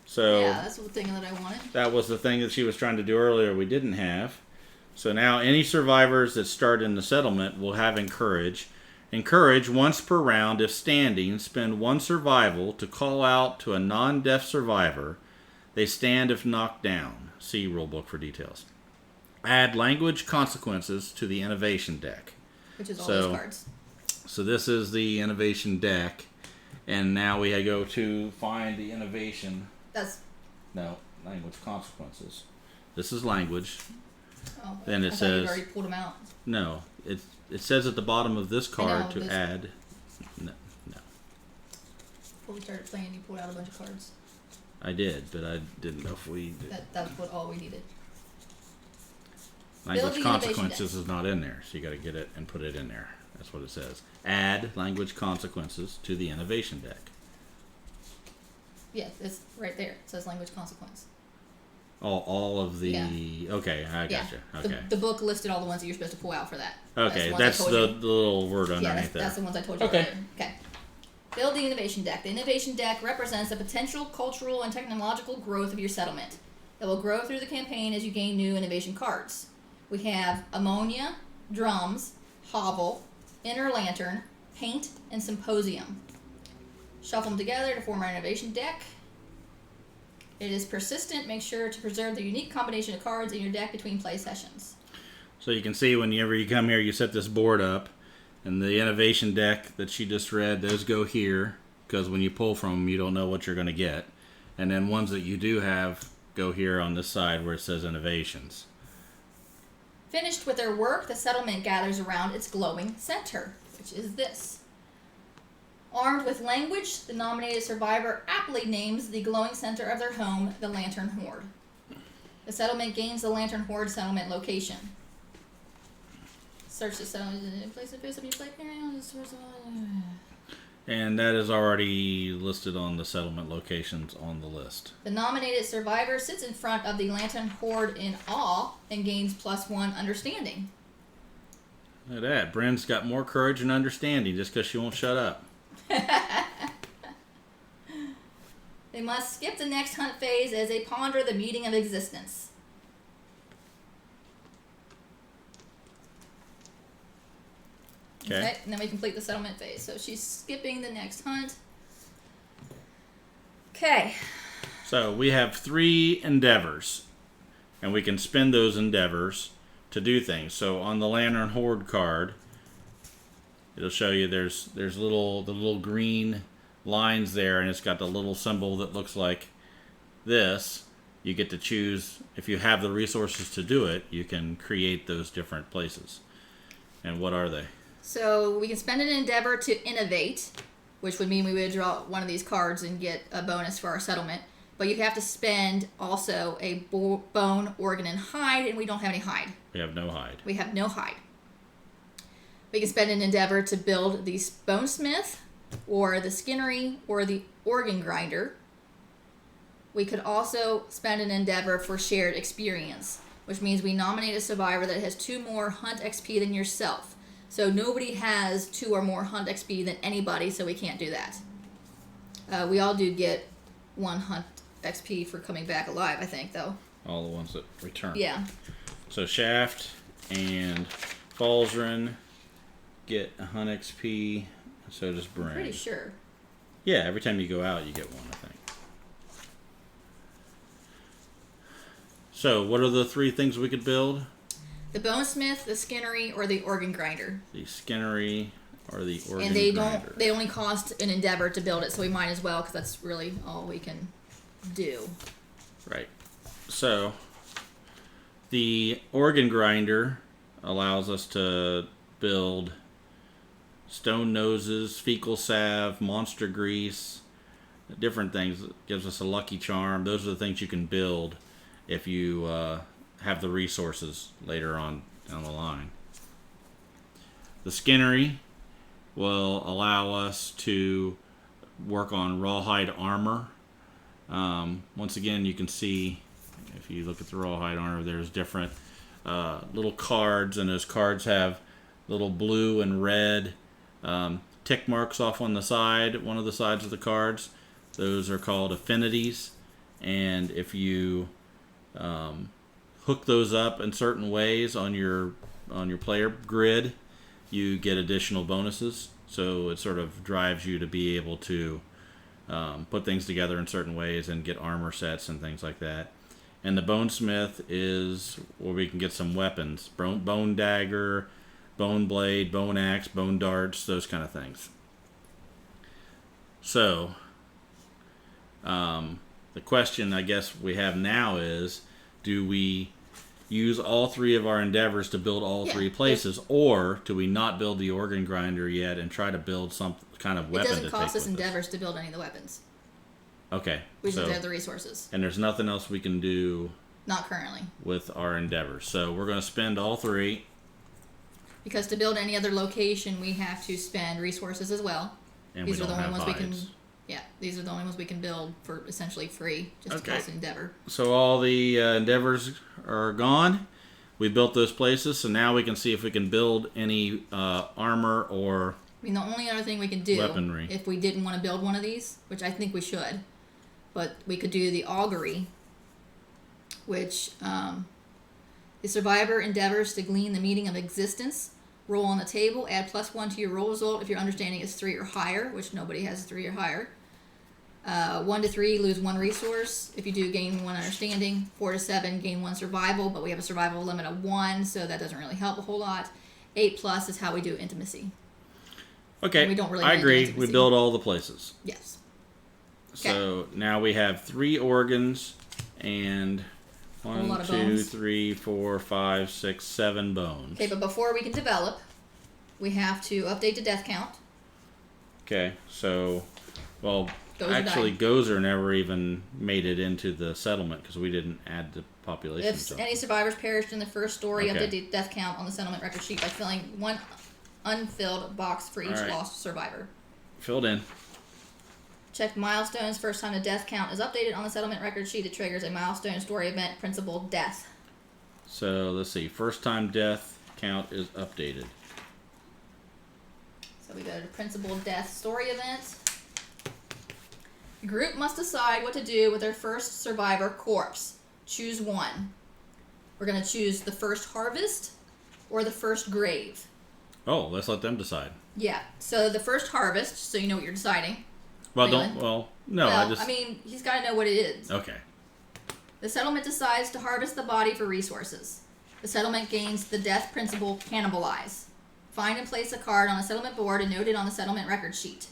So yeah, that's the thing that I wanted. That was the thing that she was trying to do earlier we didn't have. So now any survivors that start in the settlement will have encourage. Encourage once per round if standing. Spend 1 survival to call out to a non-deaf survivor. They stand if knocked down. See rulebook for details. Add language consequences to the innovation deck. Which is all those cards. So this is the innovation deck. And now we go to find the innovation. No, language consequences. This is language. Oh, then it I says. thought you'd already pulled them out. No, it says at the bottom of this card to add. No. Before we started playing, you pulled out a bunch of cards. I did, but I didn't know if we. That's what all we needed. Language consequences is not in there, so you got to get it and put it in there. That's what it says. Add language consequences to the innovation deck. Yeah, it's right there. It says language consequence. All of the... Yeah. Okay, I gotcha. Okay. The book listed all the ones that you're supposed to pull out for that. Okay, that's the little word underneath there. That's the ones I told you earlier. Okay. Build the innovation deck. The innovation deck represents the potential cultural and technological growth of your settlement. It will grow through the campaign as you gain new innovation cards. We have ammonia, drums, hovel, inner lantern, paint, and symposium. Shuffle them together to form our innovation deck. It is persistent. Make sure to preserve the unique combination of cards in your deck between play sessions. So you can see whenever you come here, you set this board up, and the innovation deck that she just read, those go here, because when you pull from them, you don't know what you're going to get. And then ones that you do have go here on this side where it says innovations. Finished with their work, the settlement gathers around its glowing center, which is this. Armed with language, the nominated survivor aptly names the glowing center of their home the Lantern Horde. The settlement gains the Lantern Horde settlement location. Search the settlement in place of your play area. And that is already listed on the settlement locations on the list. The nominated survivor sits in front of the Lantern Horde in awe and gains +1 understanding. Look at that. Bryn's got more courage and understanding just because she won't shut up. They must skip the next hunt phase as they ponder the meaning of existence. Okay, and then we complete the settlement phase. So she's skipping the next hunt. Okay. So we have 3 endeavors, and we can spend those endeavors to do things. So on the Lantern Horde card, it'll show you there's the little green lines there, and it's got the little symbol that looks like this. You get to choose, if you have the resources to do it, you can create those different places. And what are they? So we can spend an endeavor to innovate, which would mean we would draw one of these cards and get a bonus for our settlement. But you have to spend also a bone, organ, and hide, and we don't have any hide. We have no hide. We have no hide. We can spend an endeavor to build the bonesmith, or the skinnery, or the organ grinder. We could also spend an endeavor for shared experience, which means we nominate a survivor that has 2 more hunt XP than yourself. So nobody has 2 or more hunt XP than anybody, so we can't do that. We all do get 1 hunt XP for coming back alive, I think, though. All the ones that return. Yeah. So Shaft and Falzren get a hunt XP, so does Bryn. Pretty sure. Yeah, every time you go out, you get 1, I think. So, what are the 3 things we could build? The bonesmith, the skinnery, or the organ grinder. The skinnery or the organ and they grinder. They only cost an endeavor to build it, so we might as well, because that's really all we can do. Right. So, the organ grinder allows us to build stone noses, fecal salve, monster grease, different things. It gives us a lucky charm. Those are the things you can build if you have the resources later on down the line. The skinnery will allow us to work on rawhide armor. Once again, you can see, if you look at the rawhide armor, there's different little cards, and those cards have little blue and red tick marks off on the side, one of the sides of the cards. Those are called affinities, and if you hook those up in certain ways on your player grid, you get additional bonuses. So it sort of drives you to be able to put things together in certain ways and get armor sets and things like that. And the bonesmith is where we can get some weapons: bone dagger, bone blade, bone axe, bone darts, those kind of things. So the question I guess we have now is, do we use all 3 of our endeavors to build all 3 places, or do we not build the organ grinder yet and try to build some kind of weapon? It doesn't cost us endeavors to build any of the weapons. Okay. We just have the resources. And there's nothing else we can do. Not currently. With our endeavors. So we're going to spend all 3. Because to build any other location, we have to spend resources as well. And these we are don't the only have ones hides. we can. Yeah, these are the only ones we can build for essentially free, just to cost an endeavor. So all the endeavors are gone. We built those places, so now we can see if we can build any armor or I mean, the only other thing we can do, weaponry, if we didn't want to build one of these, which I think we should, but we could do the augury, which the survivor endeavors to glean the meaning of existence. Roll on the table, add +1 to your roll result if your understanding is 3 or higher, which nobody has 3 or higher. 1 to 3, lose 1 resource. If you do, gain 1 understanding. 4 to 7, gain 1 survival, but we have a survival limit of 1, so that doesn't really help a whole lot. 8+ is how we do intimacy. Okay, and we don't really I agree. We build all the places. Yes. So now we have 3 organs and 1, 2, 3, 4, 5, 6, 7 bones. Okay, but before we can develop, we have to update the death count. Okay, so, well, Gozer actually, died. Gozer never even made it into the settlement because we didn't add the population. If any survivors perished in the first story, Okay. update the death count on the settlement record sheet by filling 1 unfilled box for each lost survivor. Filled in. Check milestones. First time the death count is updated on the settlement record sheet, it triggers a milestone story event, principal death. So let's see. First time death count is updated. So we go to principal death story event. The group must decide what to do with their first survivor corpse. Choose one. We're going to choose the first harvest or the first grave. Oh, let's let them decide. Yeah. So the first harvest, so you know what you're deciding. Well, Leland. no, I mean, he's got to know what it is. Okay. The settlement decides to harvest the body for resources. The settlement gains the death principle cannibalize. Find and place a card on a settlement board and note it on the settlement record sheet.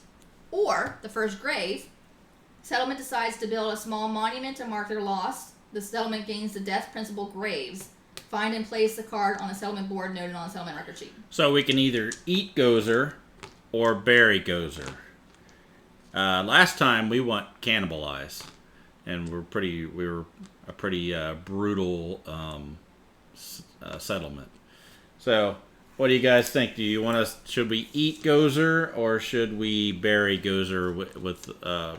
Or, the first grave, settlement decides to build a small monument to mark their loss. The settlement gains the death principle graves. Find and place the card on a settlement board noted on the settlement record sheet. So we can either eat Gozer or bury Gozer. Last time we went cannibalize, and we were a pretty brutal settlement. So, what do you guys think? Do you want us? Should we eat Gozer or should we bury Gozer with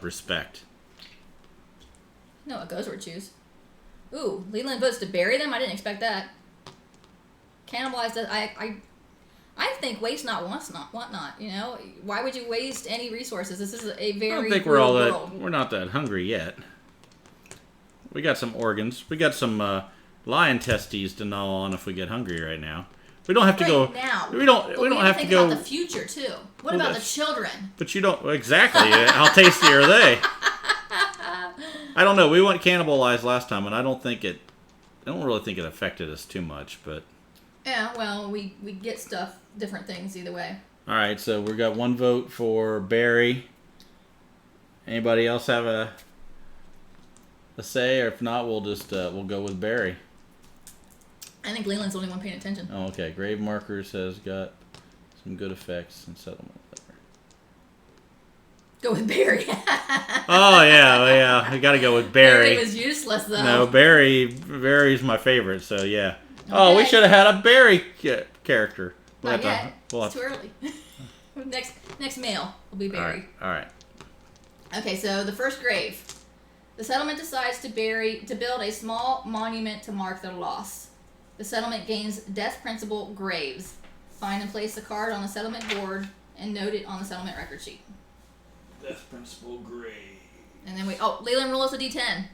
respect? No, what Gozer would choose. Ooh, Leland votes to bury them. I didn't expect that. Cannibalize that. I think waste not, want not. You know, why would you waste any resources? This is a very. I don't think we're not that hungry yet. We got some organs. We got some lion testes to gnaw on if we get hungry right now. We don't have to go now. We don't have to go. About the future too. What about the children? But you don't exactly. How tasty are they? I don't know. We went cannibalized last time, and I don't think it don't really think it affected us too much, but Yeah, well, we get stuff, different things either way. all right. So we got one vote for Barry. Anybody else have a say, or if not, we'll just we'll go with Barry. I think Leland's the only one paying attention. Oh, okay. Grave markers has got some good effects and settlement. Go with Barry. Oh yeah. I got to go with Barry. Barry was useless though. No, Barry's my favorite. So yeah. Okay. Oh, we should have had a Barry character. Not yet. It's too early. next male will be Barry. All right. Okay, so the first grave. The settlement decides to build a small monument to mark their loss. The settlement gains death principle graves. Find and place the card on the settlement board and note it on the settlement record sheet. Death principle grave. And then Leland, roll us a d10.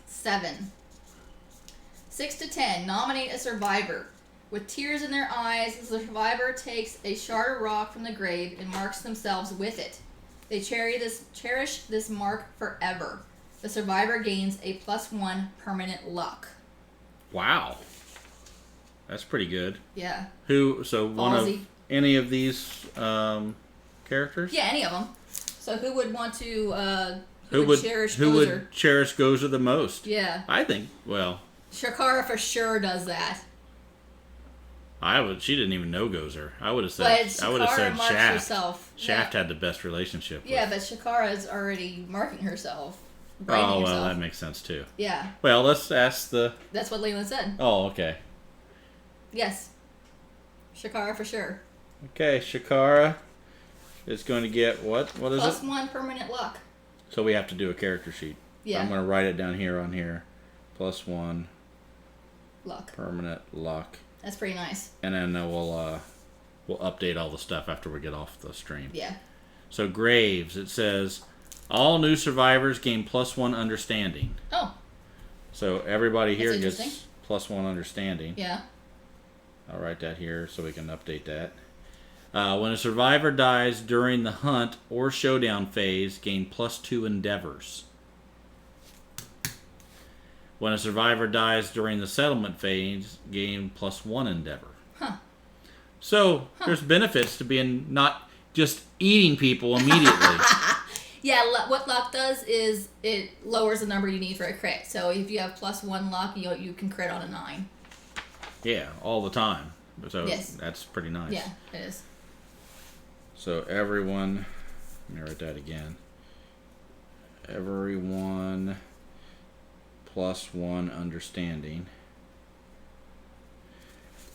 Seven. 6 to 10. Nominate a survivor. With tears in their eyes, the survivor takes a shard of rock from the grave and marks themselves with it. They cherish this mark forever. The survivor gains a +1 permanent luck. Wow. That's pretty good. Yeah. One of any of these characters? Yeah, any of them. So who would want to who would cherish Gozer the most? Yeah. I think, well, Shakara for sure does that. She didn't even know Gozer. I would have said marks Shaft. Herself. Shaft had the best relationship. Yeah, but Shakara's already marking herself. Oh, well, that makes sense too. Yeah. Well, let's ask the... That's what Leland said. Oh, okay. Yes. Shakara for sure. Okay, Shakara is going to get what? What is it? +1 permanent luck. So we have to do a character sheet. Yeah. I'm going to write it down here on here. +1 luck. Permanent luck. That's pretty nice. And then we'll update all the stuff after we get off the stream. Yeah. So Graves, it says, all new survivors gain +1 understanding. Oh. So everybody here gets +1 understanding. Yeah. I'll write that here so we can update that. When a survivor dies during the hunt or showdown phase, gain +2 endeavors. When a survivor dies during the settlement phase, gain +1 endeavor. Huh. So there's benefits to being not just eating people immediately. Yeah, what luck does is it lowers the number you need for a crit. So if you have +1 luck, you can crit on a 9. Yeah, all the time. So yes. That's pretty nice. Yeah, it is. So everyone, let me write that again. Everyone +1 understanding.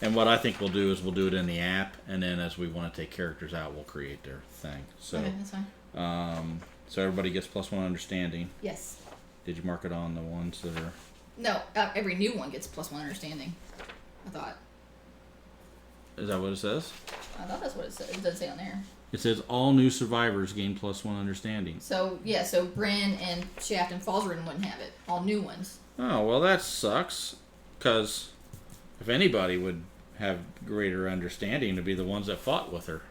And what I think we'll do is we'll do it in the app, and then as we want to take characters out, we'll create their thing. So, okay, that's fine. So everybody gets +1 understanding. Yes. Did you mark it on the ones that are? No, every new one gets +1 understanding. I thought. Is that what it says? I thought that's what it said. It doesn't say on there. It says all new survivors gain +1 understanding. So yeah, so Bryn and Shaft and Falzarin wouldn't have it. All new ones. Oh well, that sucks. Because if anybody would have greater understanding, it'd be the ones that fought with her.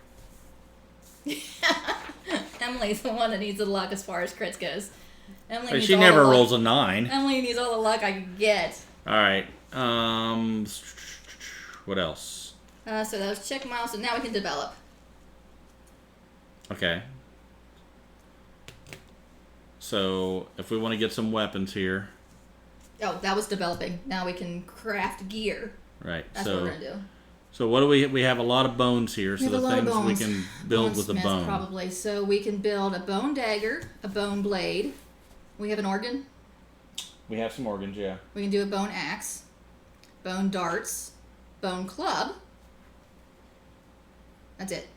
Emily's the one that needs the luck as far as crits goes. She never rolls a 9. Emily needs all the luck I can get. All right. What else? So that was check milestone. Now we can develop. Okay. So if we want to get some weapons here. Oh, that was developing. Now we can craft gear. Right. That's what we're gonna do. So what do we have? A lot of bones here. So the things we can build with the bone. Probably. So we can build a bone dagger, a bone blade. We have an organ. We have some organs, yeah. We can do a bone axe, bone darts, bone club. That's it.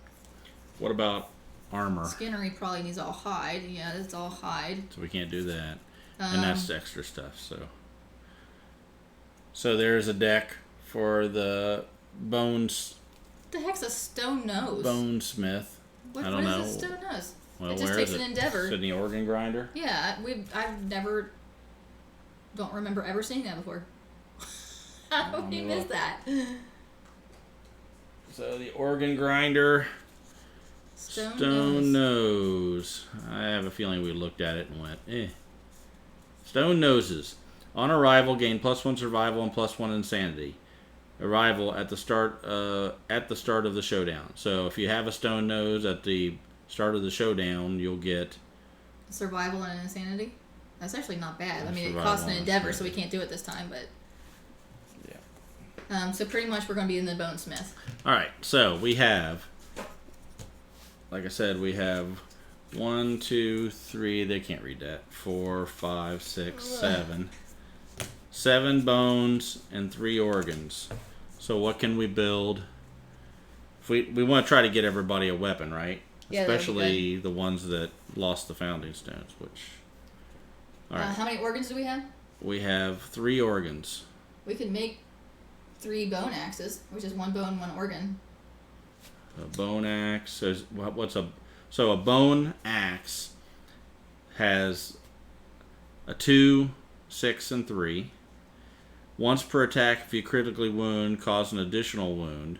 What about armor? Skinnery probably needs all hide. Yeah, that's all hide. So we can't do that. And that's extra stuff, So there's a deck for the bones. What the heck's a stone nose? Bonesmith. I don't know. What is a stone nose? Well, it just takes an endeavor. Is it in the organ grinder? Yeah, don't remember ever seeing that before. How did you miss that? So the organ grinder, Stone nose. I have a feeling we looked at it and went, eh. Stone noses. On arrival, gain +1 survival and +1 insanity. Arrival at the start of the showdown. So if you have a stone nose at the start of the showdown, you'll get survival and insanity. That's actually not bad. I mean, it survival costs an and endeavor, so insanity. we can't do it this time. But yeah. So pretty much we're going to be in the bonesmith. All right. So we have, like I said, we have 1, 2, 3. They can't read that. 4, 5, 6, 7. 7 bones and 3 organs. So what can we build? If we want to try to get everybody a weapon, right? Yeah, especially the ones that lost the founding stones. Which, all right. How many organs do we have? We have 3 organs. We could make 3 bone axes, which is 1 bone, 1 organ. A bone axe. So a bone axe has a 2, 6, and 3. Once per attack, if you critically wound, cause an additional wound.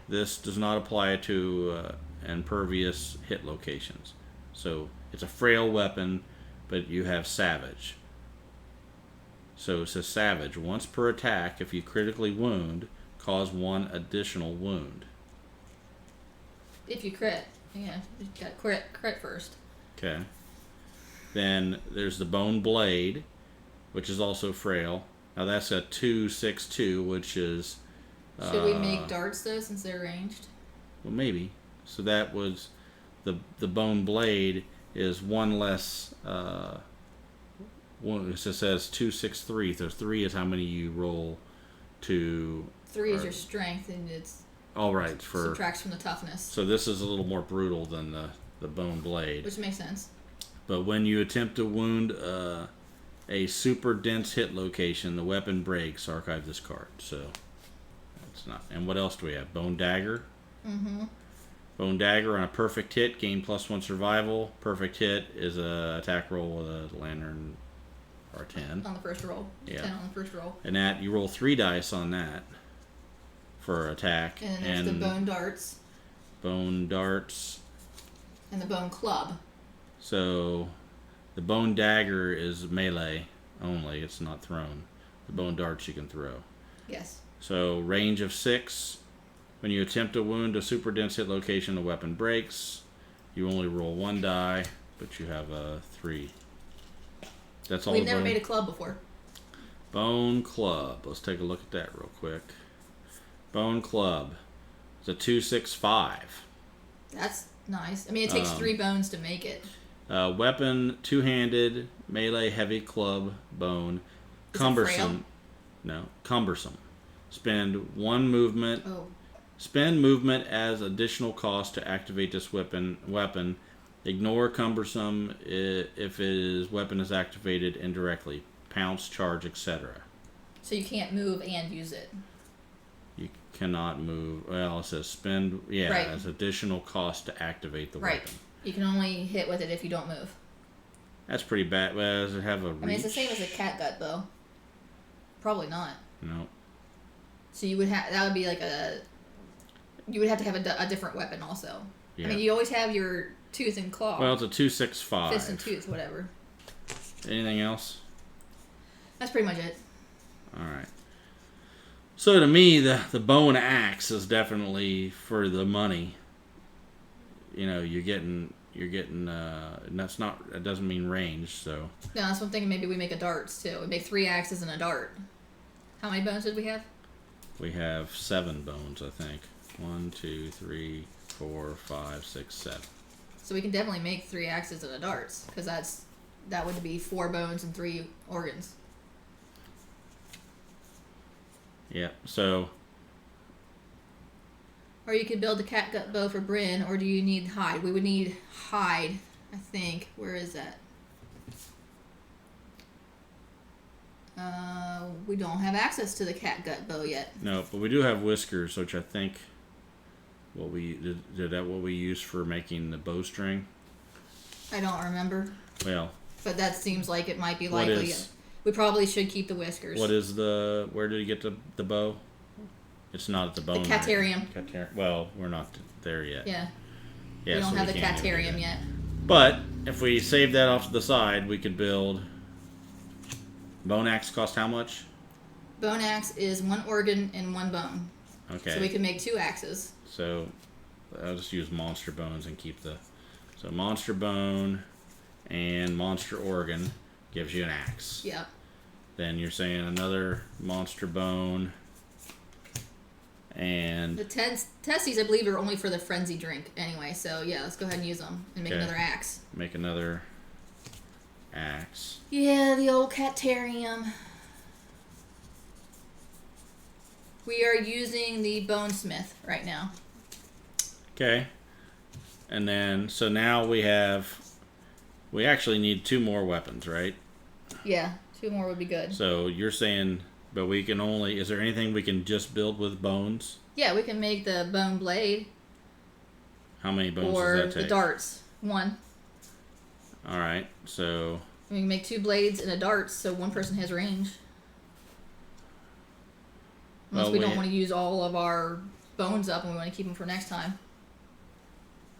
This does not apply to impervious hit locations. So it's a frail weapon, but you have savage. So it says savage. Once per attack, if you critically wound, cause 1 additional wound. If you crit. Yeah, you got crit first. Okay. Then there's the bone blade, which is also frail. Now that's a 2, 6, 2, which is... Should we make darts, though, since they're ranged? Well, maybe. So that was... The bone blade is 1 less... it says 2, 6, 3. So 3 is how many you roll to... 3 is your strength, and it's... All right. Subtracts from the toughness. So this is a little more brutal than the bone blade. Which makes sense. But when you attempt to wound... a super dense hit location, the weapon breaks. Archive this card. So that's not. And what else do we have? Bone dagger. Mm-hmm. Bone dagger on a perfect hit, gain +1 survival. Perfect hit is a attack roll with a lantern or 10 on the first roll. Yeah. 10 on the first roll. And that you roll 3 dice on that for attack. And then there's the bone darts. Bone darts. And the bone club. So. The bone dagger is melee only. It's not thrown. The bone darts you can throw. Yes. So range of 6. When you attempt to wound a super dense hit location, the weapon breaks. You only roll 1 die, but you have a 3. That's all. We've never made a club before. Bone club. Let's take a look at that real quick. Bone club. It's a 2, 6, 5. That's nice. I mean, it takes 3 bones to make it. Weapon, 2-handed, melee, heavy club, bone. Cumbersome. No, cumbersome. Spend 1 movement. Oh. Spend movement as additional cost to activate this weapon. Ignore cumbersome if his weapon is activated indirectly. Pounce, charge, etc. So you can't move and use it. You cannot move. Well, it says spend, right. as additional cost to activate the right. weapon. You can only hit with it if you don't move. That's pretty bad. Well, does it have a reach? I mean, it's the same as a catgut bow. Probably not. No. So you would have, that would be like you would have to have a different weapon also. Yeah. I mean, you always have your tooth and claw. Well, it's a 2, 6, 5. Fist and tooth, whatever. Anything else? That's pretty much it. All right. So to me, the bone axe is definitely for the money. You know, you're getting. That's not. It doesn't mean range. So. No, that's one thing. Maybe we make a darts too. We make 3 axes and a dart. How many bones did we have? We have 7 bones, I think. 1, 2, 3, 4, 5, 6, 7. So we can definitely make 3 axes and a darts, because that would be 4 bones and 3 organs. Yeah. So. Or you could build a catgut bow for Bryn, or do you need hide? We would need hide, I think. Where is that? We don't have access to the catgut bow yet. No, but we do have whiskers, which I think what we did that what we used for making the bowstring. I don't remember. Well, but that seems like it might be likely. We probably should keep the whiskers. What is where did you get the bow? It's not at the bone. The catarium. Well, we're not there yet. Yeah. Yeah, We don't so have the can't even do catarium that. yet. But if we save that off to the side, we could build. Bone axe cost how much? Bone axe is 1 organ and 1 bone. Okay. So we can make 2 axes. So I'll just use monster bones and keep the. So monster bone and monster organ gives you an axe. Yep. Then you're saying another monster bone. And the testes, I believe, are only for the frenzy drink anyway. So yeah, let's go ahead and use them and make another axe. Make another axe. Yeah, the old catarium. We are using the bonesmith right now. Okay. And then, so now we actually need 2 more weapons, right? Yeah, 2 more would be good. So you're saying, but we can only, is there anything we can just build with bones? Yeah, we can make the bone blade. How many bones or does that take? the darts. 1. Alright, so. We can make 2 blades and a darts so 1 person has range. Unless we don't want to use all of our bones up and we want to keep them for next time.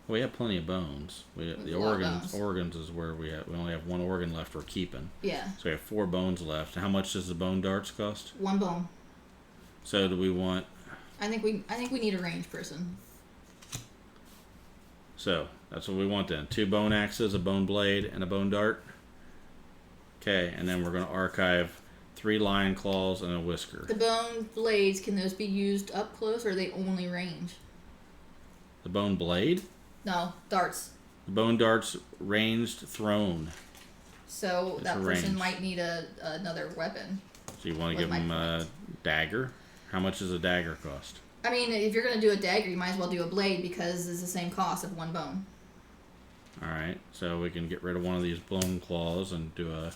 We have plenty of bones. The organs is where we only have 1 organ left we're keeping. Yeah. So we have 4 bones left. How much does the bone darts cost? 1 bone. So do we want? I think we need a range person. So that's what we want then. 2 bone axes, a bone blade, and a bone dart. Okay, and then we're going to archive 3 lion claws and a whisker. The bone blades, can those be used up close or are they only range? The bone blade? No, darts. The bone darts ranged thrown. So It's that person ranged. might need another weapon. So you want to give them a dagger? How much does a dagger cost? I mean, if you're going to do a dagger, you might as well do a blade because it's the same cost of 1 bone. Alright, so we can get rid of one of these bone claws and do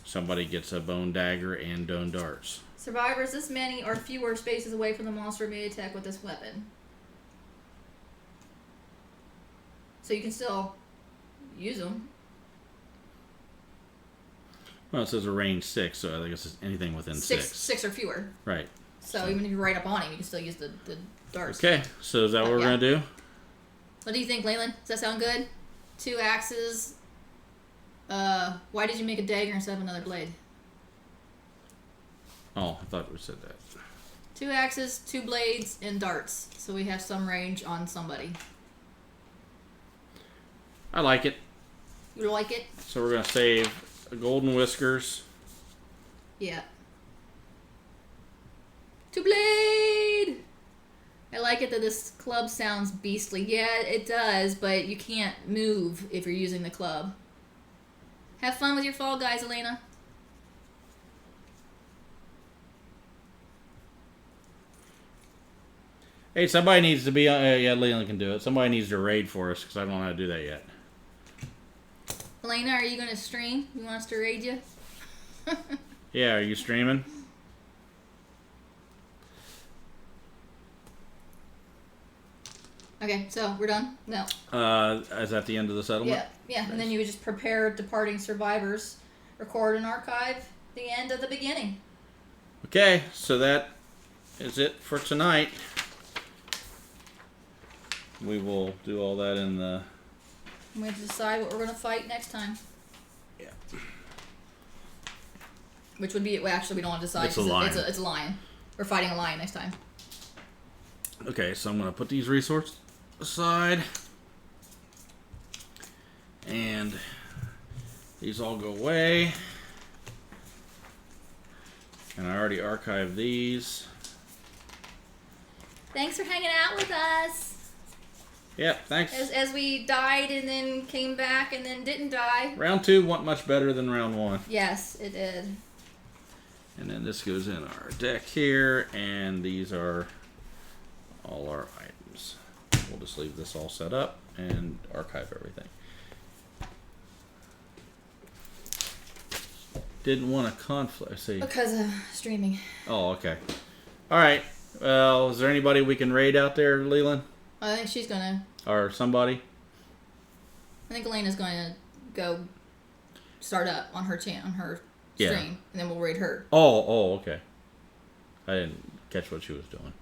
somebody gets a bone dagger and bone darts. Survivors this many or fewer spaces away from the monster may attack with this weapon. So you can still use them. Well, it says a range 6, so I guess it's anything within 6. 6 or fewer. Right. So even if you're right up on him, you can still use the darts. Okay, so is that what we're going to do? What do you think, Leyland? Does that sound good? 2 axes. Why did you make a dagger instead of another blade? Oh, I thought we said that. 2 axes, 2 blades, and darts. So we have some range on somebody. I like it. You like it? So we're going to save golden whiskers. Yeah. 2 blade! I like it that this club sounds beastly. Yeah, it does, but you can't move if you're using the club. Have fun with your fall guys, Elena. Hey, somebody needs to be... yeah, Leland can do it. Somebody needs to raid for us, because I don't know how to do that yet. Elena, are you going to stream? You want us to raid you? Yeah, are you streaming? Okay, so we're done? No. Is that the end of the settlement? Yeah. Nice. And then you would just prepare departing survivors, record and archive the end of the beginning. Okay, so that is it for tonight. We will do all that in the... We have to decide what we're going to fight next time. Yeah. Which would be... Well, actually, we don't want to decide. It's a lion. It's a lion. We're fighting a lion next time. Okay, so I'm going to put these resources aside. And these all go away. And I already archived these. Thanks for hanging out with us. Yep, thanks. As we died and then came back and then didn't die. Round 2 went much better than round 1. Yes, it did. And then this goes in our deck here, and these are all our items. We'll just leave this all set up and archive everything. Didn't want a conflict. I see. Because of streaming. Oh, okay. All right. Well, is there anybody we can raid out there, Leland? I think she's gonna. Or somebody? I think Elena's going to go start up on her Yeah. stream, and then we'll raid her. Oh, okay. I didn't catch what she was doing.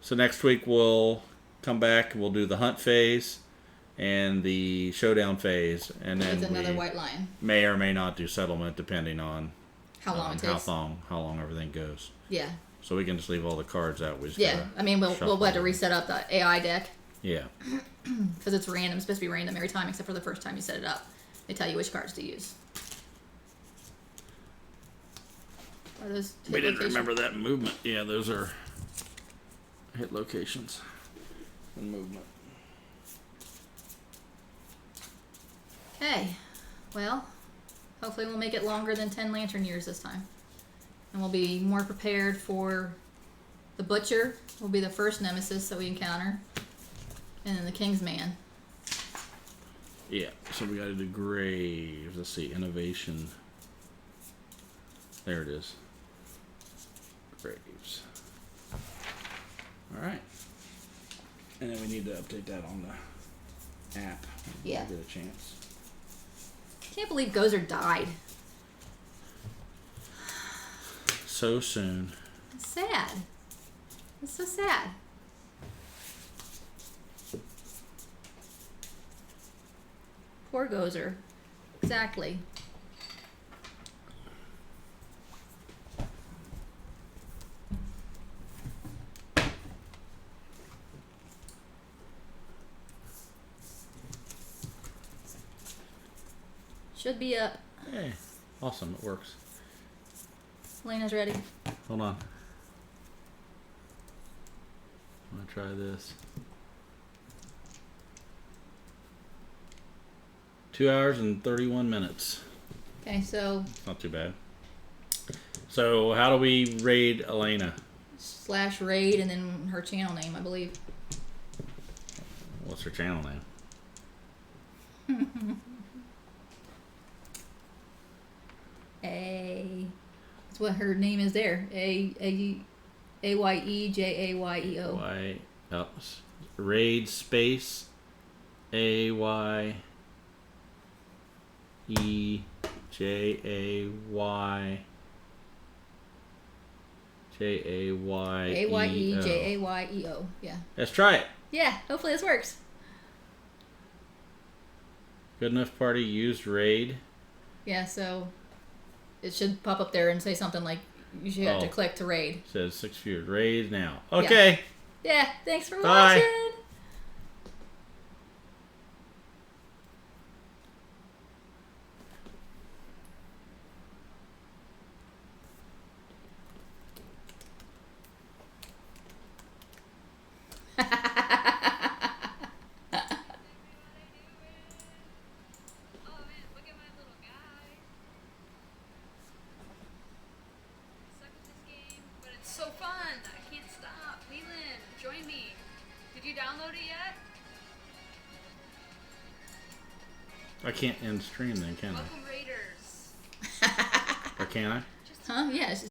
So next week we'll come back. We'll do the hunt phase and the showdown phase, and then It's another white lion. May or may not do settlement depending on How long it takes. how long everything goes. Yeah. So we can just leave all the cards out. We just Yeah. I mean, we'll have to them. reset up the AI deck Yeah. because it's random. It's supposed to be random every time except for the first time you set it up. They tell you which cards to use. Are those hit We didn't locations? remember that movement. Yeah, those are hit locations and movement. Okay. Well, hopefully we'll make it longer than 10 lantern years this time. And we'll be more prepared for the Butcher. Will be the first nemesis that we encounter. And then the King's Man. Yeah, so we got to do Graves. Let's see, Innovation. There it is. Graves. All right. And then we need to update that on the app. Yeah. Get a chance. Can't believe Gozer died. So soon. It's sad. It's so sad. Poor Gozer. Exactly. Should be up. Hey, awesome, it works. Elena's ready. Hold on. I'm gonna try this. 2 hours and 31 minutes. Okay, so Not too bad. So how do we raid Elena? /raid and then her channel name, I believe. What's her channel name? That's what her name is there. AYEJAYEO. Y. Oh, raid space A Y E J A Y AYEJAYEO. Yeah. Let's try it. Yeah, hopefully this works. Good enough party used raid. Yeah, so it should pop up there and say something like you should have to click to raid. Says 6 viewers. Raid now. Okay. Yeah, thanks for Bye. watching. So fun! I can't stop. Leland, join me. Did you download it yet? I can't end stream then, can Welcome, Raiders. I? Or can I? Huh? Yeah, it's